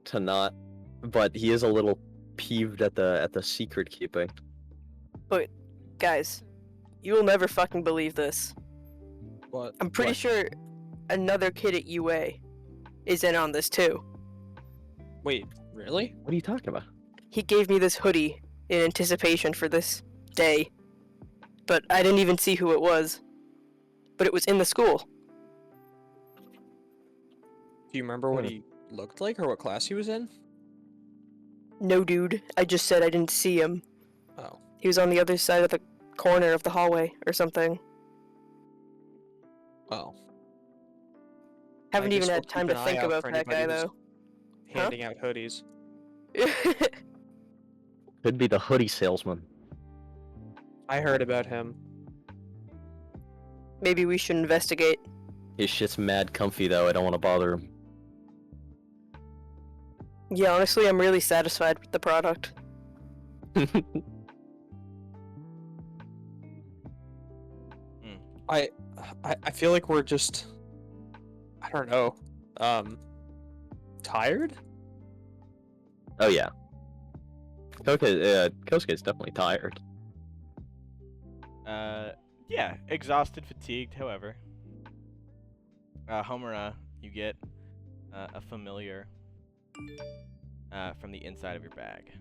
to not, but he is a little peeved at the secret keeping. Guys, you will never fucking believe this. What? I'm pretty sure another kid at UA is in on this too. Wait, really? What are you talking about? He gave me this hoodie in anticipation for this day, but I didn't even see who it was. But it was in the school. Do you remember what he looked like or what class he was in? No, dude. I just said I didn't see him. Oh. He was on the other side of the corner of the hallway or something. Oh. Haven't I even guess had we'll time keep to an think eye out about for that guy anybody who's though. Handing out hoodies. Could be the hoodie salesman. I heard about him. Maybe we should investigate. His shit's mad comfy though, I don't want to bother him. Yeah, honestly, I'm really satisfied with the product. I feel like we're just, I don't know, tired? Oh yeah. Kosuke's definitely tired. Yeah, exhausted, fatigued, however. Homura, you get a familiar from the inside of your bag.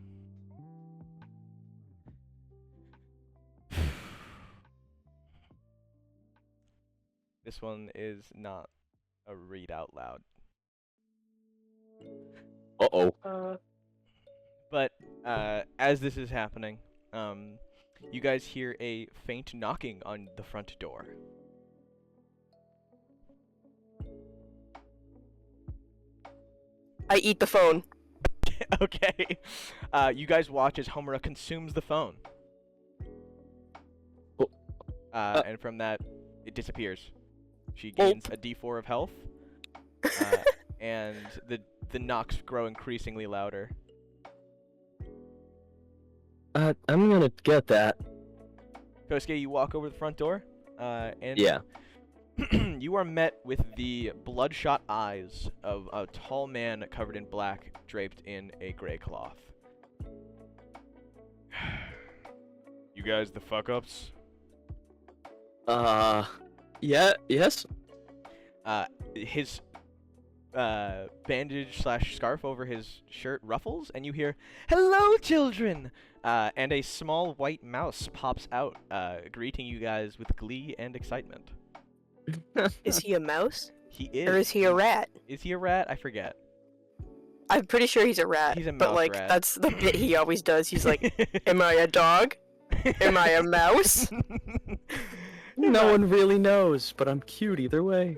This one is not a read out loud. Uh-oh. But as this is happening, you guys hear a faint knocking on the front door. I eat the phone. Okay. You guys watch as Homura consumes the phone. And from that, it disappears. She gains a D4 of health, and the knocks grow increasingly louder. I'm gonna get that. Kosuke, you walk over the front door, and Yeah. you are met with the bloodshot eyes of a tall man covered in black, draped in a gray cloth. You guys the fuck-ups? Yeah, yes? His bandage / scarf over his shirt ruffles, and you hear, "Hello, children!" And a small white mouse pops out, greeting you guys with glee and excitement. Is he a mouse? He is. Or is he a rat? Is he a rat? I forget. I'm pretty sure he's a rat. He's a but mouse like rat. that's the bit he always does. He's like, "Am I a dog? Am I a mouse?" No one really knows, but I'm cute either way.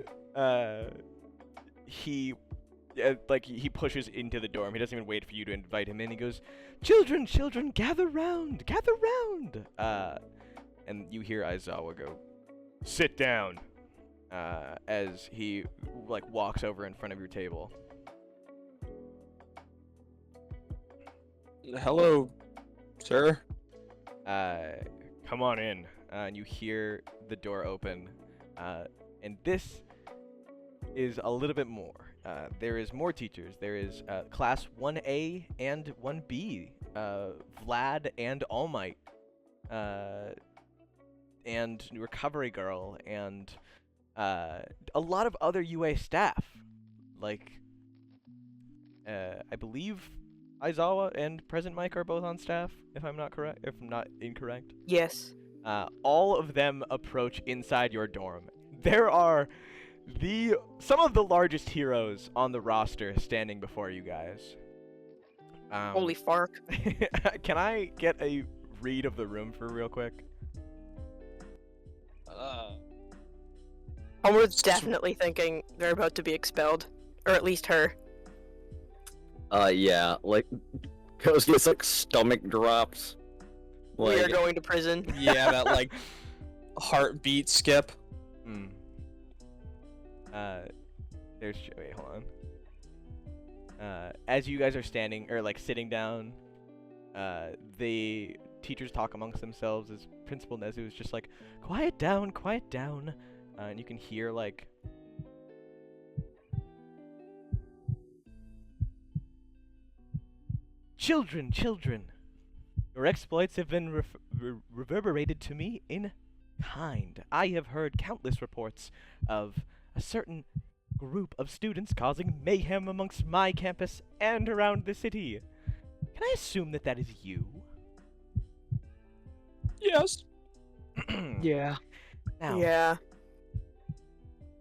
He pushes into the dorm. He doesn't even wait for you to invite him in. He goes, "Children, children, gather round, gather round." And you hear Aizawa go, "Sit down," as he walks over in front of your table. Hello, sir. Come on in. And you hear the door open, and this is a little bit more. There is more teachers. There is class 1A and 1B, Vlad and All Might, and Recovery Girl, and a lot of other UA staff. Like, I believe Aizawa and Present Mike are both on staff, if I'm not incorrect. Yes. All of them approach inside your dorm. There are some of the largest heroes on the roster standing before you guys. Holy fark. Can I get a read of the room for real quick? Homura's definitely thinking they're about to be expelled. Or at least her. Yeah, Kosuke's stomach drops. We are going to prison. Yeah, that heartbeat skip. Wait, hold on. As you guys are standing or sitting down, the teachers talk amongst themselves as Principal Nezu is just like, quiet down, and you can hear children, your exploits have been reverberated to me in kind. I have heard countless reports of a certain group of students causing mayhem amongst my campus and around the city. Can I assume that is you? Yes. Yeah. Now, Yeah.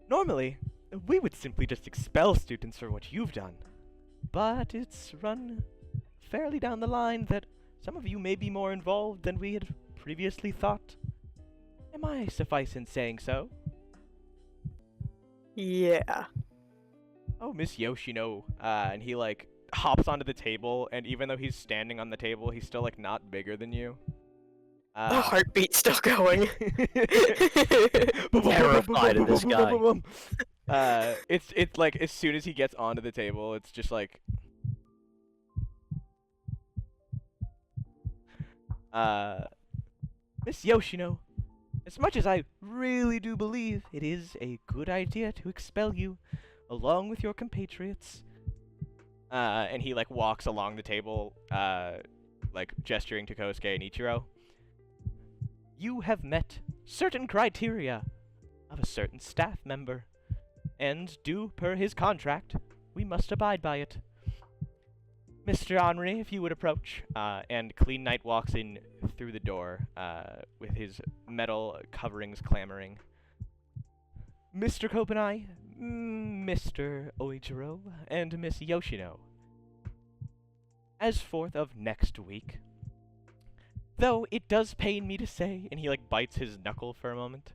normally, we would simply just expel students for what you've done. But it's run fairly down the line that some of you may be more involved than we had previously thought. Am I suffice in saying so? Yeah. Oh, Miss Yoshino. And he hops onto the table, and even though he's standing on the table, he's still like not bigger than you. The heartbeat's still going. Terrified of this guy. It's like as soon as he gets onto the table, it's just like Miss Yoshino, as much as I really do believe it is a good idea to expel you along with your compatriots, and he like walks along the table, like gesturing to Kosuke and Ichiro. You have met certain criteria of a certain staff member, and due per his contract, we must abide by it. Mr. Henri, if you would approach, and Kleenite walks in through the door, with his metal coverings clamoring. Mr. Kopenai, Mr. Oichiro, and Miss Yoshino. As forth of next week, though it does pain me to say, and he like bites his knuckle for a moment,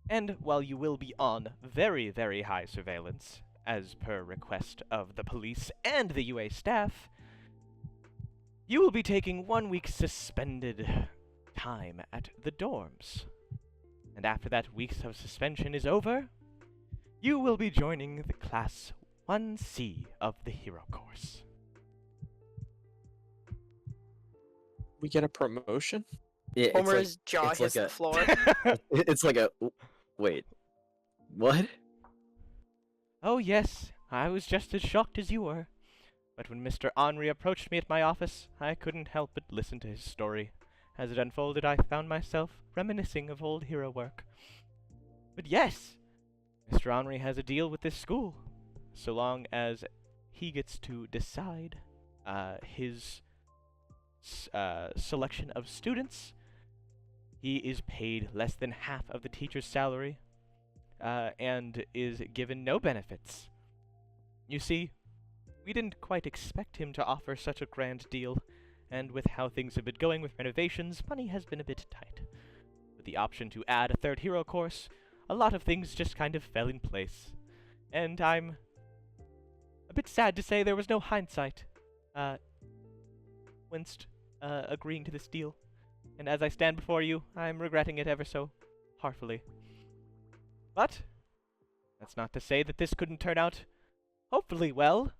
and while you will be on very, very high surveillance, as per request of the police and the UA staff, you will be taking 1 week suspended time at the dorms. And after that week of suspension is over, you will be joining the Class 1C of the Hero Course. We get a promotion? Yeah, Homer's jaw it's hits like the floor. It's like a wait. What? Oh yes, I was just as shocked as you were. But when Mr. Henri approached me at my office, I couldn't help but listen to his story. As it unfolded, I found myself reminiscing of old hero work. But yes, Mr. Henri has a deal with this school. So long as he gets to decide his selection of students, he is paid less than half of the teacher's salary, and is given no benefits. You see, we didn't quite expect him to offer such a grand deal, and with how things have been going with renovations, money has been a bit tight. With the option to add a third hero course, a lot of things just kind of fell in place. And I'm a bit sad to say there was no hindsight, whilst agreeing to this deal. And as I stand before you, I'm regretting it ever so heartfully. But that's not to say that this couldn't turn out hopefully well.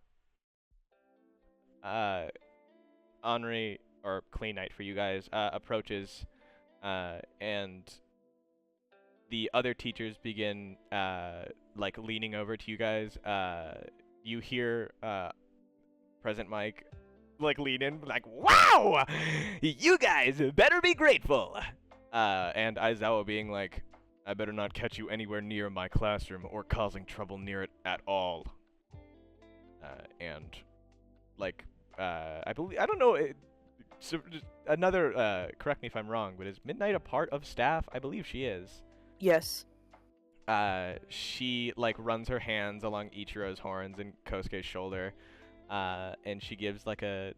Henri, or Kleenite for you guys, approaches, and the other teachers begin, like, leaning over to you guys. You hear, Present Mike, like, lean in, like, wow! You guys better be grateful! And Aizawa being like, I better not catch you anywhere near my classroom or causing trouble near it at all. And, like, I believe, I don't know, so another, correct me if I'm wrong, but is Midnight a part of staff? I believe she is. Yes. She, like, runs her hands along Ichiro's horns and Kosuke's shoulder, and she gives, like, a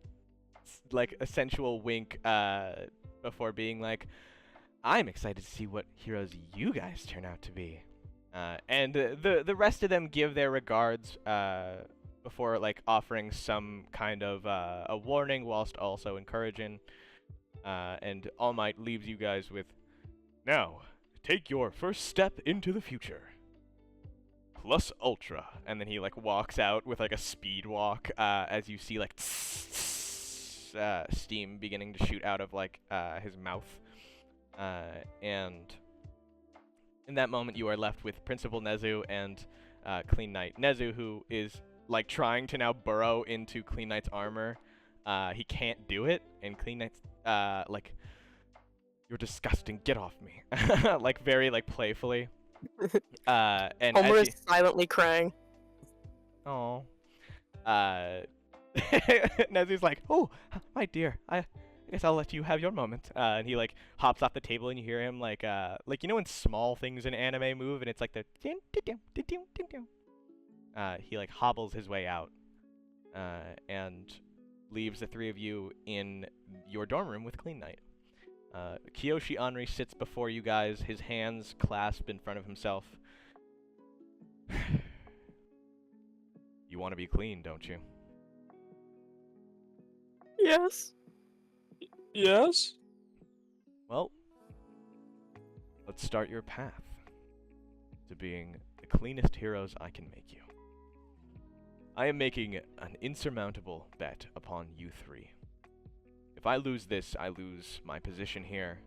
sensual wink, before being like, I'm excited to see what heroes you guys turn out to be. And the rest of them give their regards, before, like, offering some kind of a warning whilst also encouraging. And All Might leaves you guys with, now, take your first step into the future. Plus Ultra. And then he, like, walks out with, like, a speed walk, as you see, like, steam beginning to shoot out of, like, his mouth. And in that moment, you are left with Principal Nezu and Kleenite. Nezu, who is, like, trying to now burrow into Kleenite's armor. He can't do it, and Kleenite's, like, you're disgusting, get off me. Like, very, like, playfully. And Homer as is silently crying. Oh. Nezu's like, oh, my dear, I guess I'll let you have your moment. And he, like, hops off the table, and you hear him, like, you know when small things in anime move, and it's like the he, like, hobbles his way out, and leaves the three of you in your dorm room with Kleenite. Kiyoshi Henri sits before you guys, his hands clasped in front of himself. You want to be clean, don't you? Yes. Yes? Well, let's start your path to being the cleanest heroes I can make you. I am making an insurmountable bet upon you three. If I lose this, I lose my position here,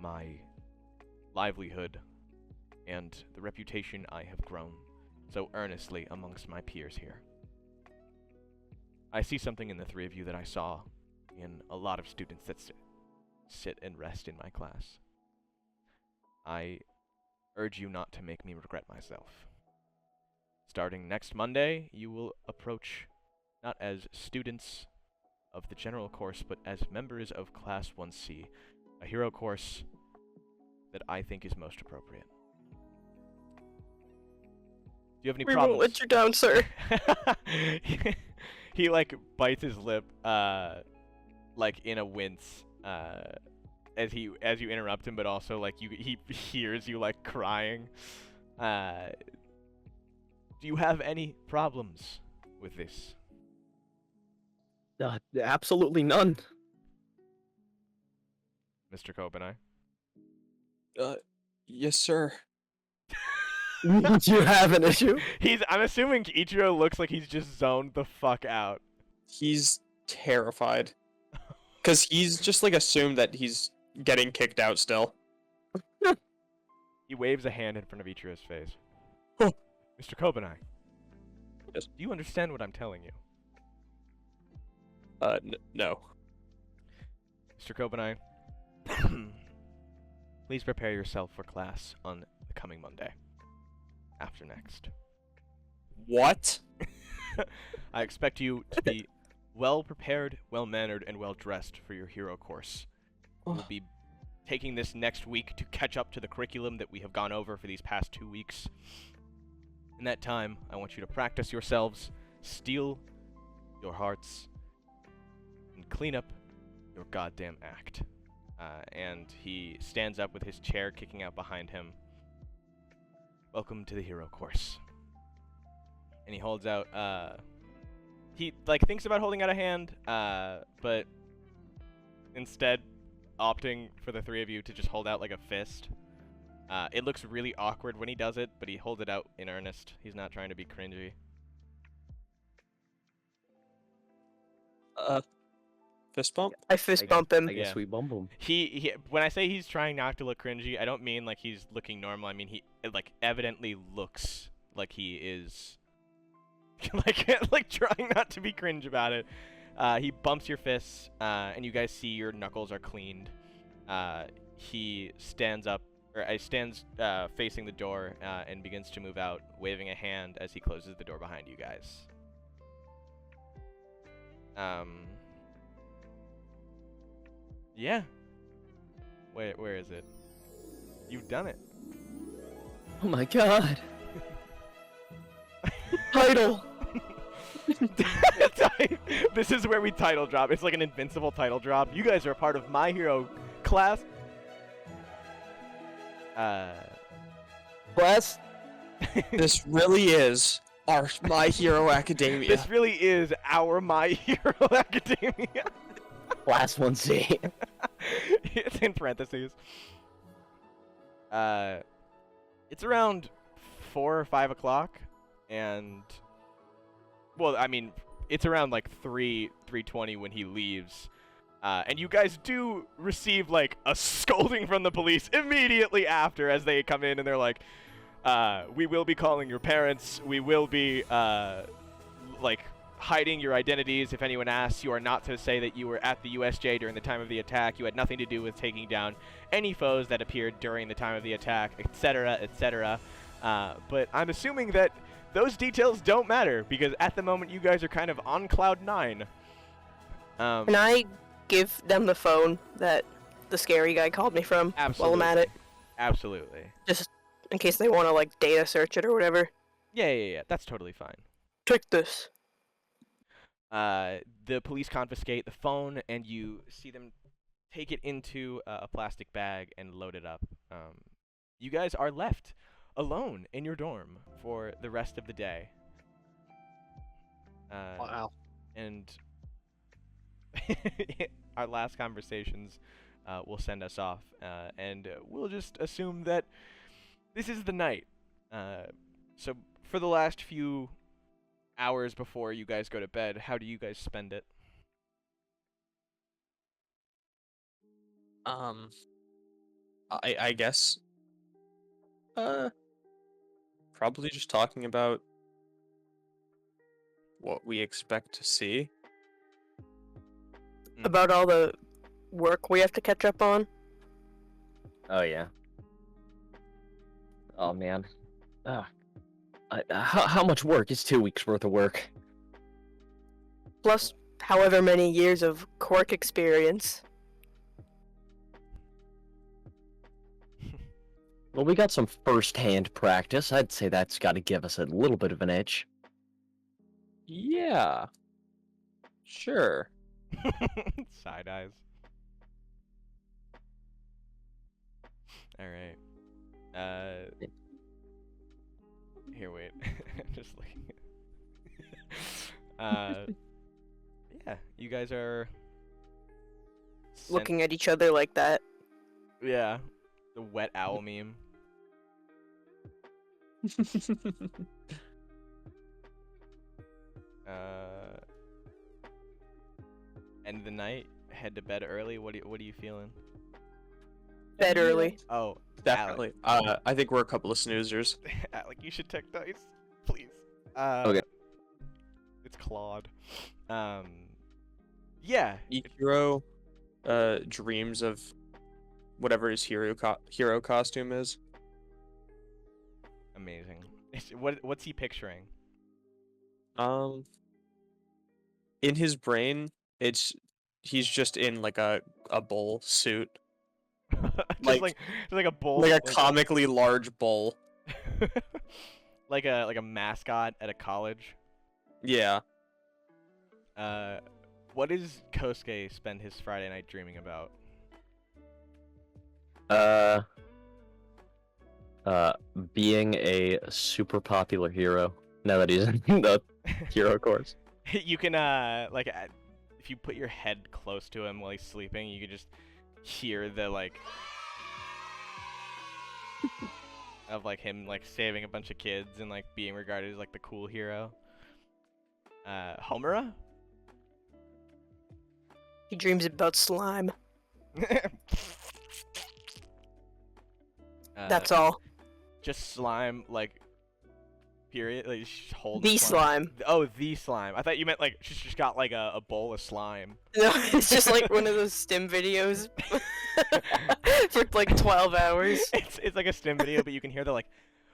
my livelihood, and the reputation I have grown so earnestly amongst my peers here. I see something in the three of you that I saw in a lot of students that sit and rest in my class. I urge you not to make me regret myself. Starting next Monday, you will approach not as students of the general course, but as members of Class 1C, a hero course that I think is most appropriate. Do you have any We problems? won't let you down, sir. He like bites his lip, like in a wince, as you interrupt him, but also like he hears you like crying. Do you have any problems with this? Absolutely none. Mr. Copenhagen? Yes, sir. Do you have an issue? I'm assuming Ichiro looks like he's just zoned the fuck out. He's terrified. Because he's just, like, assumed that he's getting kicked out still. He waves a hand in front of Ichiro's face. Huh. Mr. Copenhagen. Yes. Do you understand what I'm telling you? No. Mr. Copenhagen, please prepare yourself for class on the coming Monday. After next. What? I expect you to be well prepared, well mannered, and well dressed for your hero course. We'll be taking this next week to catch up to the curriculum that we have gone over for these past 2 weeks. In that time, I want you to practice yourselves, steel your hearts, and clean up your goddamn act. And he stands up with his chair kicking out behind him. Welcome to the hero course. And he holds out, he, like, thinks about holding out a hand, but instead opting for the three of you to just hold out, like, a fist. It looks really awkward when he does it, but he holds it out in earnest. He's not trying to be cringy. Fist bump? I fist bump him. I guess Yeah. we bump him. He when I say he's trying not to look cringy, I don't mean like he's looking normal. I mean he like evidently looks like he is like trying not to be cringe about it. He bumps your fists, and you guys see your knuckles are cleaned. He stands up, or stands facing the door, and begins to move out, waving a hand as he closes the door behind you guys. Yeah. Where is it? You've done it. Oh my god. Title. This is where we title drop. It's like an invincible title drop. You guys are a part of my hero class. Class? This really is our My Hero Academia. This really is our My Hero Academia. Class 1C. It's in parentheses. It's around 4 or 5 o'clock, and well, I mean, it's around like 3:20 when he leaves. And you guys do receive like a scolding from the police immediately after, as they come in and they're like, we will be calling your parents. We will be like hiding your identities. If anyone asks, you are not to say that you were at the USJ during the time of the attack. You had nothing to do with taking down any foes that appeared during the time of the attack, etc., etc. But I'm assuming that those details don't matter, because at the moment you guys are kind of on cloud 9. Can I give them the phone that the scary guy called me from while I'm at it? Absolutely. Just in case they want to, like, data search it or whatever. Yeah. That's totally fine. Take this. The police confiscate the phone, and you see them take it into a plastic bag and load it up. You guys are left alone in your dorm for the rest of the day. Wow. And our last conversations will send us off, and we'll just assume that this is the night. So for the last few hours before you guys go to bed, how do you guys spend it? I guess probably just talking about what we expect to see. About all the work we have to catch up on. Oh yeah. Oh man. How much work is 2 weeks worth of work? Plus, however many years of quirk experience. Well, we got some first-hand practice. I'd say that's got to give us a little bit of an edge. Yeah. Sure. Side eyes. All right. Here, wait. I'm just looking. Yeah, you guys are Looking at each other like that. Yeah, the wet owl meme. End of the night. Head to bed early. What are you feeling? Bed early. Oh, Definitely. I think we're a couple of snoozers. Alec, you should take dice, please. Okay. It's Claude. Yeah. Ichiro dreams of whatever his hero costume is. Amazing. What's he picturing? In his brain, he's just in like a bowl suit. Just like a bull. Like a comically large bowl. like a mascot at a college. Yeah. What does Kosuke spend his Friday night dreaming about? Being a super popular hero. Now that he's in the hero course. You can if you put your head close to him while he's sleeping, you can just hear the like of like him like saving a bunch of kids and like being regarded as like the cool hero. Homura? He dreams about slime. That's all. Just slime, like, period. Like, just hold The slime. Oh, the slime. I thought you meant like she's just got like a bowl of slime. No, it's just like one of those stim videos for like 12 hours. It's like a stim video, but you can hear the like,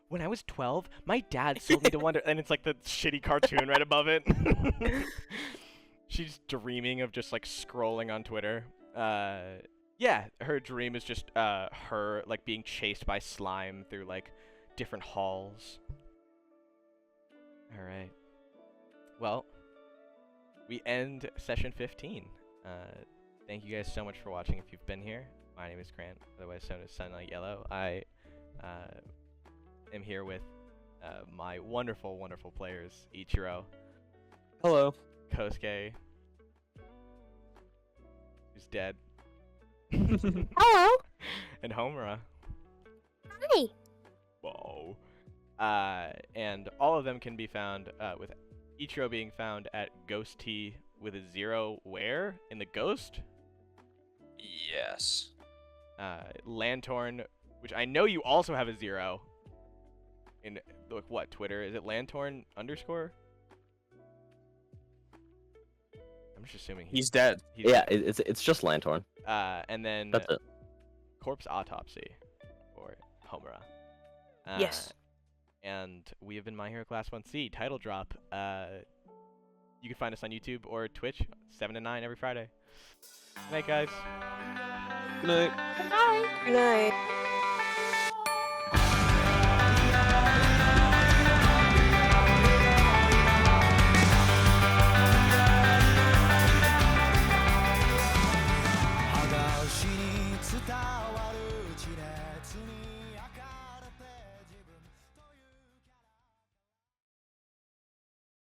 when I was 12, my dad sold me to Wonder, and it's like the shitty cartoon right above it. She's dreaming of just like scrolling on Twitter. Yeah, her dream is just her like being chased by slime through like different halls. All right. Well, we end session 15. Thank you guys so much for watching. If you've been here, my name is Grant, otherwise known as Sunlightyellow. I am here with my wonderful, wonderful players: Ichiro, Hello. Kosuke, who's dead, Hello. and Homura. Hi. Whoa. And all of them can be found with Ichiro being found at Ghost T with a 0 where? In the Ghost? Yes. Lantorn, which I know you also have a 0 in like what, Twitter? Is it Lantorn _? I'm just assuming He's dead. Yeah, it's just Lantorn. And then That's it. Corpse Autopsy for Homura. Yes. And we have been My Hero Class 1C title drop. You can find us on YouTube or Twitch 7 to 9 every Friday. Good night, guys. Good night. Bye. Good night.